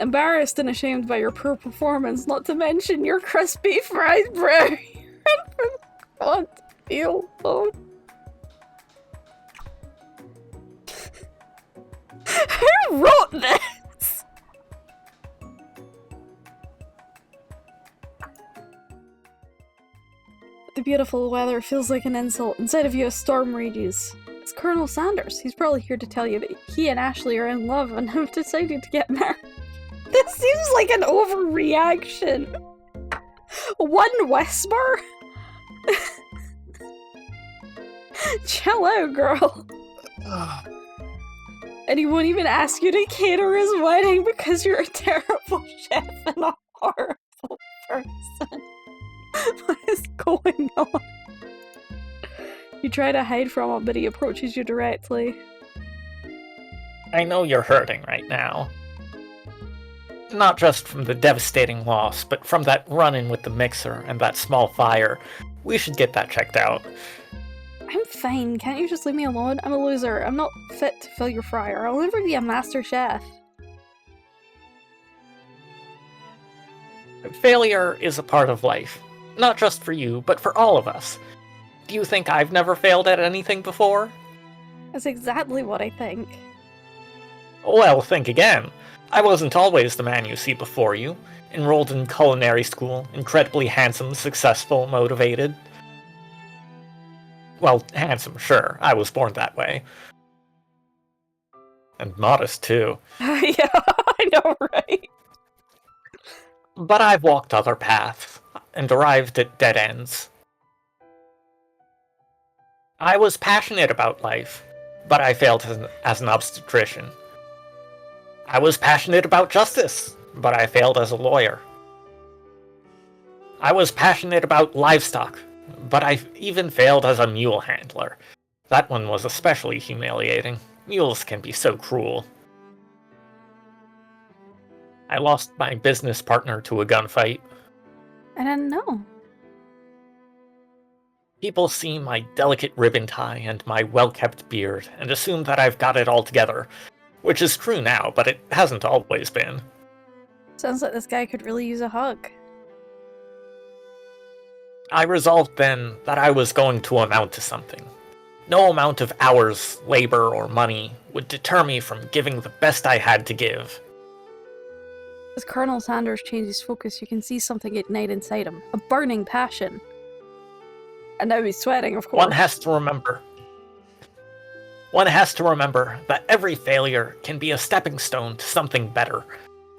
Embarrassed and ashamed by your poor performance, not to mention your crispy fried bread. God, feel bone. Who wrote this? The beautiful weather feels like an insult. Inside of you a storm rages. It's Colonel Sanders. He's probably here to tell you that he and Ashley are in love and have decided to get married. This seems like an overreaction. One whisper? Chill out, girl. And he won't even ask you to cater his wedding because you're a terrible chef and a horrible person. What is going on? You try to hide from him, but he approaches you directly. I know you're hurting right now. Not just from the devastating loss, but from that run-in with the mixer and that small fire. We should get that checked out. I'm fine. Can't you just leave me alone? I'm a loser. I'm not fit to fill your fryer. I'll never be a master chef. Failure is a part of life. Not just for you, but for all of us. Do you think I've never failed at anything before? That's exactly what I think. Well, think again. I wasn't always the man you see before you. Enrolled in culinary school, incredibly handsome, successful, motivated. Well, handsome, sure. I was born that way. And modest, too. Yeah, I know, right? But I've walked other paths, and arrived at dead ends. I was passionate about life, but I failed as an obstetrician. I was passionate about justice, but I failed as a lawyer. I was passionate about livestock, but I even failed as a mule handler. That one was especially humiliating. Mules can be so cruel. I lost my business partner to a gunfight. I didn't know. People see my delicate ribbon tie and my well-kept beard and assume that I've got it all together, which is true now, but it hasn't always been. Sounds like this guy could really use a hug. I resolved then that I was going to amount to something. No amount of hours, labor, or money would deter me from giving the best I had to give. As Colonel Sanders changes focus, you can see something ignite inside him. A burning passion. And now he's sweating, of course. One has to remember that every failure can be a stepping stone to something better.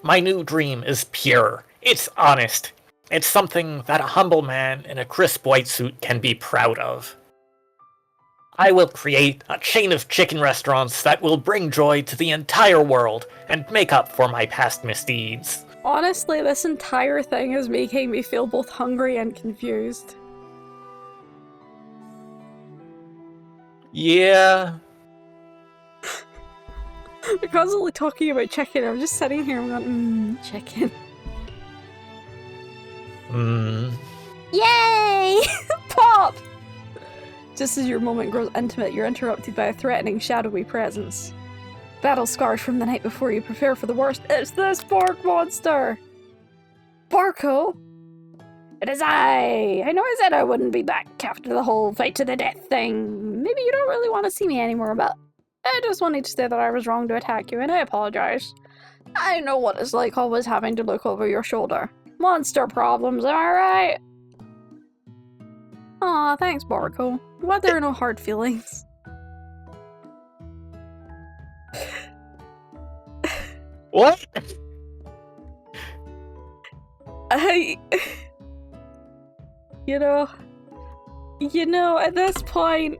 My new dream is pure. It's honest. It's something that a humble man in a crisp white suit can be proud of. I will create a chain of chicken restaurants that will bring joy to the entire world and make up for my past misdeeds. Honestly, this entire thing is making me feel both hungry and confused. Yeah. We're constantly talking about chicken. I'm just sitting here and going, chicken. Yay! Pop! Just as your moment grows intimate, you're interrupted by a threatening, shadowy presence. Battle scarred from the night before, you prepare for the worst. It's the Spark Monster! Barco? It is I! I know I said I wouldn't be back after the whole fight to the death thing. Maybe you don't really want to see me anymore, but I just wanted to say that I was wrong to attack you, and I apologize. I know what it's like always having to look over your shoulder. Monster problems, am I right? Aw, thanks, Barco. Glad there are no hard feelings. What? You know, at this point...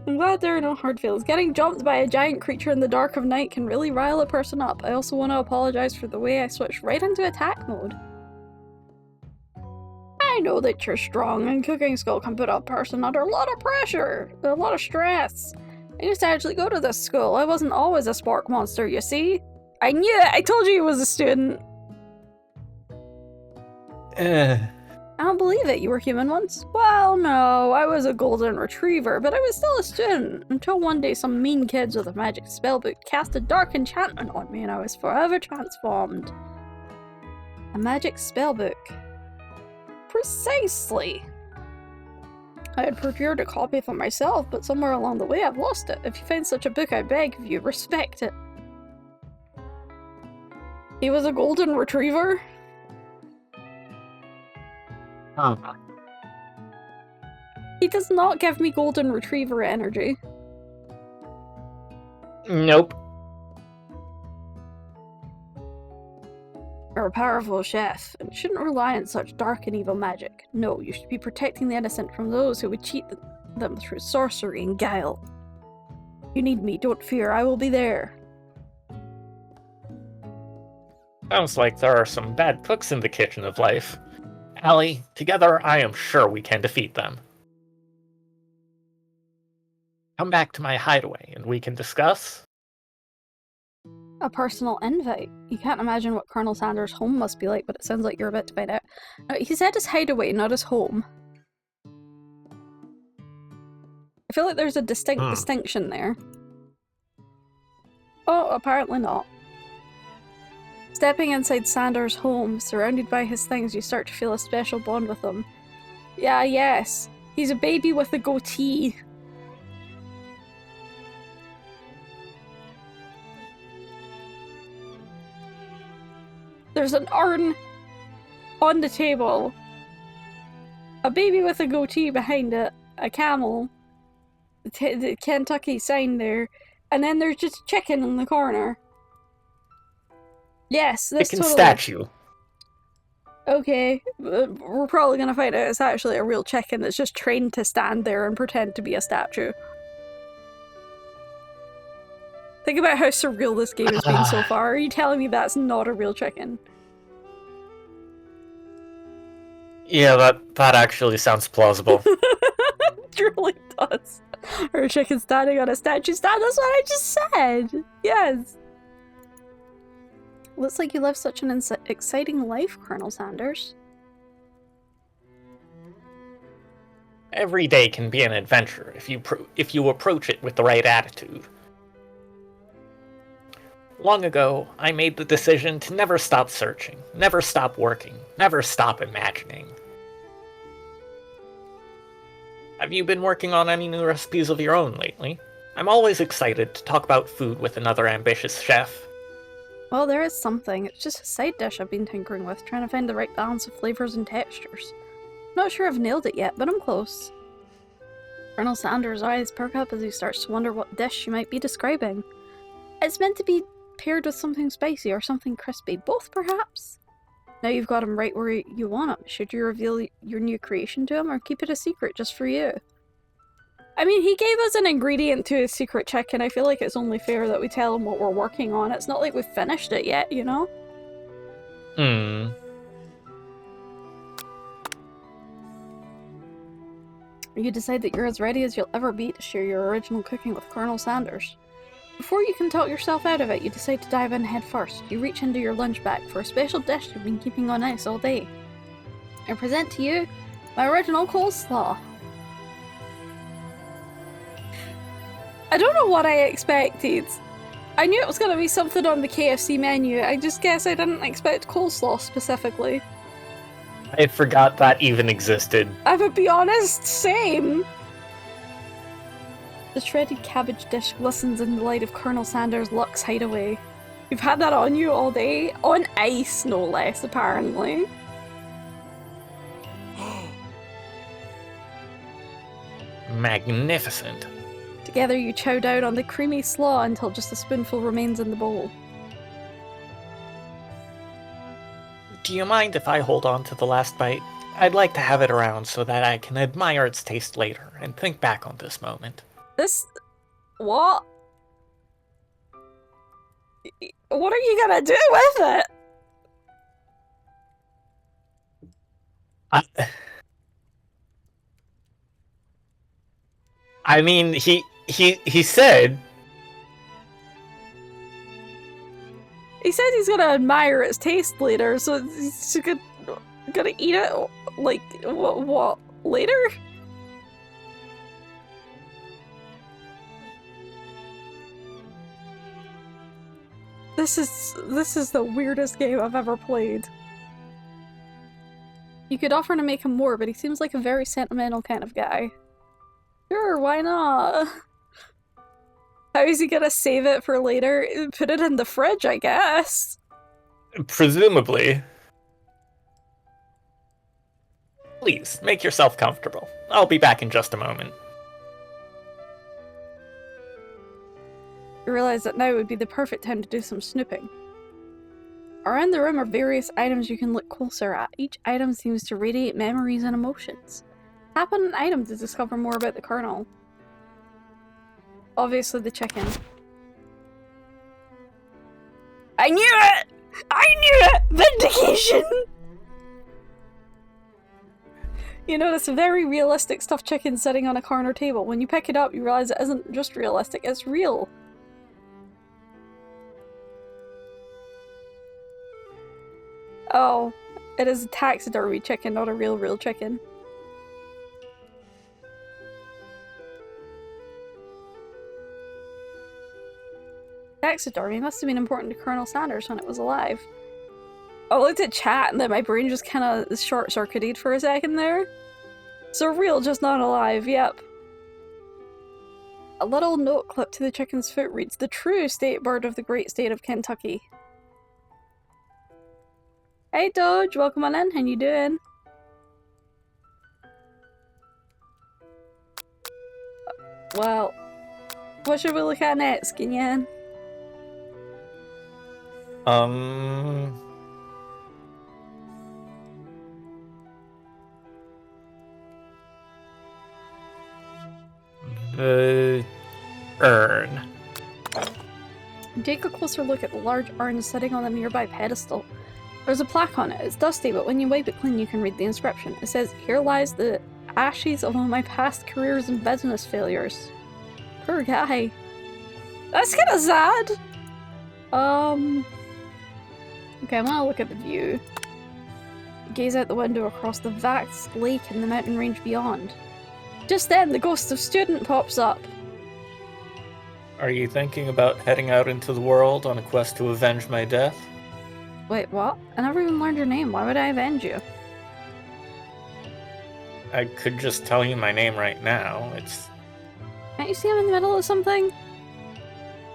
I'm glad there are no hard feelings. Getting jumped by a giant creature in the dark of night can really rile a person up. I also want to apologize for the way I switched right into attack mode. I know that you're strong, and cooking school can put a person under a lot of pressure, a lot of stress. I used to actually go to this school. I wasn't always a spark monster, you see? I knew it! I told you he was a student! I don't believe it. You were human once? Well, no. I was a golden retriever, but I was still a student. Until one day some mean kids with a magic spellbook cast a dark enchantment on me and I was forever transformed. A magic spellbook. Precisely. I had procured a copy for myself, but somewhere along the way I've lost it. If you find such a book, I beg of you, respect it. He was a golden retriever? Huh. He does not give me golden retriever energy. Nope. You're a powerful chef, and shouldn't rely on such dark and evil magic. No, you should be protecting the innocent from those who would cheat them through sorcery and guile. You need me, don't fear, I will be there. Sounds like there are some bad cooks in the kitchen of life. Allie, together I am sure we can defeat them. Come back to my hideaway and we can discuss. A personal invite. You can't imagine what Colonel Sanders' home must be like, but it sounds like you're about to find out. No, he said his hideaway, not his home. I feel like there's a distinct distinction there. Oh, apparently not. Stepping inside Sanders' home, surrounded by his things, you start to feel a special bond with him. Yeah, yes. He's a baby with a goatee. There's an urn on the table. A baby with a goatee behind it. A camel. The Kentucky sign there. And then there's just chicken in the corner. Yes, this Chicken totally... statue. Okay, we're probably gonna find out it's actually a real chicken that's just trained to stand there and pretend to be a statue. Think about how surreal this game has been so far. Are you telling me that's not a real chicken? Yeah, that actually sounds plausible. It really does. Or a chicken standing on a statue stand. That's what I just said. Yes. Looks like you live such an exciting life, Colonel Sanders. Every day can be an adventure if you approach it with the right attitude. Long ago, I made the decision to never stop searching, never stop working, never stop imagining. Have you been working on any new recipes of your own lately? I'm always excited to talk about food with another ambitious chef. Well, there is something. It's just a side dish I've been tinkering with, trying to find the right balance of flavors and textures. Not sure I've nailed it yet, but I'm close. Colonel Sanders' eyes perk up as he starts to wonder what dish you might be describing. It's meant to be paired with something spicy or something crispy, both perhaps? Now you've got him right where you want him. Should you reveal your new creation to him or keep it a secret just for you? I mean, he gave us an ingredient to his secret chicken. I feel like it's only fair that we tell him what we're working on. It's not like we've finished it yet, you know? You decide that you're as ready as you'll ever be to share your original cooking with Colonel Sanders. Before you can talk yourself out of it, you decide to dive in head first. You reach into your lunch bag for a special dish you've been keeping on ice all day. I present to you my original coleslaw. I don't know what I expected. I knew it was going to be something on the KFC menu. I just guess I didn't expect coleslaw specifically. I forgot that even existed. I would be honest, same. The shredded cabbage dish glistens in the light of Colonel Sanders' Luxe hideaway. You've had that on you all day? On ice, no less, apparently. Magnificent. Together you chow down on the creamy slaw until just a spoonful remains in the bowl. Do you mind if I hold on to the last bite? I'd like to have it around so that I can admire its taste later and think back on this moment. This... what? What are you gonna do with it? I mean, he said... He said he's gonna admire its taste later, so he's gonna eat it, like, what, later? This is the weirdest game I've ever played. You could offer to make him more, but he seems like a very sentimental kind of guy. Sure, why not? How is he gonna save it for later? Put it in the fridge, I guess. Presumably. Please, make yourself comfortable. I'll be back in just a moment. You realize that now would be the perfect time to do some snooping. Around the room are various items you can look closer at. Each item seems to radiate memories and emotions. Tap on an item to discover more about the Colonel. Obviously the chicken. I knew it! I knew it! Vindication! You notice a very realistic stuffed chicken sitting on a corner table. When you pick it up, you realize it isn't just realistic, it's real. Oh, it is a taxidermy chicken, not a real chicken. Taxidermy must have been important to Colonel Sanders when it was alive. I looked at chat and then my brain just kind of short-circuited for a second there. So real, just not alive, yep. A little note clipped to the chicken's foot reads, "The true state bird of the great state of Kentucky." Hey Doge, welcome on in, how you doing? Well, what should we look at next, Gyl'aan? The urn. Take a closer look at the large urn sitting on a nearby pedestal. There's a plaque on it. It's dusty, but when you wipe it clean, you can read the inscription. It says, "Here lies the ashes of all my past careers and business failures." Poor guy. That's kind of sad. Okay, I'm gonna look at the view. Gaze out the window across the vast lake and the mountain range beyond. Just then, the ghost of student pops up. Are you thinking about heading out into the world on a quest to avenge my death? Wait, what? I never even learned your name. Why would I avenge you? I could just tell you my name right now. It's... Can't you see I'm in the middle of something?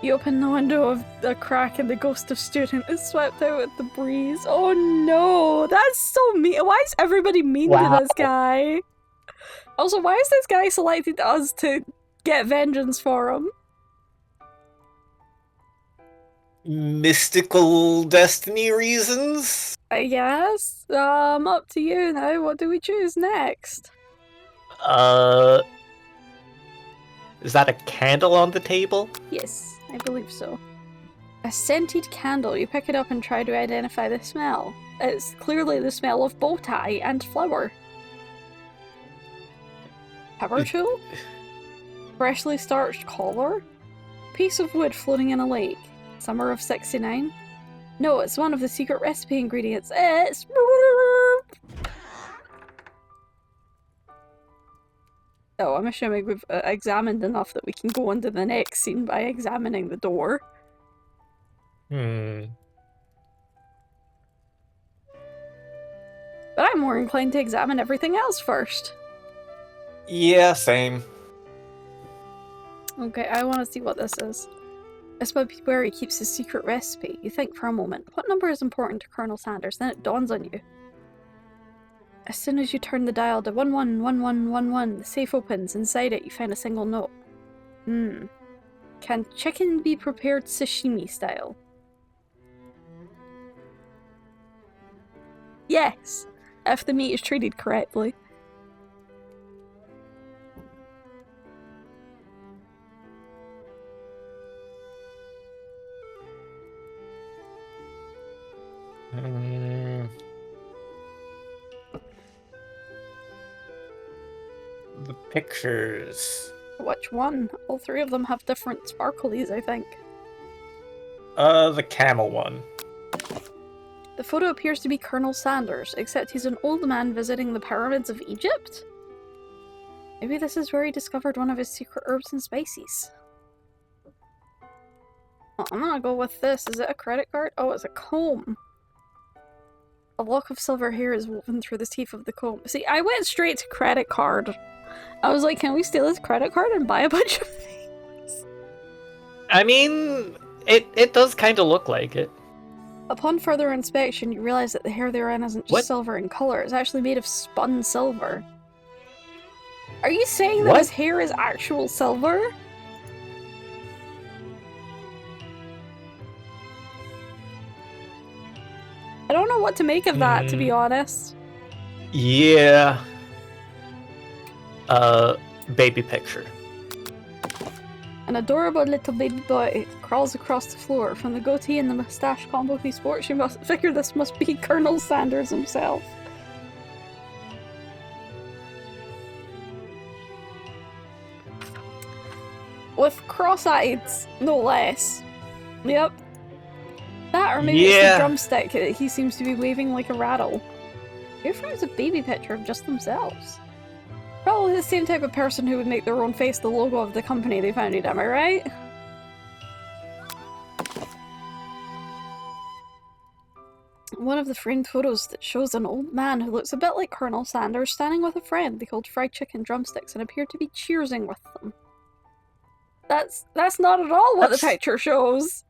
You open the window of a crack and the ghost of student is swept out with the breeze. Oh no, that's so mean. Why is everybody mean to this guy? Also, why is this guy selected us to get vengeance for him? Mystical destiny reasons? I guess. Up to you now. What do we choose next? Is that a candle on the table? Yes, I believe so. A scented candle. You pick it up and try to identify the smell. It's clearly the smell of bow tie and flour. Power tool? Freshly starched collar? Piece of wood floating in a lake. Summer of 69? No, it's one of the secret recipe ingredients. It's... Oh, I'm assuming we've examined enough that we can go on to the next scene by examining the door. But I'm more inclined to examine everything else first. Yeah, same. Okay, I want to see what this is. This might be where he keeps his secret recipe. You think for a moment, what number is important to Colonel Sanders? Then it dawns on you. As soon as you turn the dial to 111111, the safe opens. Inside it, you find a single note. Can chicken be prepared sashimi style? Yes, if the meat is treated correctly. The pictures. Which one? All three of them have different sparklies, I think. The camel one. The photo appears to be Colonel Sanders, except he's an old man visiting the pyramids of Egypt? Maybe this is where he discovered one of his secret herbs and spices. Well, I'm gonna go with this. Is it a credit card? Oh, it's a comb. A lock of silver hair is woven through the teeth of the comb. See, I went straight to credit card. I was like, can we steal his credit card and buy a bunch of things? I mean, it does kind of look like it. Upon further inspection, you realize that the hair they're in isn't just silver in color. It's actually made of spun silver. Are you saying that his hair is actual silver? I don't know what to make of that, to be honest. Yeah. Baby picture. An adorable little baby boy crawls across the floor. From the goatee and the moustache combo he sports, you must figure this must be Colonel Sanders himself. With cross-eyes, no less. Yep. That, or maybe it's the drumstick that he seems to be waving like a rattle. Who frames a baby picture of just themselves? Probably the same type of person who would make their own face the logo of the company they founded, am I right? One of the framed photos that shows an old man who looks a bit like Colonel Sanders standing with a friend. They hold fried chicken drumsticks and appear to be cheersing with them. That's not at all what the picture shows.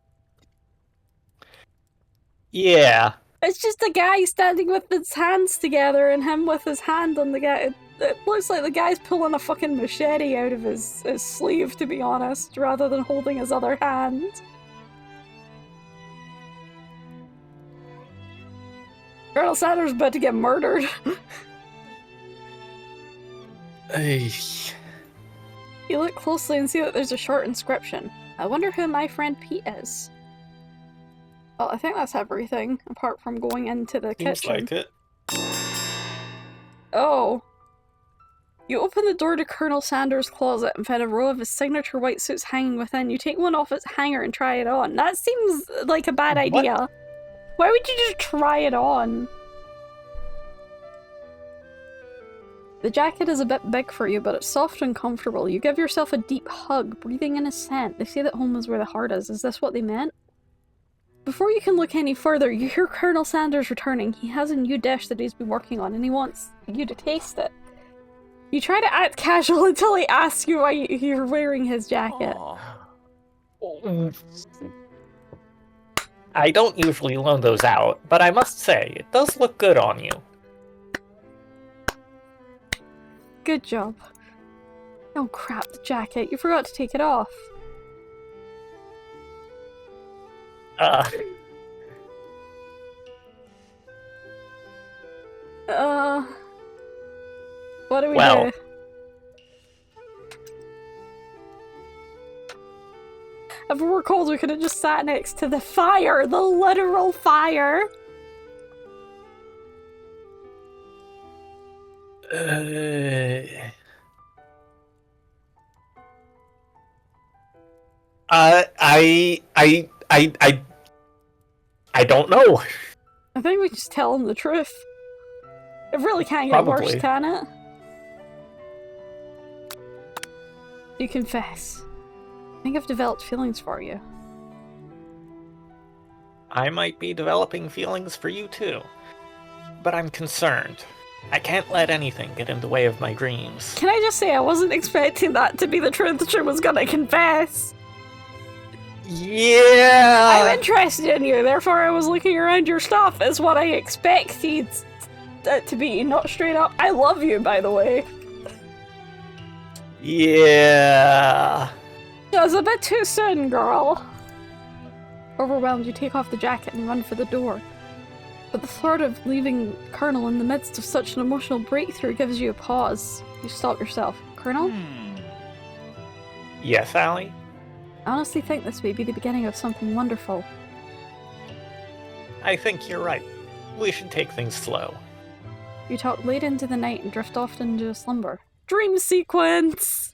Yeah. It's just a guy standing with his hands together and him with his hand on the guy. It looks like the guy's pulling a fucking machete out of his sleeve, to be honest, rather than holding his other hand. Colonel Sanders is about to get murdered. You look closely and see that there's a short inscription. I wonder who my friend Pete is. Well, I think that's everything, apart from going into the Seems kitchen. like it. Oh. You open the door to Colonel Sanders' closet and find a row of his signature white suits hanging within. You take one off its hanger and try it on. That seems like a bad idea. Why would you just try it on? The jacket is a bit big for you, but it's soft and comfortable. You give yourself a deep hug, breathing in a scent. They say that home is where the heart is. Is this what they meant? Before you can look any further, you hear Colonel Sanders returning. He has a new dish that he's been working on, and he wants you to taste it. You try to act casual until he asks you why you're wearing his jacket. I don't usually loan those out, but I must say, it does look good on you. Good job. Oh crap, the jacket. You forgot to take it off. What do we do? If we were cold, we could have just sat next to the fire! The literal fire! I don't know. I think we just tell him the truth. It really can't get worse, can it? You confess. I think I've developed feelings for you. I might be developing feelings for you too. But I'm concerned. I can't let anything get in the way of my dreams. Can I just say I wasn't expecting that to be the truth she was gonna confess? Yeah! I'm interested in you, therefore I was looking around your stuff is what I expected it to be, not straight up. I love you, by the way. Yeah. It was a bit too soon, girl. Overwhelmed, you take off the jacket and run for the door. But the thought of leaving Colonel in the midst of such an emotional breakthrough gives you a pause. You stop yourself. Colonel? Yes, Allie? I honestly think this may be the beginning of something wonderful. I think you're right. We should take things slow. You talk late into the night and drift off into a slumber. Dream sequence!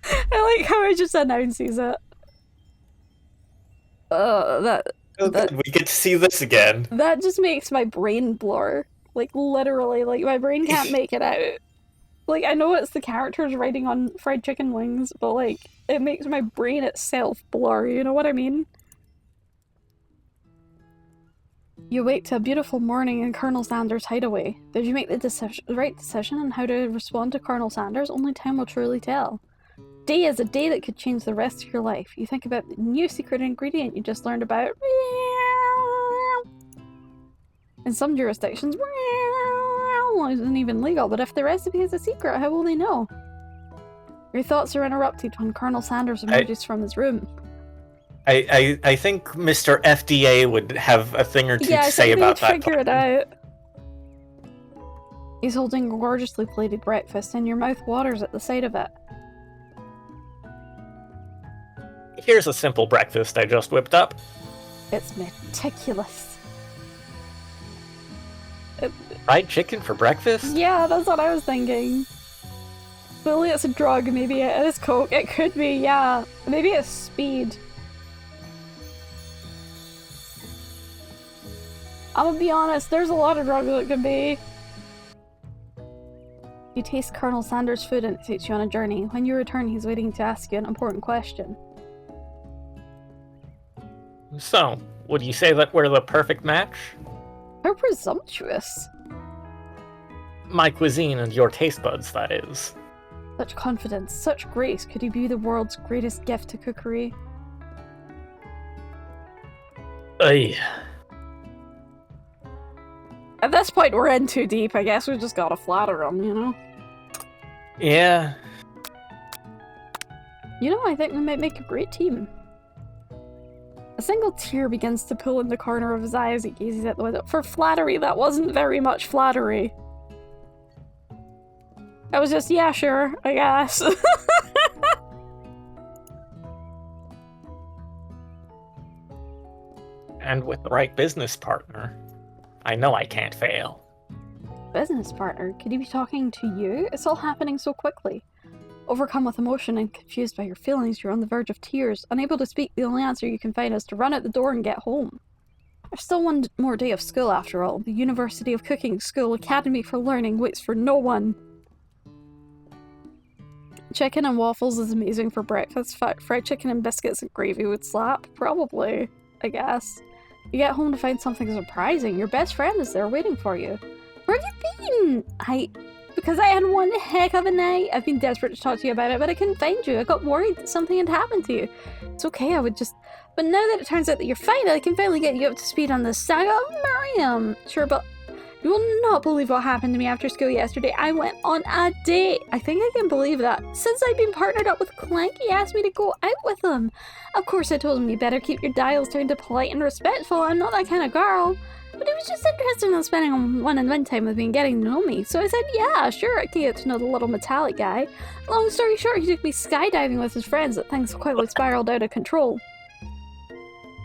I like how it just announces it. We get to see this again. That just makes my brain blur. Like, literally, like, my brain can't make it out. Like, I know it's the characters writing on fried chicken wings, but, like, it makes my brain itself blur, you know what I mean? You wake to a beautiful morning in Colonel Sanders' hideaway. Did you make the right decision on how to respond to Colonel Sanders? Only time will truly tell. Day is a day that could change the rest of your life. You think about the new secret ingredient you just learned about. In some jurisdictions, isn't even legal, but if the recipe is a secret, how will they know? Your thoughts are interrupted when Colonel Sanders emerges from his room. I think Mr. FDA would have a thing or two to say about that. Figure it out. He's holding a gorgeously plated breakfast, and your mouth waters at the sight of it. Here's a simple breakfast I just whipped up. It's meticulous. Fried chicken for breakfast? Yeah, that's what I was thinking. Clearly it's a drug, maybe it is coke. It could be, yeah. Maybe it's speed. I'm gonna be honest, there's a lot of drugs it could be. You taste Colonel Sanders' food and it takes you on a journey. When you return, he's waiting to ask you an important question. So, would you say that we're the perfect match? How presumptuous. My cuisine and your taste buds, that is. Such confidence, such grace. Could he be the world's greatest gift to cookery? Ay. At this point, we're in too deep. I guess we just gotta flatter him, you know? Yeah. You know, I think we might make a great team. A single tear begins to pull in the corner of his eye as he gazes at the window. For flattery, that wasn't very much flattery. I was just, yeah, sure, I guess. And with the right business partner, I know I can't fail. Business partner? Could he be talking to you? It's all happening so quickly. Overcome with emotion and confused by your feelings, you're on the verge of tears. Unable to speak, the only answer you can find is to run out the door and get home. There's still one more day of school after all. The University of Cooking School Academy for Learning waits for no one. Chicken and waffles is amazing for breakfast. Fried chicken and biscuits and gravy would slap. Probably, I guess. You get home to find something surprising. Your best friend is there waiting for you. Where have you been? Because I had one heck of a night. I've been desperate to talk to you about it, but I couldn't find you. I got worried that something had happened to you. It's okay, But now that it turns out that you're fine, I can finally get you up to speed on this saga of Miriam. Sure, but you will not believe what happened to me after school yesterday. I went on a date. I think I can believe that. Since I've been partnered up with Clank, he asked me to go out with him. Of course, I told him you better keep your dials turned to polite and respectful. I'm not that kind of girl. But he was just interested in spending one-on-one time with me and getting to know me. So I said, yeah, sure, I can get to know the little metallic guy. Long story short, he took me skydiving with his friends. That things quickly spiraled out of control.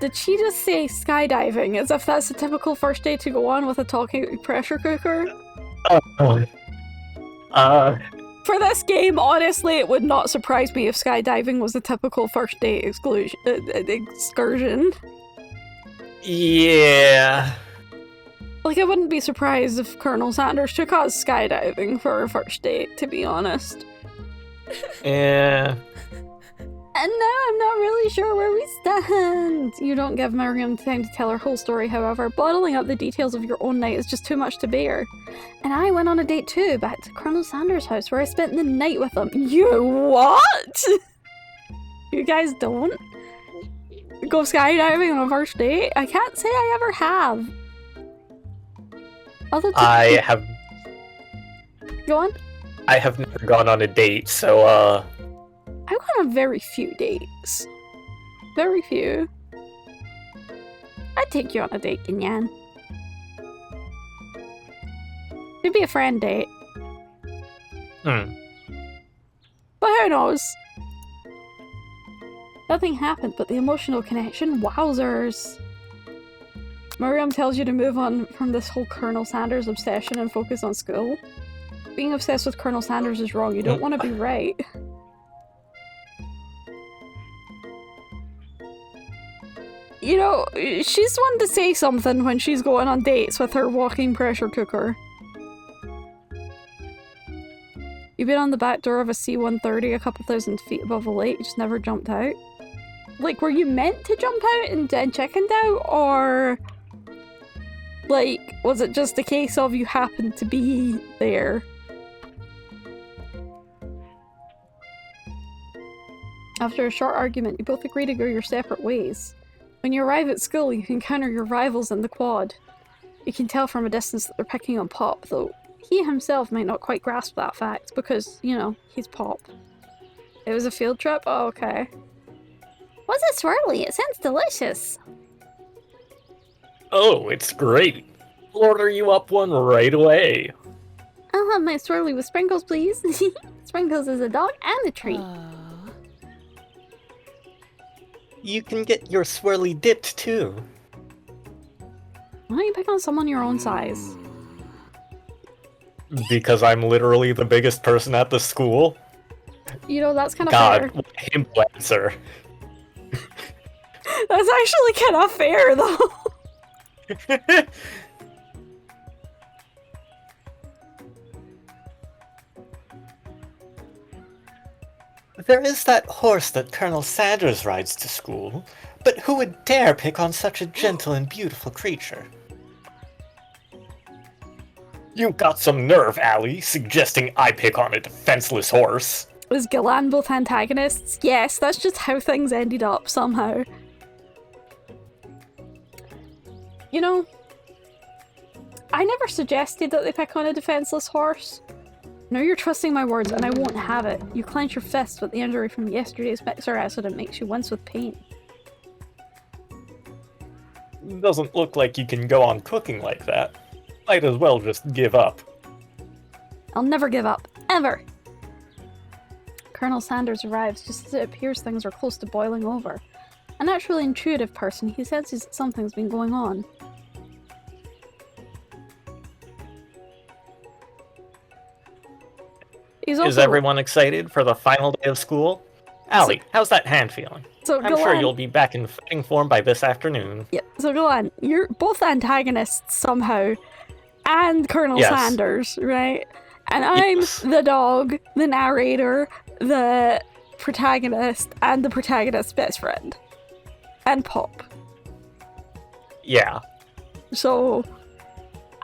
Did she just say skydiving, as if that's a typical first date to go on with a talking pressure cooker? For this game, honestly, it would not surprise me if skydiving was a typical first date excursion. Yeah. Like, I wouldn't be surprised if Colonel Sanders took us skydiving for a first date, to be honest. Yeah. And now I'm not really sure where we stand. You don't give Miriam time to tell her whole story, however. Bottling up the details of your own night is just too much to bear. And I went on a date too, back to Colonel Sanders' house, where I spent the night with him. You what? You guys don't go skydiving on a first date? I can't say I ever have. I have... Go on. I have never gone on a date, so, I've gone on very few dates. Very few. I'd take you on a date, Gyl'aan. It'd be a friend date. But who knows? Nothing happened, but the emotional connection, wowzers. Miriam tells you to move on from this whole Colonel Sanders obsession and focus on school. Being obsessed with Colonel Sanders is wrong. You don't want to be right. You know, she's one to say something when she's going on dates with her walking pressure cooker. You've been on the back door of a C-130 a couple thousand feet above a lake, just never jumped out. Like, were you meant to jump out and chickened out, or... like, was it just a case of you happened to be there? After a short argument, you both agree to go your separate ways. When you arrive at school, you encounter your rivals in the quad. You can tell from a distance that they're picking on Pop, though he himself might not quite grasp that fact, because, you know, he's Pop. It was a field trip? Oh, okay. What's it swirly? It sounds delicious. Oh, it's great. Order you up one right away. I'll have my swirly with sprinkles, please. Sprinkles is a dog and a treat. You can get your swirly dipped too. Why don't you pick on someone your own size? Because I'm literally the biggest person at the school? You know, that's kind of fair. God, what a simple answer. That's actually kind of fair, though. There is that horse that Colonel Sanders rides to school, but who would dare pick on such a gentle and beautiful creature? You got some nerve, Allie, suggesting I pick on a defenseless horse. Was Gyl'aan both antagonists? Yes, that's just how things ended up, somehow. You know, I never suggested that they pick on a defenseless horse. Now you're trusting my words and I won't have it. You clench your fist, but the injury from yesterday's mixer accident makes you wince with pain. Doesn't look like you can go on cooking like that. Might as well just give up. I'll never give up. Ever! Colonel Sanders arrives just as it appears things are close to boiling over. A naturally intuitive person, he senses that something's been going on. He's also... Is everyone excited for the final day of school? Allie, how's that hand feeling? So I'm sure Gyl'aan- you'll be back in fighting form by this afternoon. Yeah, so Gyl'aan, you're both antagonists somehow, and Colonel Yes. Sanders, right? And I'm Yes. the dog, the narrator, the protagonist, and the protagonist's best friend. And Pop. Yeah. So...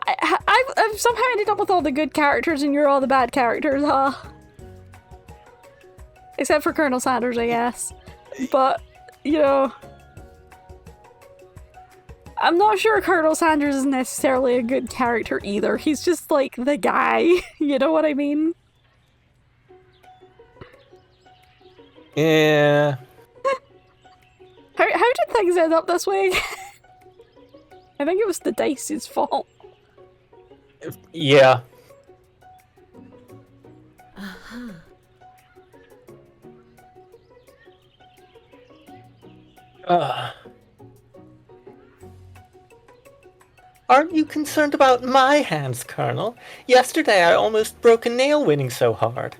I've somehow ended up with all the good characters and you're all the bad characters, huh? Except for Colonel Sanders, I guess. But, you know... I'm not sure Colonel Sanders is necessarily a good character either. He's just like the guy. You know what I mean? Yeah. How did things end up this way? I think it was the dice's fault. Yeah. Aren't you concerned about my hands, Colonel? Yesterday I almost broke a nail winning so hard.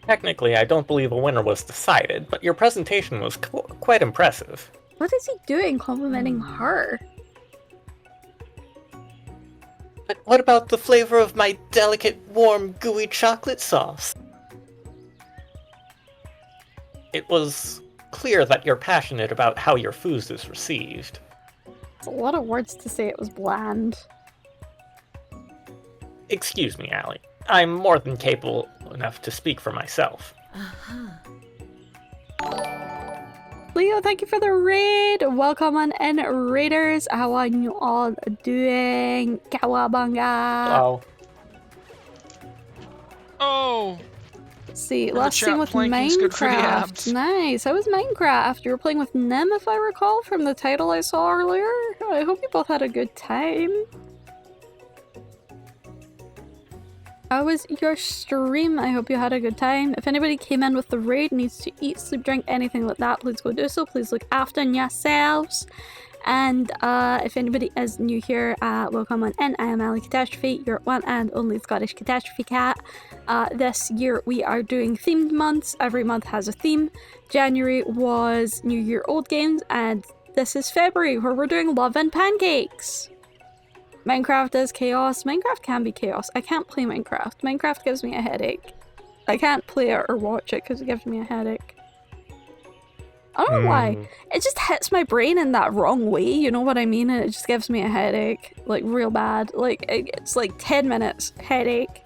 Technically, I don't believe a winner was decided, but your presentation was quite impressive. What is he doing complimenting her? But what about the flavor of my delicate, warm, gooey chocolate sauce? It was clear that you're passionate about how your food is received. It's a lot of words to say it was bland. Excuse me, Allie. I'm more than capable enough to speak for myself. Leo, thank you for the raid! Welcome on in, raiders! How are you all doing? Kawabanga! Oh! See, The last chat thing with planking's good for the Minecraft. abs. Nice. How was Minecraft? You were playing with Nim, if I recall, from the title I saw earlier. I hope you both had a good time. How was your stream? I hope you had a good time. If anybody came in with the raid, needs to eat, sleep, drink, anything like that, please go do so. Please look after yourselves. And if anybody is new here, welcome on in. I am Ali Catastrophe, your one and only Scottish Catastrophe Cat. This year we are doing themed months. Every month has a theme. January was New Year Old Games, and this is February where we're doing Love and Pancakes. Minecraft is chaos. Minecraft can be chaos. I can't play Minecraft. Minecraft gives me a headache. I can't play it or watch it because it gives me a headache. I don't know why. It just hits my brain in that wrong way, you know what I mean? And it just gives me a headache. Like, real bad. Like, it's like 10 minutes. Headache.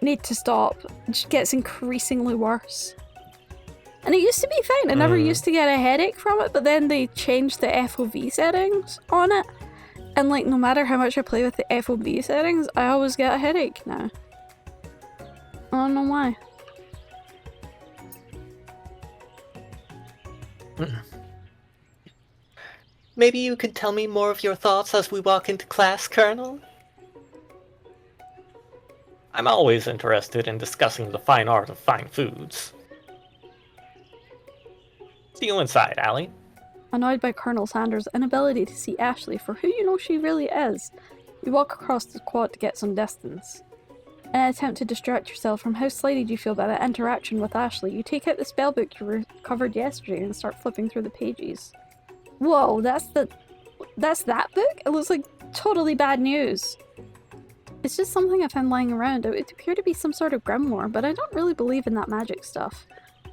Need to stop. It just gets increasingly worse. And it used to be fine. I never used to get a headache from it, but then they changed the FOV settings on it. And like, no matter how much I play with the FOV settings, I always get a headache now. I don't know why. Maybe you could tell me more of your thoughts as we walk into class, Colonel? I'm always interested in discussing the fine art of fine foods. See you inside, Allie. Annoyed by Colonel Sanders' inability to see Ashley for who you know she really is, you walk across the quad to get some distance. In an attempt to distract yourself from how slighted you feel by that interaction with Ashley, you take out the spellbook you recovered yesterday and start flipping through the pages. Whoa, that's that book? It looks like totally bad news. It's just something I found lying around. It would appear to be some sort of grimoire, but I don't really believe in that magic stuff.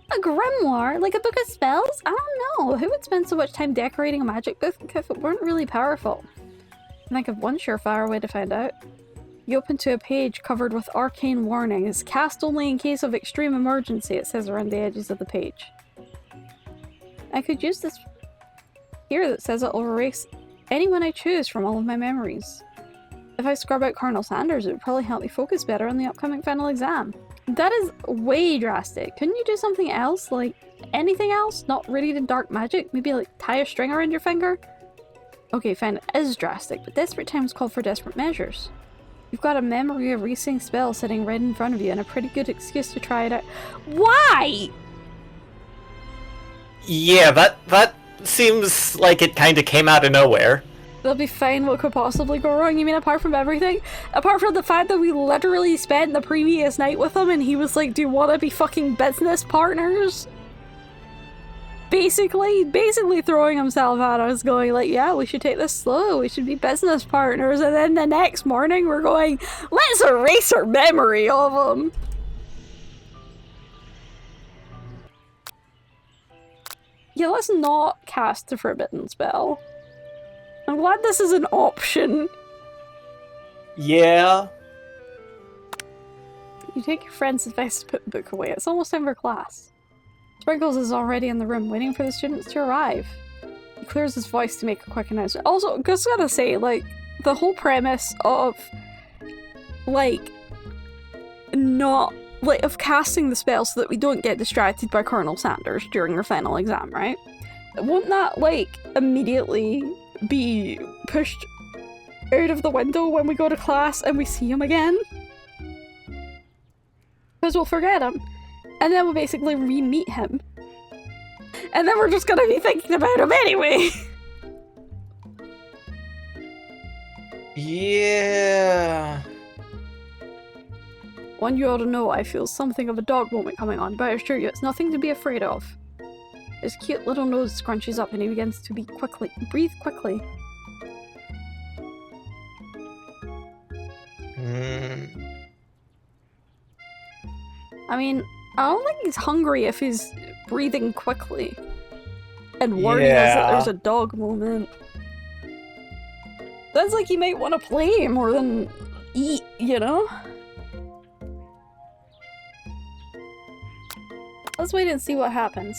A grimoire? Like a book of spells? I don't know. Who would spend so much time decorating a magic book if it weren't really powerful? I think of one surefire way to find out. You open to a page covered with arcane warnings. Cast only in case of extreme emergency, it says around the edges of the page. I could use this here that says it'll erase anyone I choose from all of my memories. If I scrub out Colonel Sanders, it would probably help me focus better on the upcoming final exam. That is way drastic. Couldn't you do something else? Like, anything else? Not really the dark magic? Maybe like tie a string around your finger? Okay, fine, it is drastic, but desperate times call for desperate measures. You've got a memory erasing spell sitting right in front of you and a pretty good excuse to try it out. Why? Yeah, that seems like it kind of came out of nowhere. They'll be fine. What could possibly go wrong? You mean apart from everything? Apart from the fact that we literally spent the previous night with him and he was like, do you want to be fucking business partners? Basically throwing himself at us, going like, yeah, we should take this slow, we should be business partners, and then the next morning we're going, let's erase our memory of him. Yeah, let's not cast the forbidden spell. I'm glad this is an option. Yeah. You take your friend's advice to put the book away. It's almost time for class. Sprinkles is already in the room, waiting for the students to arrive. He clears his voice to make a quick announcement. Also, just gotta say, like, the whole premise of, like, of casting the spell so that we don't get distracted by Colonel Sanders during our final exam, right? Won't that, like, immediately be pushed out of the window when we go to class and we see him again? Because we'll forget him. And then we'll basically re-meet him. And then we're just gonna be thinking about him anyway! Yeah. Want you all to know I feel something of a dog moment coming on, but I assure you it's nothing to be afraid of. His cute little nose scrunches up and he begins to breathe quickly. I mean, I don't think he's hungry if he's breathing quickly. And worrying us that there's a dog moment. Sounds like he might want to play more than eat, you know? Let's wait and see what happens.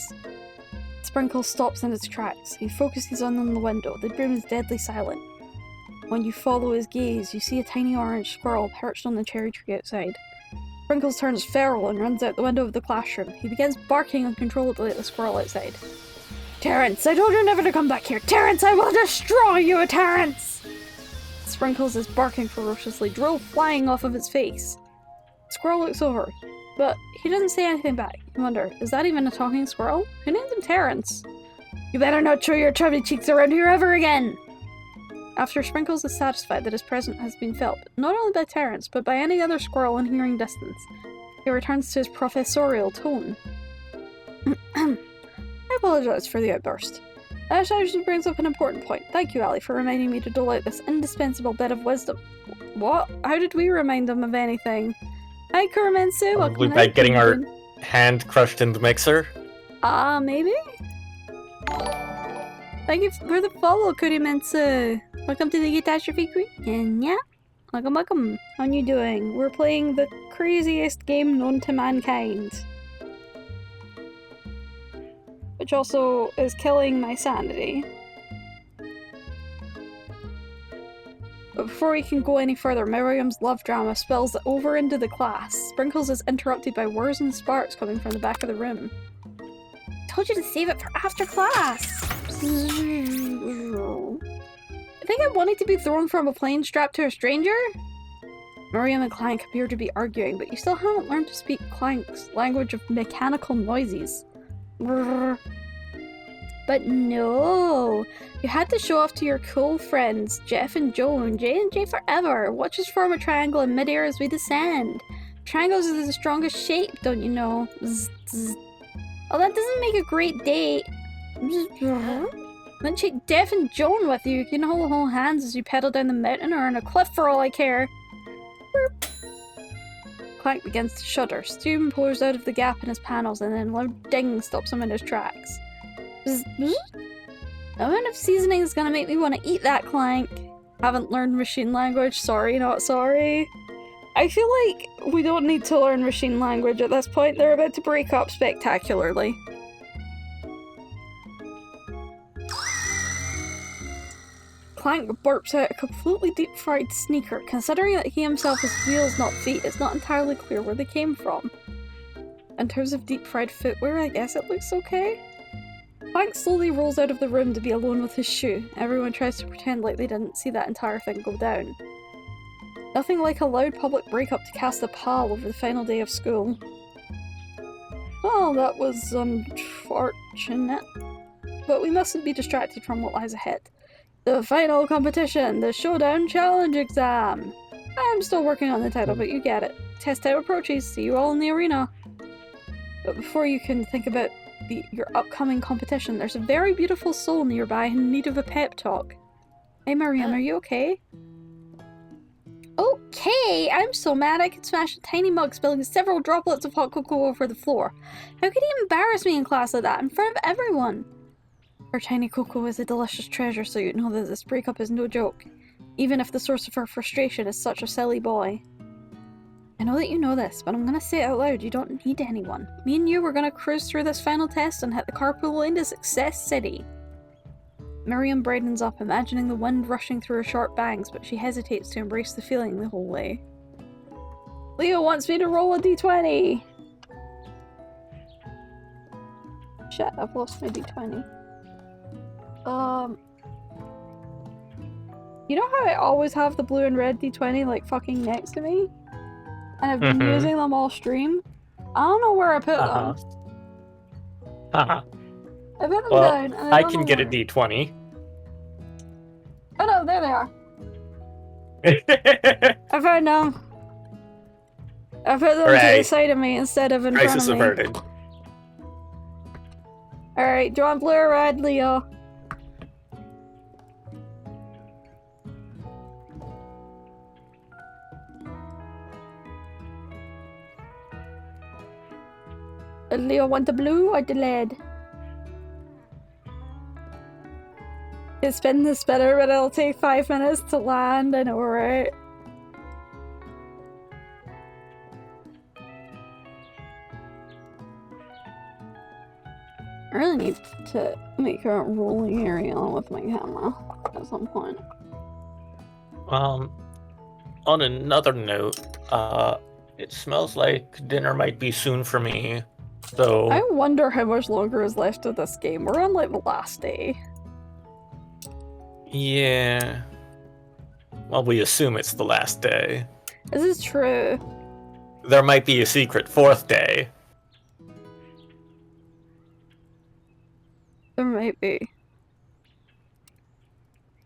Sprinkle stops in its tracks. He focuses on the window. The room is deadly silent. When you follow his gaze, you see a tiny orange squirrel perched on the cherry tree outside. Sprinkles turns feral and runs out the window of the classroom. He begins barking uncontrollably at the squirrel outside. Terrence, I told you never to come back here! Terrence, I will destroy you, Terrence! Sprinkles is barking ferociously, drool flying off of his face. The squirrel looks over, but he doesn't say anything back. You wonder, is that even a talking squirrel? Who named him Terrence? You better not show your chubby cheeks around here ever again! After Sprinkles is satisfied that his presence has been felt, not only by Terrence, but by any other squirrel in hearing distance, he returns to his professorial tone. I apologize for the outburst. That actually brings up an important point. Thank you, Allie, for reminding me to dole out this indispensable bit of wisdom. What? How did we remind them of anything? Hi, Kurumensu. Probably by getting our hand crushed in the mixer. Maybe? Thank you for the follow, Kurumensu. Welcome to the Catastrophe Queen. And yeah, welcome. How you doing? We're playing the craziest game known to mankind. Which also is killing my sanity. But before we can go any further, Miriam's love drama spills over into the class. Sprinkles is interrupted by whirs and sparks coming from the back of the room. I told you to save it for after class! I think I wanted to be thrown from a plane strapped to a stranger? Miriam and Clank appear to be arguing, but you still haven't learned to speak Clank's language of mechanical noises. But no, you had to show off to your cool friends, Jeff and Joan, J&J forever. Watch us form a triangle in midair as we descend. Triangles are the strongest shape, don't you know? Oh, that doesn't make a great date. Then take Jeff and Joan with you. You can hold hands as you pedal down the mountain or on a cliff for all I care. Clank begins to shudder. Steam pours out of the gap in his panels and then a loud ding stops him in his tracks. The amount of seasoning is gonna make me want to eat that, Clank. Haven't learned machine language. Sorry, not sorry. I feel like we don't need to learn machine language at this point. They're about to break up spectacularly. Clank burps out a completely deep-fried sneaker. Considering that he himself has wheels, not feet, it's not entirely clear where they came from. In terms of deep-fried footwear, I guess it looks okay. Clank slowly rolls out of the room to be alone with his shoe. Everyone tries to pretend like they didn't see that entire thing go down. Nothing like a loud public breakup to cast a pall over the final day of school. Well, that was unfortunate. But we mustn't be distracted from what lies ahead. The final competition, the Showdown Challenge exam. I'm still working on the title, but you get it. Test time approaches. See you all in the arena. But before you can think about your upcoming competition, there's a very beautiful soul nearby in need of a pep talk. Hey Miriam, are you okay? Okay, I'm so mad I could smash a tiny mug, spilling several droplets of hot cocoa over the floor. How could he embarrass me in class like that, in front of everyone? Her tiny cocoa is a delicious treasure, so you know that this breakup is no joke, even if the source of her frustration is such a silly boy. I know that you know this, but I'm gonna say it out loud, you don't need anyone. Me and you, we're gonna cruise through this final test and hit the carpool lane to Success City. Miriam brightens up, imagining the wind rushing through her short bangs, but she hesitates to embrace the feeling the whole way. Leo wants me to roll a d20! Shit, I've lost my d20. You know how I always have the blue and red d20 like fucking next to me? And I've been using them all stream? I don't know where I put them. I put them down, and I don't can know get where. a d20. Oh no, there they are. I found them. I put them to the side of me instead of in Crisis front of me. averted. Alright, do you want blue or red, Leo? Leo want the blue or the lead? It's been the spinner, but it'll take 5 minutes to land, I know, right? I really need to make a rolling area with my camera at some point. On another note, it smells like dinner might be soon for me, so... I wonder how much longer is left of this game. We're on, like, the last day. Yeah... Well, we assume it's the last day. This is true. There might be a secret fourth day. There might be.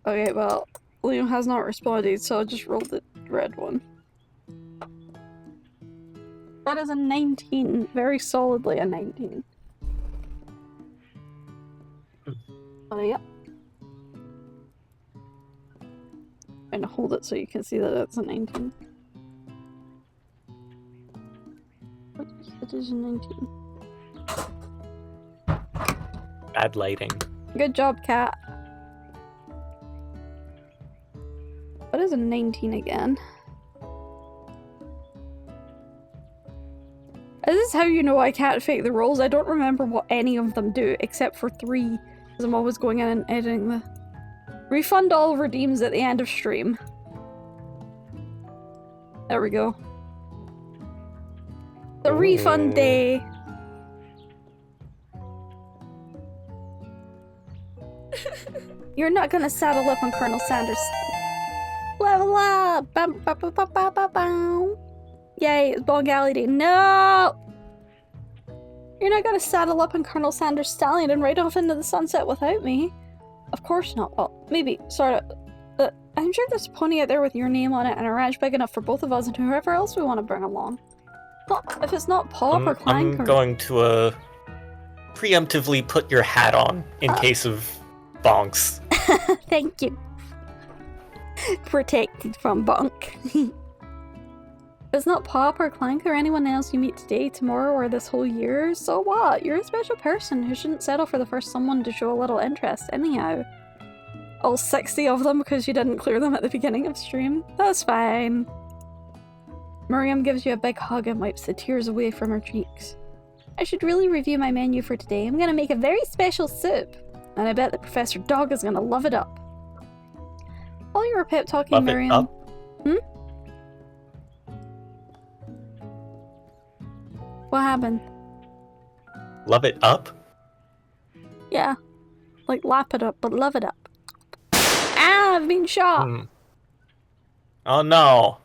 Okay, well, Liam has not responded, so I'll just roll the red one. That is a 19. Very solidly a 19. Oh, yeah. And hold it so you can see that it's a 19. It is a 19. Bad lighting. Good job, Cat. What is a 19 again? This is how you know I can't fake the rolls. I don't remember what any of them do, except for 3, because I'm always going in and editing the... Refund all redeems at the end of stream. There we go. The refund day! You're not gonna saddle up on Colonel Sanders. Level up! Bum, bum, bum, bum, bum, bum, bum. Yay, it's Ball Galley Day. No! You're not gonna saddle up on Colonel Sanders' stallion and ride off into the sunset without me. Of course not. Well, maybe, sort of. I'm sure there's a pony out there with your name on it and a ranch big enough for both of us and whoever else we want to bring along. Well, if it's not Pop or Clank I'm going to, preemptively put your hat on in case of bonks. Thank you. Protected from bonk. If it's not Pop or Clank or anyone else you meet today, tomorrow, or this whole year, so what? You're a special person who shouldn't settle for the first someone to show a little interest, anyhow. All 60 of them because you didn't clear them at the beginning of stream? That's fine. Miriam gives you a big hug and wipes the tears away from her cheeks. I should really review my menu for today. I'm gonna make a very special soup, and I bet the Professor Dog is gonna love it up. While you were pep talking, Love Miriam... it up? What happened? Love it up? Yeah. Like lap it up, but love it up. Ah, I've been shot! Oh no!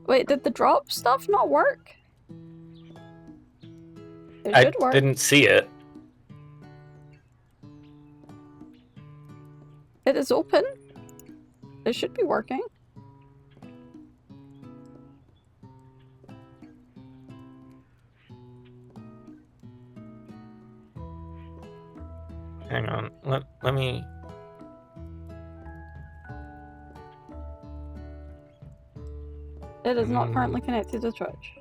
Wait, did the drop stuff not work? It I should work. didn't see it. It is open. It should be working. Hang on. Let me... It is not currently connected to Twitch.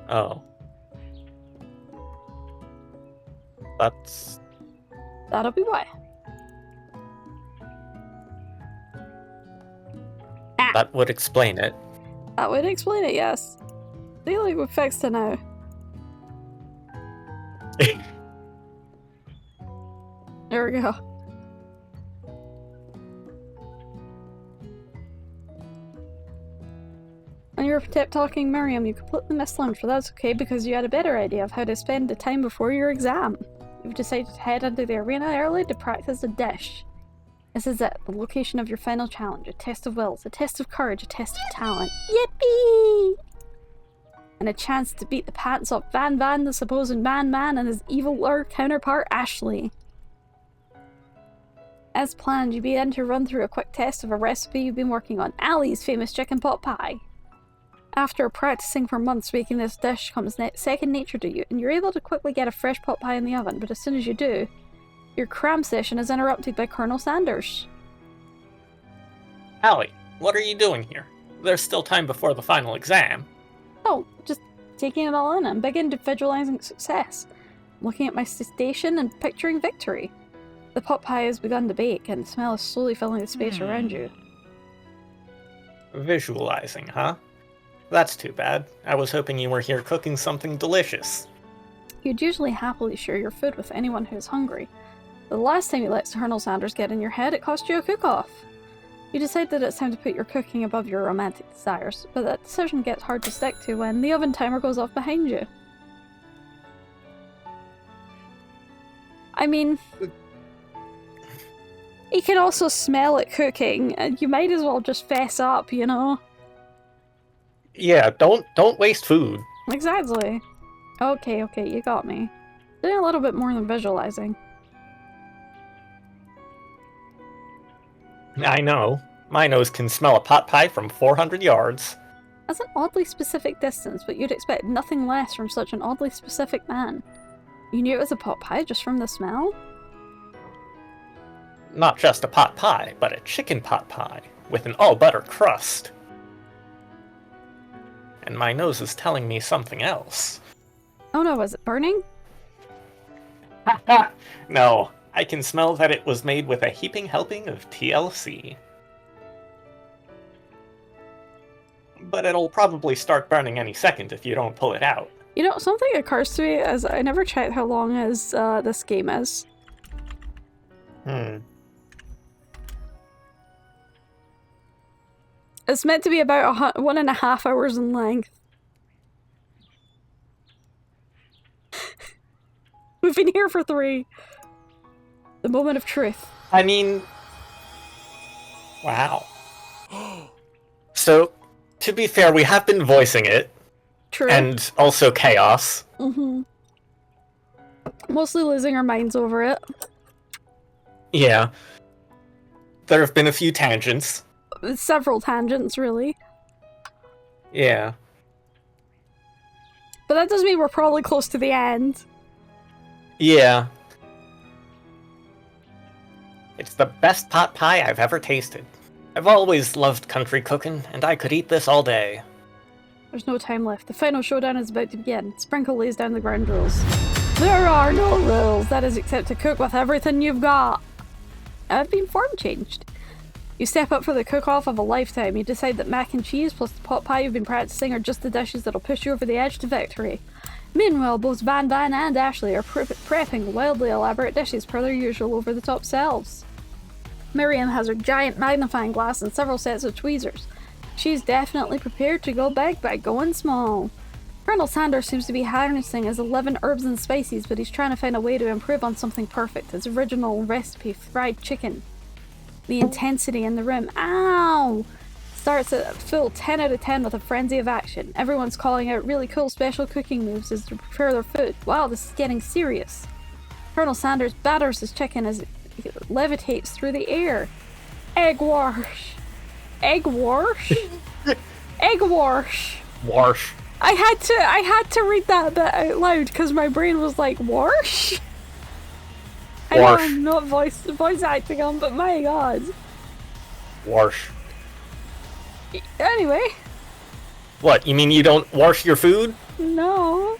Oh. That's... That'll be why. That would explain it. That would explain it, yes. I feel like we've fixed it now. There we go. When you were talking Miriam, you completely missed lunch, but that's okay because you had a better idea of how to spend the time before your exam. You've decided to head into the arena early to practice a dish. This is it, the location of your final challenge, a test of wills, a test of courage, a test of talent. Yippee! And a chance to beat the pants off Van, the supposed man, and his evil counterpart, Ashley. As planned, you begin to run through a quick test of a recipe you've been working on, Allie's famous chicken pot pie. After practicing for months, making this dish comes second nature to you, and you're able to quickly get a fresh pot pie in the oven, but as soon as you do, your cram session is interrupted by Colonel Sanders. Allie, what are you doing here? There's still time before the final exam. Oh, just taking it all in and begin visualizing success. Looking at my station and picturing victory. The pot pie has begun to bake, and the smell is slowly filling the space around you. Visualizing, huh? That's too bad. I was hoping you were here cooking something delicious. You'd usually happily share your food with anyone who's hungry. The last time you let Colonel Sanders get in your head, it cost you a cook-off. You decide that it's time to put your cooking above your romantic desires, but that decision gets hard to stick to when the oven timer goes off behind you. I mean, you can also smell it cooking, and you might as well just fess up, you know? Yeah, don't waste food. Exactly. Okay, you got me. Doing a little bit more than visualizing. I know. My nose can smell a pot pie from 400 yards. That's an oddly specific distance, but you'd expect nothing less from such an oddly specific man. You knew it was a pot pie just from the smell? Not just a pot pie, but a chicken pot pie, with an all-butter crust. And my nose is telling me something else. Oh no, was it burning? No, I can smell that it was made with a heaping helping of TLC. But it'll probably start burning any second if you don't pull it out. You know, something occurs to me as I never checked how long this game is. It's meant to be about 1.5 hours in length. We've been here for 3. The moment of truth. I mean... Wow. So, to be fair, we have been voicing it. True. And also chaos. Mostly losing our minds over it. Yeah. There have been a few tangents. Several tangents, really. Yeah. But that does mean we're probably close to the end. Yeah. It's the best pot pie I've ever tasted. I've always loved country cooking, and I could eat this all day. There's no time left. The final showdown is about to begin. Sprinkle lays down the ground rules. There are no rules, that is, except to cook with everything you've got. I've been form changed. You step up for the cook-off of a lifetime. You decide that mac and cheese plus the pot pie you've been practicing are just the dishes that'll push you over the edge to victory. Meanwhile, both Van and Ashley are prepping wildly elaborate dishes per their usual over-the-top selves. Miriam has her giant magnifying glass and several sets of tweezers. She's definitely prepared to go big by going small. Colonel Sanders seems to be harnessing his 11 herbs and spices, but he's trying to find a way to improve on something perfect, his original recipe, fried chicken. The intensity in the room. Ow! starts at full 10 out of 10 with a frenzy of action. Everyone's calling out really cool special cooking moves as they prepare their food. Wow, this is getting serious. Colonel Sanders batters his chicken as it levitates through the air. Egg wash. Egg wash? Egg wash. Wash. I had to read that bit out loud because my brain was like, wash? I know Wash. I'm not voice acting on, but my god. Wash. Anyway, What, you mean you don't wash your food? no.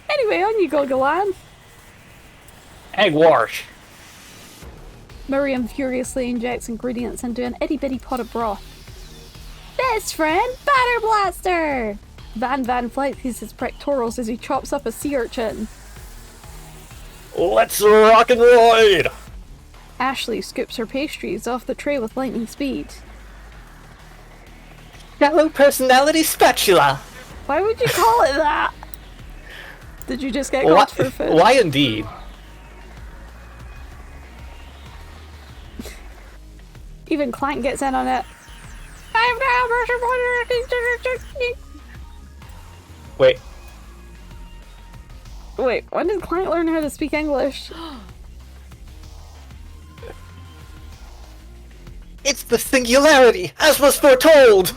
Anyway, on you go, Gyl'aan. Egg wash. Miriam furiously injects ingredients into an itty-bitty pot of broth. Best friend, Batter Blaster! Van flexes his pectorals as he chops up a sea urchin. Let's rock and ride! Ashley scoops her pastries off the tray with lightning speed. Shallow personality spatula. Why would you call it that? Did you just get called for food? Why indeed? Even Clank gets in on it. Wait, Wait, when did Clank learn how to speak English? it's the singularity, as was foretold!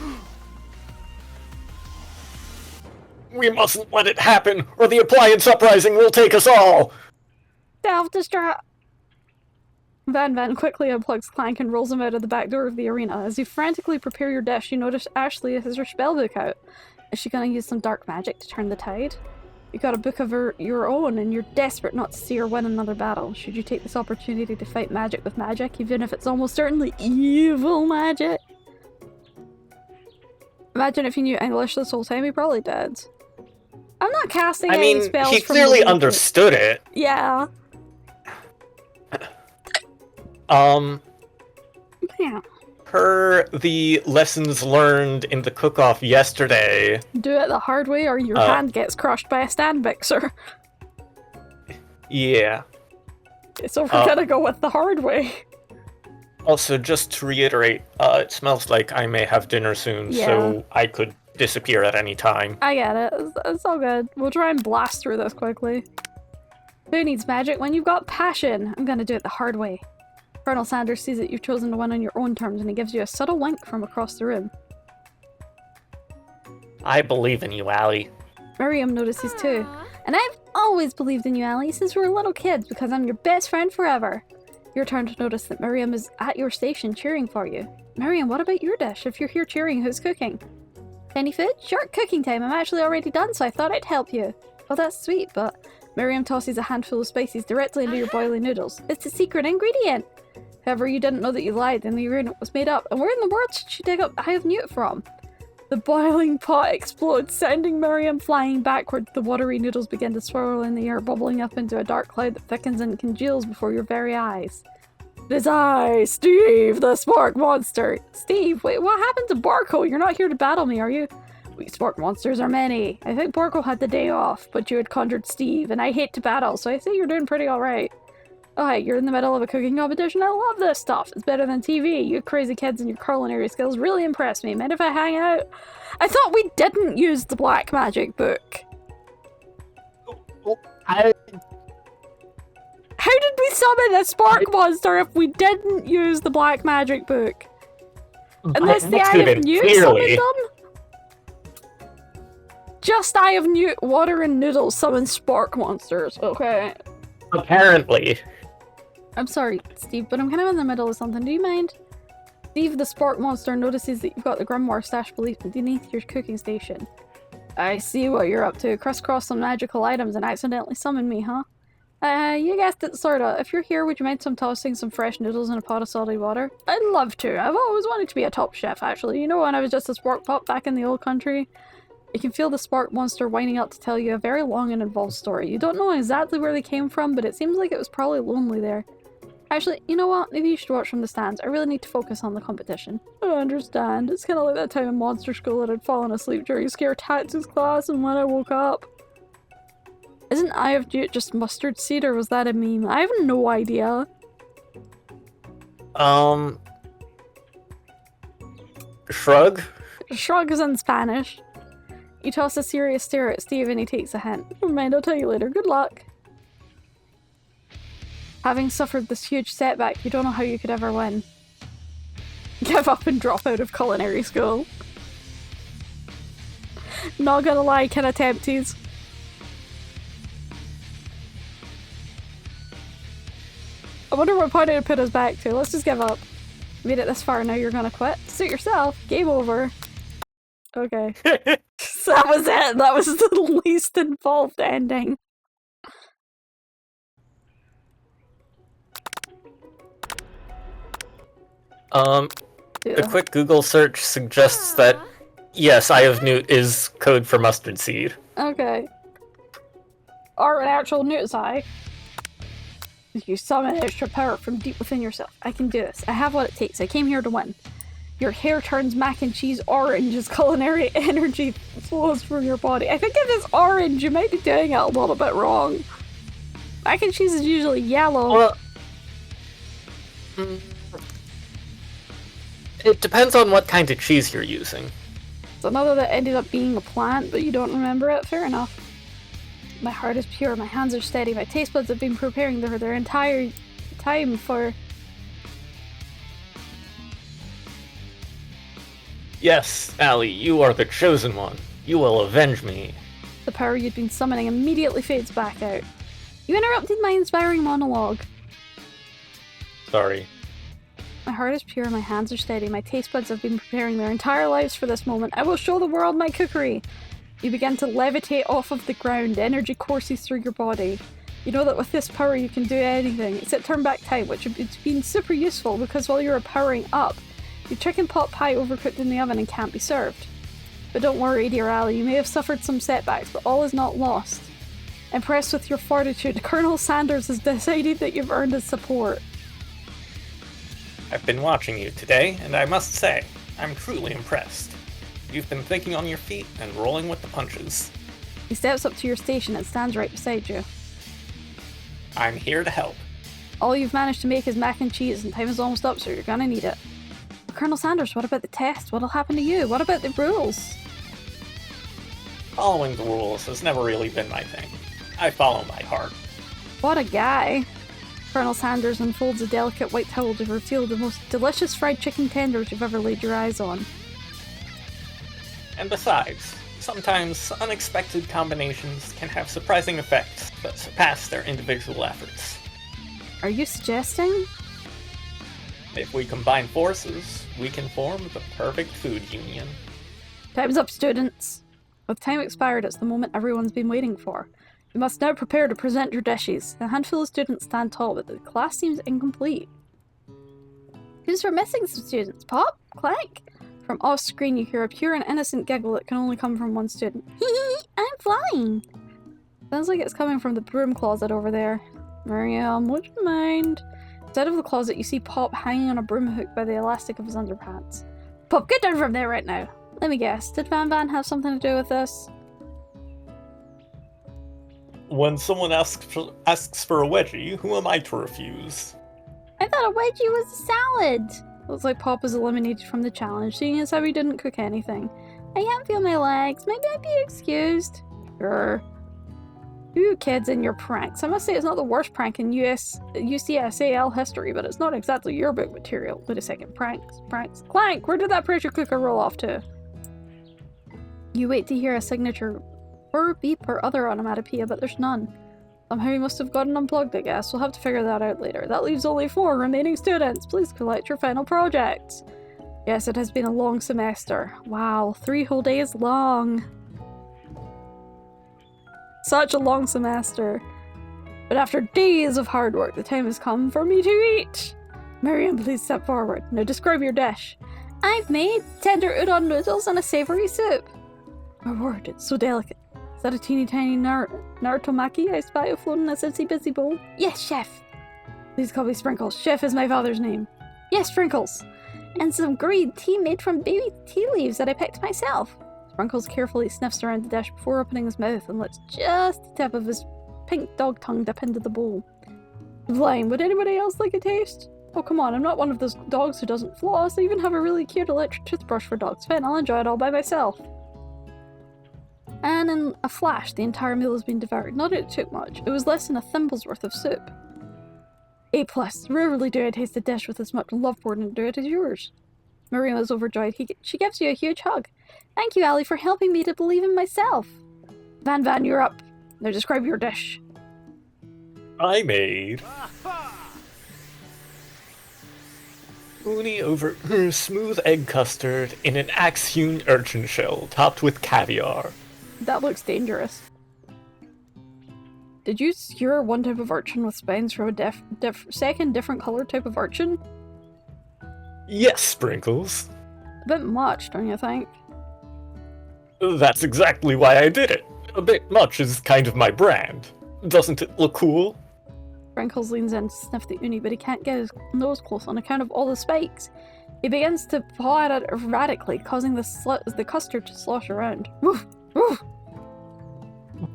We mustn't let it happen, or the appliance uprising will take us all! Self-destruct. Van quickly unplugs Clank and rolls him out of the back door of the arena. As you frantically prepare your dish, you notice Ashley has her spellbook out. Is she gonna use some dark magic to turn the tide? You got a book of your own, and you're desperate not to see her win another battle. Should you take this opportunity to fight magic with magic, even if it's almost certainly evil magic? Imagine if he knew English this whole time, he probably did. I'm not casting any spells he from clearly the understood it. Yeah. Yeah. Per the lessons learned in the cook-off yesterday. Do it the hard way or your hand gets crushed by a stand mixer. Yeah. So we're gonna go with the hard way. Also, just to reiterate, it smells like I may have dinner soon, so I could disappear at any time. I get it. It's all good. We'll try and blast through this quickly. Who needs magic when you've got passion? I'm gonna do it the hard way. Colonel Sanders sees that you've chosen to win on your own terms and he gives you a subtle wink from across the room. I believe in you, Allie. Miriam notices too. And I've always believed in you, Allie, since we were little kids because I'm your best friend forever. Your turn to notice that Miriam is at your station cheering for you. Miriam, what about your dish? If you're here cheering, who's cooking? Any food? Short cooking time. I'm actually already done, so I thought I'd help you. Oh, that's sweet, but Miriam tosses a handful of spices directly into your boiling noodles. It's a secret ingredient! However, you didn't know that you lied and the ingredient was made up. And where in the world should she dig up Eye of Newt from? The boiling pot explodes, sending Miriam flying backward. The watery noodles begin to swirl in the air, bubbling up into a dark cloud that thickens and congeals before your very eyes. It is I, Steve, the Spark Monster. Steve, wait, what happened to Barco? You're not here to battle me, are you? We Spark Monsters are many. I think Barco had the day off, but you had conjured Steve, and I hate to battle, so I say you're doing pretty alright. Oh, hey, you're in the middle of a cooking competition? I love this stuff. It's better than TV. You crazy kids and your culinary skills really impress me. Mind if I hang out? I thought we didn't use the black magic book. How did we summon a spark monster if we didn't use the black magic book? Unless the Eye of Newt summoned them? Just Eye of Newt, water and noodles summon spark monsters, okay? Apparently. I'm sorry, Steve, but I'm kind of in the middle of something. Do you mind? Steve, the spark monster, notices that you've got the grimoire stashed beneath your cooking station. I see what you're up to. Crisscross some magical items and accidentally summon me, huh? You guessed it, sorta. If you're here, would you mind tossing some fresh noodles in a pot of salty water? I'd love to. I've always wanted to be a top chef, actually. You know, when I was just a spark pup back in the old country? You can feel the spark monster winding up to tell you a very long and involved story. You don't know exactly where they came from, but it seems like it was probably lonely there. Actually, you know what? Maybe you should watch from the stands. I really need to focus on the competition. I understand. It's kind of like that time in monster school that I'd fallen asleep during scare tactics class and when I woke up. Isn't Eye of Newt just mustard seed, or was that a meme? I have no idea. Shrug? Shrug is in Spanish. You toss a serious stare at Steve and he takes a hint. Never mind, I'll tell you later. Good luck. Having suffered this huge setback, you don't know how you could ever win. Give up and drop out of culinary school. Not gonna lie, can attempt these. I wonder what point it would put us back to. Let's just give up. Made it this far, now you're gonna quit? Suit yourself. Game over. Okay. So that was it. That was the least involved ending. A quick Google search suggests that, yes, Eye of Newt is code for mustard seed. Okay. Or an actual newt's eye. You summon extra power from deep within yourself. I can do this. I have what it takes. I came here to win. Your hair turns mac and cheese orange as culinary energy flows from your body. I think if it's orange, you might be doing it a little bit wrong. Mac and cheese is usually yellow. Well, it depends on what kind of cheese you're using. It's another that ended up being a plant, but you don't remember it? Fair enough. My heart is pure, my hands are steady, my taste buds have been preparing their entire time for... Yes, Allie, you are the chosen one. You will avenge me. The power you'd been summoning immediately fades back out. You interrupted my inspiring monologue. Sorry. My heart is pure, my hands are steady, my taste buds have been preparing their entire lives for this moment. I will show the world my cookery. You begin to levitate off of the ground, energy courses through your body. You know that with this power you can do anything, except turn back time, which has been super useful because while you were powering up, your chicken pot pie overcooked in the oven and can't be served. But don't worry, dear Allie, you may have suffered some setbacks, but all is not lost. Impressed with your fortitude, Colonel Sanders has decided that you've earned his support. I've been watching you today, and I must say, I'm truly impressed. You've been thinking on your feet and rolling with the punches. He steps up to your station and stands right beside you. I'm here to help. All you've managed to make is mac and cheese, and time is almost up, so you're gonna need it. But Colonel Sanders, what about the test? What'll happen to you? What about the rules? Following the rules has never really been my thing. I follow my heart. What a guy. Colonel Sanders unfolds a delicate white towel to reveal the most delicious fried chicken tenders you've ever laid your eyes on. And besides, sometimes unexpected combinations can have surprising effects that surpass their individual efforts. Are you suggesting? If we combine forces, we can form the perfect food union. Time's up, students. With time expired, it's the moment everyone's been waiting for. You must now prepare to present your dishes. A handful of students stand tall, but the class seems incomplete. Seems we're missing some students. Pop? Clank? From off screen, you hear a pure and innocent giggle that can only come from one student. Hee, I'm flying! Sounds like it's coming from the broom closet over there. Miriam, would you mind? Instead of the closet, you see Pop hanging on a broom hook by the elastic of his underpants. Pop, get down from there right now! Let me guess, did Van Van have something to do with this? When someone asks for a wedgie, who am I to refuse? I thought a wedgie was a salad! Looks like Pop is eliminated from the challenge, seeing as how he didn't cook anything. I can't feel my legs. Maybe I'd be excused. Sure. You kids and your pranks. I must say it's not the worst prank in UCSAL history, but it's not exactly your book material. Wait a second. Pranks. Clank! Where did that pressure cooker roll off to? You wait to hear a signature or beep or other onomatopoeia, but there's none. Somehow he must have gotten unplugged, I guess. We'll have to figure that out later. That leaves only 4 remaining students. Please collect your final projects. Yes, it has been a long semester. Wow, 3 whole days long. Such a long semester. But after days of hard work, the time has come for me to eat. Miriam, please step forward. Now describe your dish. I've made tender udon noodles and a savory soup. My word, it's so delicate. Is that a teeny tiny Narutomaki I spy afloat in a itsy bitsy bowl? Yes, chef. Please call me Sprinkles. Chef is my father's name. Yes, Sprinkles. And some green tea made from baby tea leaves that I picked myself. Sprinkles carefully sniffs around the dish before opening his mouth and lets just the tip of his pink dog tongue dip into the bowl. Sublime. Would anybody else like a taste? Oh, come on, I'm not one of those dogs who doesn't floss. I even have a really cute electric toothbrush for dogs. Fine, I'll enjoy it all by myself. And in a flash, the entire meal has been devoured. Not that it took much. It was less than a thimble's worth of soup. A+. Rarely do I taste a dish with as much love poured into it as yours. Maria was overjoyed. She gives you a huge hug. Thank you, Allie, for helping me to believe in myself. Van, you're up. Now describe your dish. I made uni over smooth egg custard in an axe-hewn urchin shell topped with caviar. That looks dangerous. Did you skewer one type of urchin with spines from a second different colored type of urchin? Yes, Sprinkles. A bit much, don't you think? That's exactly why I did it. A bit much is kind of my brand. Doesn't it look cool? Sprinkles leans in to sniff the uni, but he can't get his nose close on account of all the spikes. He begins to paw at it erratically, causing the custard to slosh around. Woof! Woof!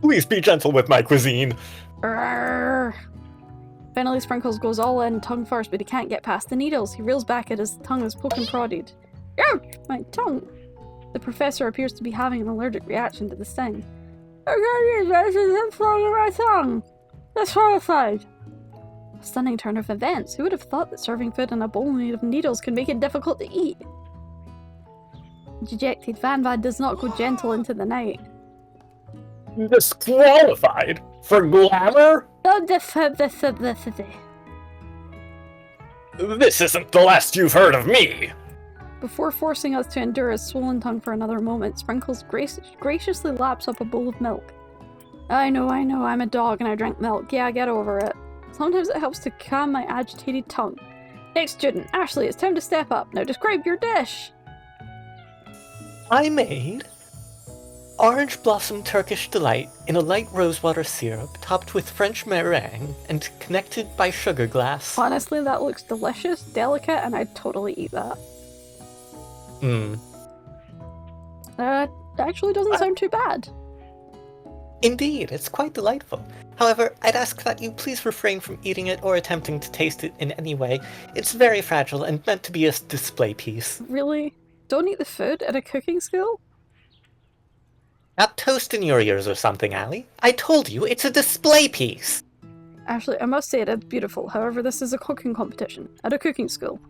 Please be gentle with my cuisine. Arrgh. Finally, Sprinkles goes all in, tongue first, but he can't get past the needles. He reels back at his tongue as poke and prodded. Ouch! My tongue! The professor appears to be having an allergic reaction to the sting. I can't use this, it's flowing in my tongue! That's horrified! A stunning turn of events. Who would have thought that serving food in a bowl made of needles could make it difficult to eat? Dejected, Van does not go gentle into the night. Disqualified? For glamour? This This isn't the last you've heard of me! Before forcing us to endure his swollen tongue for another moment, Sprinkles graciously laps up a bowl of milk. I know, I'm a dog and I drink milk. Yeah, get over it. Sometimes it helps to calm my agitated tongue. Next student, Ashley, it's time to step up. Now describe your dish! I made orange blossom Turkish delight in a light rosewater syrup topped with French meringue and connected by sugar glass. Honestly, that looks delicious, delicate, and I'd totally eat that. Actually doesn't sound too bad. Indeed, it's quite delightful. However, I'd ask that you please refrain from eating it or attempting to taste it in any way. It's very fragile and meant to be a display piece. Really? Don't eat the food at a cooking school? Not toast in your ears or something, Allie. I told you, it's a display piece! Actually, I must say it is beautiful. However, this is a cooking competition at a cooking school.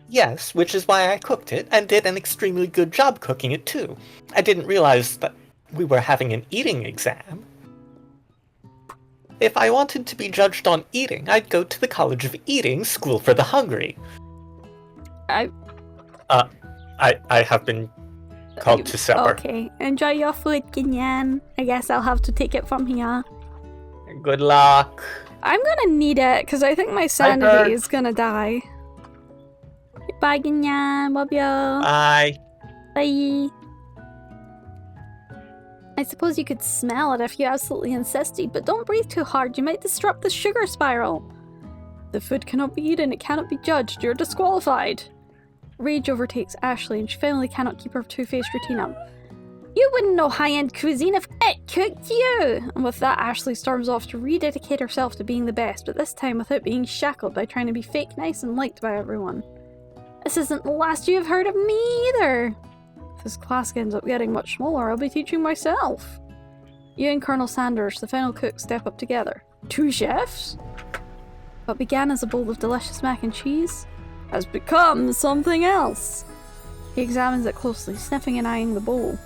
Yes, which is why I cooked it, and did an extremely good job cooking it too. I didn't realize that we were having an eating exam. If I wanted to be judged on eating, I'd go to the College of Eating School for the Hungry. I have been called to supper. Okay, enjoy your food, Gyl'aan. I guess I'll have to take it from here. Good luck. I'm gonna need it, because I think my sanity is gonna die. Bye, Gyl'aan. Love ya. Bye. Bye. I suppose you could smell it if you absolutely insisted, but don't breathe too hard. You might disrupt the sugar spiral. The food cannot be eaten. It cannot be judged. You're disqualified. Rage overtakes Ashley, and she finally cannot keep her two-faced routine up. You wouldn't know high-end cuisine if it cooked you! And with that, Ashley storms off to rededicate herself to being the best, but this time without being shackled by trying to be fake nice and liked by everyone. This isn't the last you have heard of me either! If this class ends up getting much smaller, I'll be teaching myself. You and Colonel Sanders, the final cook, step up together. Two chefs? What began as a bowl of delicious mac and cheese has become something else. He examines it closely, sniffing and eyeing the bowl.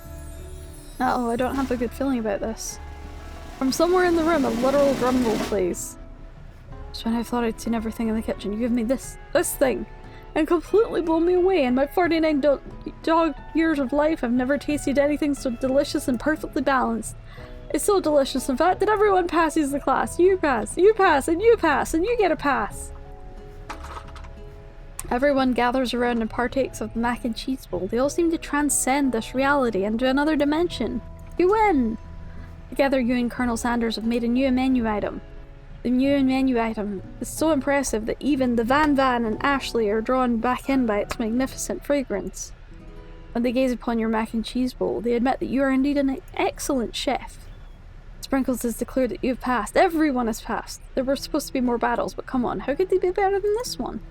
Uh-oh, I don't have a good feeling about this. From somewhere in the room, a literal drum roll plays. Just when I thought I'd seen everything in the kitchen, you give me this thing, and completely blow me away. In my 49 dog years of life, I've never tasted anything so delicious and perfectly balanced. It's so delicious, in fact, that everyone passes the class. You pass, and you pass, and you get a pass. Everyone gathers around and partakes of the mac and cheese bowl. They all seem to transcend this reality into another dimension. You win! Together, you and Colonel Sanders have made a new menu item. The new menu item is so impressive that even the Van and Ashley are drawn back in by its magnificent fragrance. When they gaze upon your mac and cheese bowl, they admit that you are indeed an excellent chef. Sprinkles has declared that you've passed. Everyone has passed. There were supposed to be more battles, but come on, how could they be better than this one?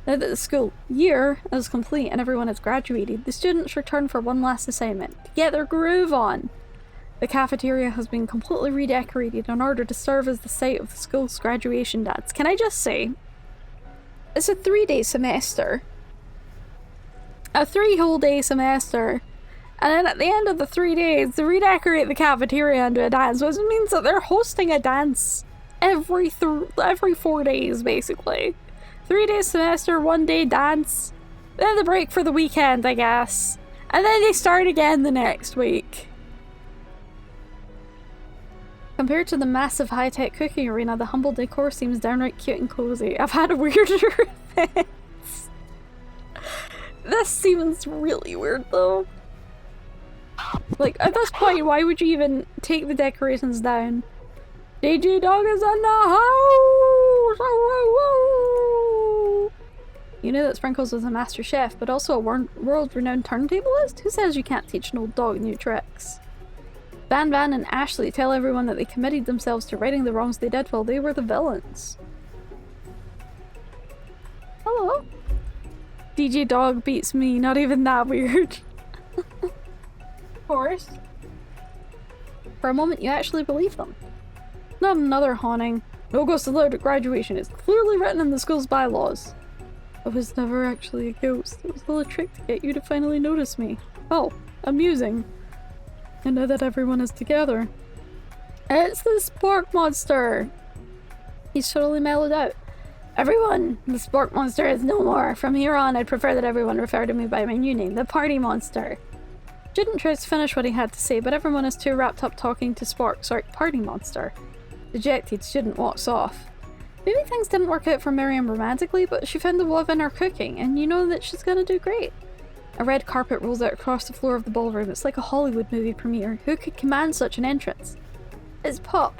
Now that the school year is complete and everyone has graduated, the students return for one last assignment, to get their groove on. The cafeteria has been completely redecorated in order to serve as the site of the school's graduation dance. Can I just say, it's a 3-day semester. A 3-whole-day semester. And then at the end of the 3 days, they redecorate the cafeteria into a dance, which means that they're hosting a dance every 4 days, basically. 3-day semester, 1-day dance, then the break for the weekend, I guess. And then they start again the next week. Compared to the massive high-tech cooking arena, the humble decor seems downright cute and cozy. I've had a weirder events. This seems really weird, though. Like, at this point, why would you even take the decorations down? DJ Dog is in the house! Woo, woo. You know that Sprinkles is a master chef, but also a world-renowned turntablist? Who says you can't teach an old dog new tricks? Van and Ashley tell everyone that they committed themselves to righting the wrongs they did while they were the villains. Hello? DJ Dog beats me, not even that weird. Of course. For a moment, you actually believe them. Not another haunting. No ghosts allowed at graduation. It's clearly written in the school's bylaws. I was never actually a ghost. It was all a trick to get you to finally notice me. Oh, amusing. And now that everyone is together. It's the Spork Monster! He's totally mellowed out. Everyone! The Spork Monster is no more. From here on, I'd prefer that everyone refer to me by my new name, the Party Monster. Didn't try to finish what he had to say, but everyone is too wrapped up talking to Party Monster. Dejected, student walks off. Maybe things didn't work out for Miriam romantically, but she found the love in her cooking, and you know that she's gonna do great. A red carpet rolls out across the floor of the ballroom. It's like a Hollywood movie premiere. Who could command such an entrance? It's Pop.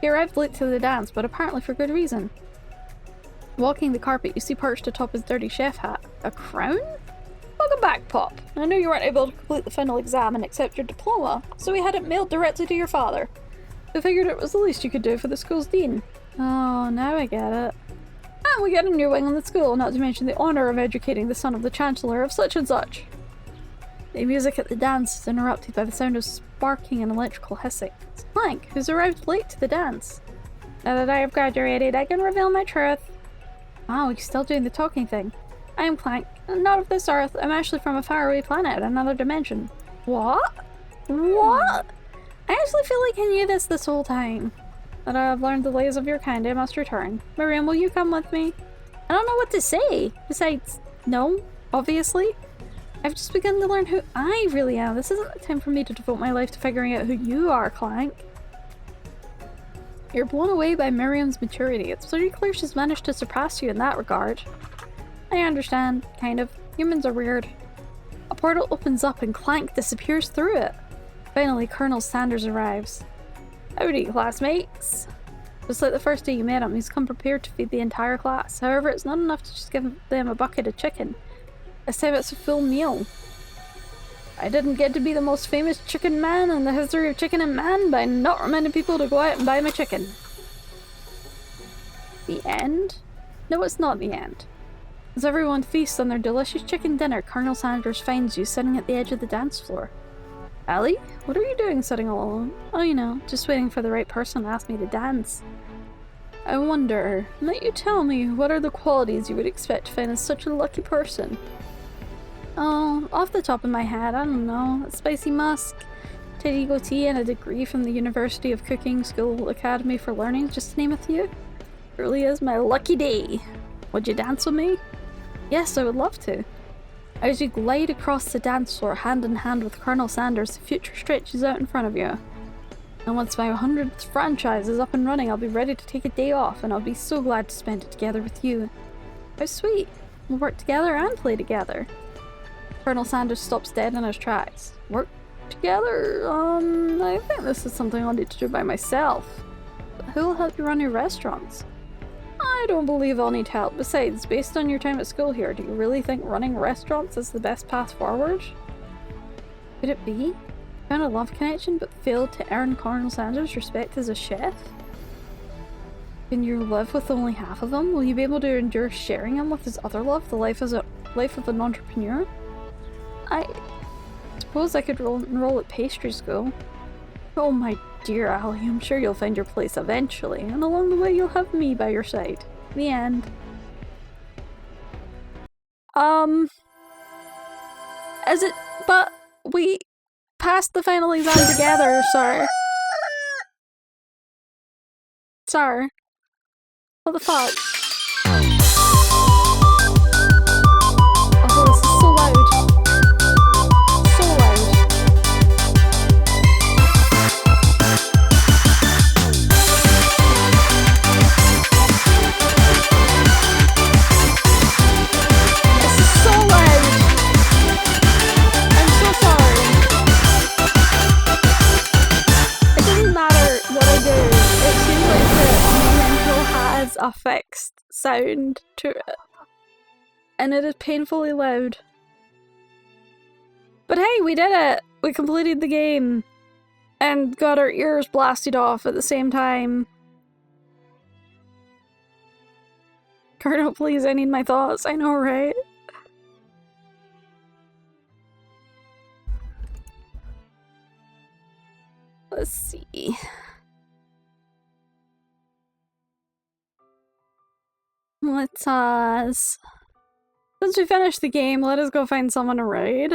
He arrived late to the dance, but apparently for good reason. Walking the carpet, you see perched atop his dirty chef hat. A crown? Welcome back, Pop. I know you weren't able to complete the final exam and accept your diploma, so we had it mailed directly to your father. I figured it was the least you could do for the school's dean. Oh, now I get it. And we get a new wing on the school, not to mention the honour of educating the son of the Chancellor of such and such. The music at the dance is interrupted by the sound of sparking and electrical hissing. It's Clank, who's arrived late to the dance. Now that I have graduated, I can reveal my truth. Wow, he's still doing the talking thing. I am Clank, and not of this earth. I'm actually from a faraway planet, another dimension. What? What? I actually feel like I knew this whole time. That I have learned the ways of your kind, I must return. Miriam, will you come with me? I don't know what to say. Besides, no, obviously. I've just begun to learn who I really am. This isn't the time for me to devote my life to figuring out who you are, Clank. You're blown away by Miriam's maturity. It's pretty clear she's managed to surpass you in that regard. I understand, kind of. Humans are weird. A portal opens up and Clank disappears through it. Finally, Colonel Sanders arrives. Howdy, classmates! Just like the first day you met him, he's come prepared to feed the entire class. However, it's not enough to just give them a bucket of chicken. This time it's a full meal. I didn't get to be the most famous chicken man in the history of chicken and man by not reminding people to go out and buy my chicken. The end? No, it's not the end. As everyone feasts on their delicious chicken dinner, Colonel Sanders finds you sitting at the edge of the dance floor. Ellie? What are you doing sitting all alone? Oh, you know, just waiting for the right person to ask me to dance. I wonder, might you tell me what are the qualities you would expect to find in such a lucky person? Oh, off the top of my head, I don't know. A spicy musk, titty goatee, and a degree from the University of Cooking School Academy for Learning, just to name a few. It really is my lucky day. Would you dance with me? Yes, I would love to. As you glide across the dance floor hand in hand with Colonel Sanders, the future stretches out in front of you. And once my 100th franchise is up and running, I'll be ready to take a day off, and I'll be so glad to spend it together with you. How sweet. We'll work together and play together. Colonel Sanders stops dead in his tracks. Work together? I think this is something I'll need to do by myself. But who'll help you run your restaurants? I don't believe I'll need help. Besides, based on your time at school here, do you really think running restaurants is the best path forward? Could it be? Found a love connection but failed to earn Colonel Sanders' respect as a chef? Can you live with only half of him? Will you be able to endure sharing him with his other love, the life of an entrepreneur? I suppose I could enroll at pastry school. Oh my dear Allie, I'm sure you'll find your place eventually, and along the way you'll have me by your side. The end. Is it- but we passed the final exam together, sir. Sir. What the fuck? Oh, this is so loud. So loud. This is so loud. I'm so sorry. It doesn't matter what I do. It seems like the mental has a fixed sound to it. And it is painfully loud. But hey, we did it! We completed the game. And got our ears blasted off at the same time. Colonel, please, I need my thoughts. I know, right? Let's see. Let's, since we finished the game, let us go find someone to raid.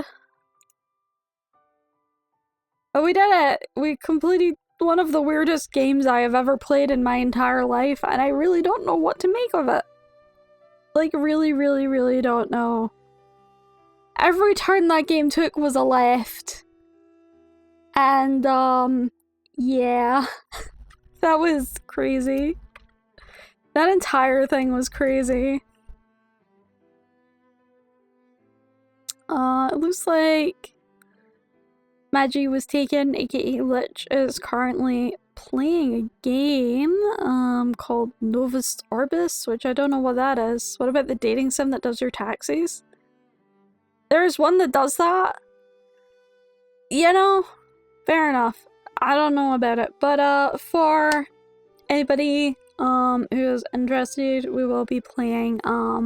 Oh, we did it! We completed one of the weirdest games I have ever played in my entire life, and I really don't know what to make of it. Like, really, really, really don't know. Every turn that game took was a left. And, yeah. That was crazy. That entire thing was crazy. It looks like Magi was taken, aka Lich, is currently playing a game, called Novus Orbis, which I don't know what that is. What about the dating sim that does your taxis? There's one that does that. You know, fair enough. I don't know about it, but for anybody who is interested, we will be playing a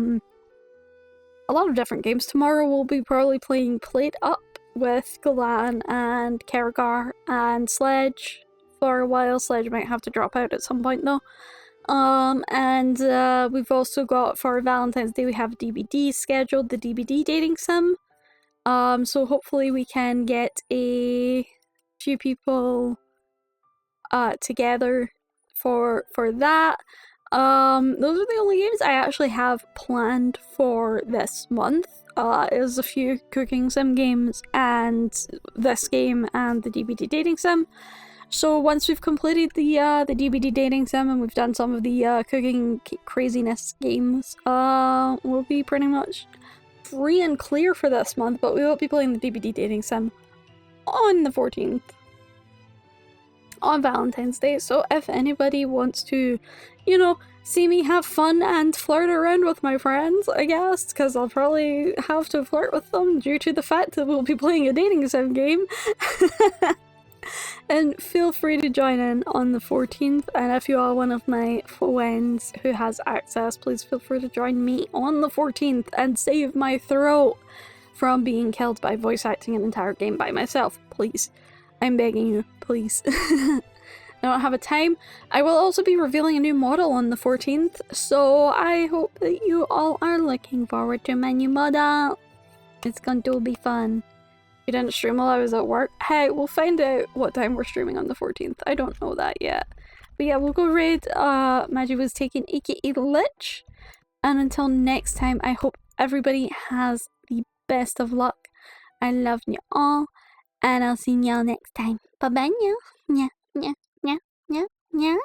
lot of different games. Tomorrow we'll be probably playing Plate Up with Gyl'aan and Karagar and Sledge for a while. Sledge might have to drop out at some point though. And we've also got, for Valentine's Day, we have a DBD scheduled, the DBD Dating Sim. So hopefully we can get a few people together for that. Those are the only games I actually have planned for this month. Is a few cooking sim games and this game and the DBD Dating Sim. So once we've completed the DBD Dating Sim and we've done some of the cooking craziness games, we'll be pretty much free and clear for this month, but we will be playing the DBD Dating Sim on the 14th. On Valentine's Day, so if anybody wants to, you know, see me have fun and flirt around with my friends, I guess, because I'll probably have to flirt with them due to the fact that we'll be playing a dating sim game. And feel free to join in on the 14th, and if you are one of my friends who has access, please feel free to join me on the 14th and save my throat from being killed by voice acting an entire game by myself, please. I'm begging you, please. I don't have a time. I will also be revealing a new model on the 14th, so I hope that you all are looking forward to my new model. It's going to be fun. You didn't stream while I was at work? Hey, we'll find out what time we're streaming on the 14th. I don't know that yet. But yeah, we'll go raid Magi was taken, aka Lich. And until next time, I hope everybody has the best of luck. I love you all. And I'll see y'all next time. Bye bye now. Yeah, yeah, yeah, yeah, yeah.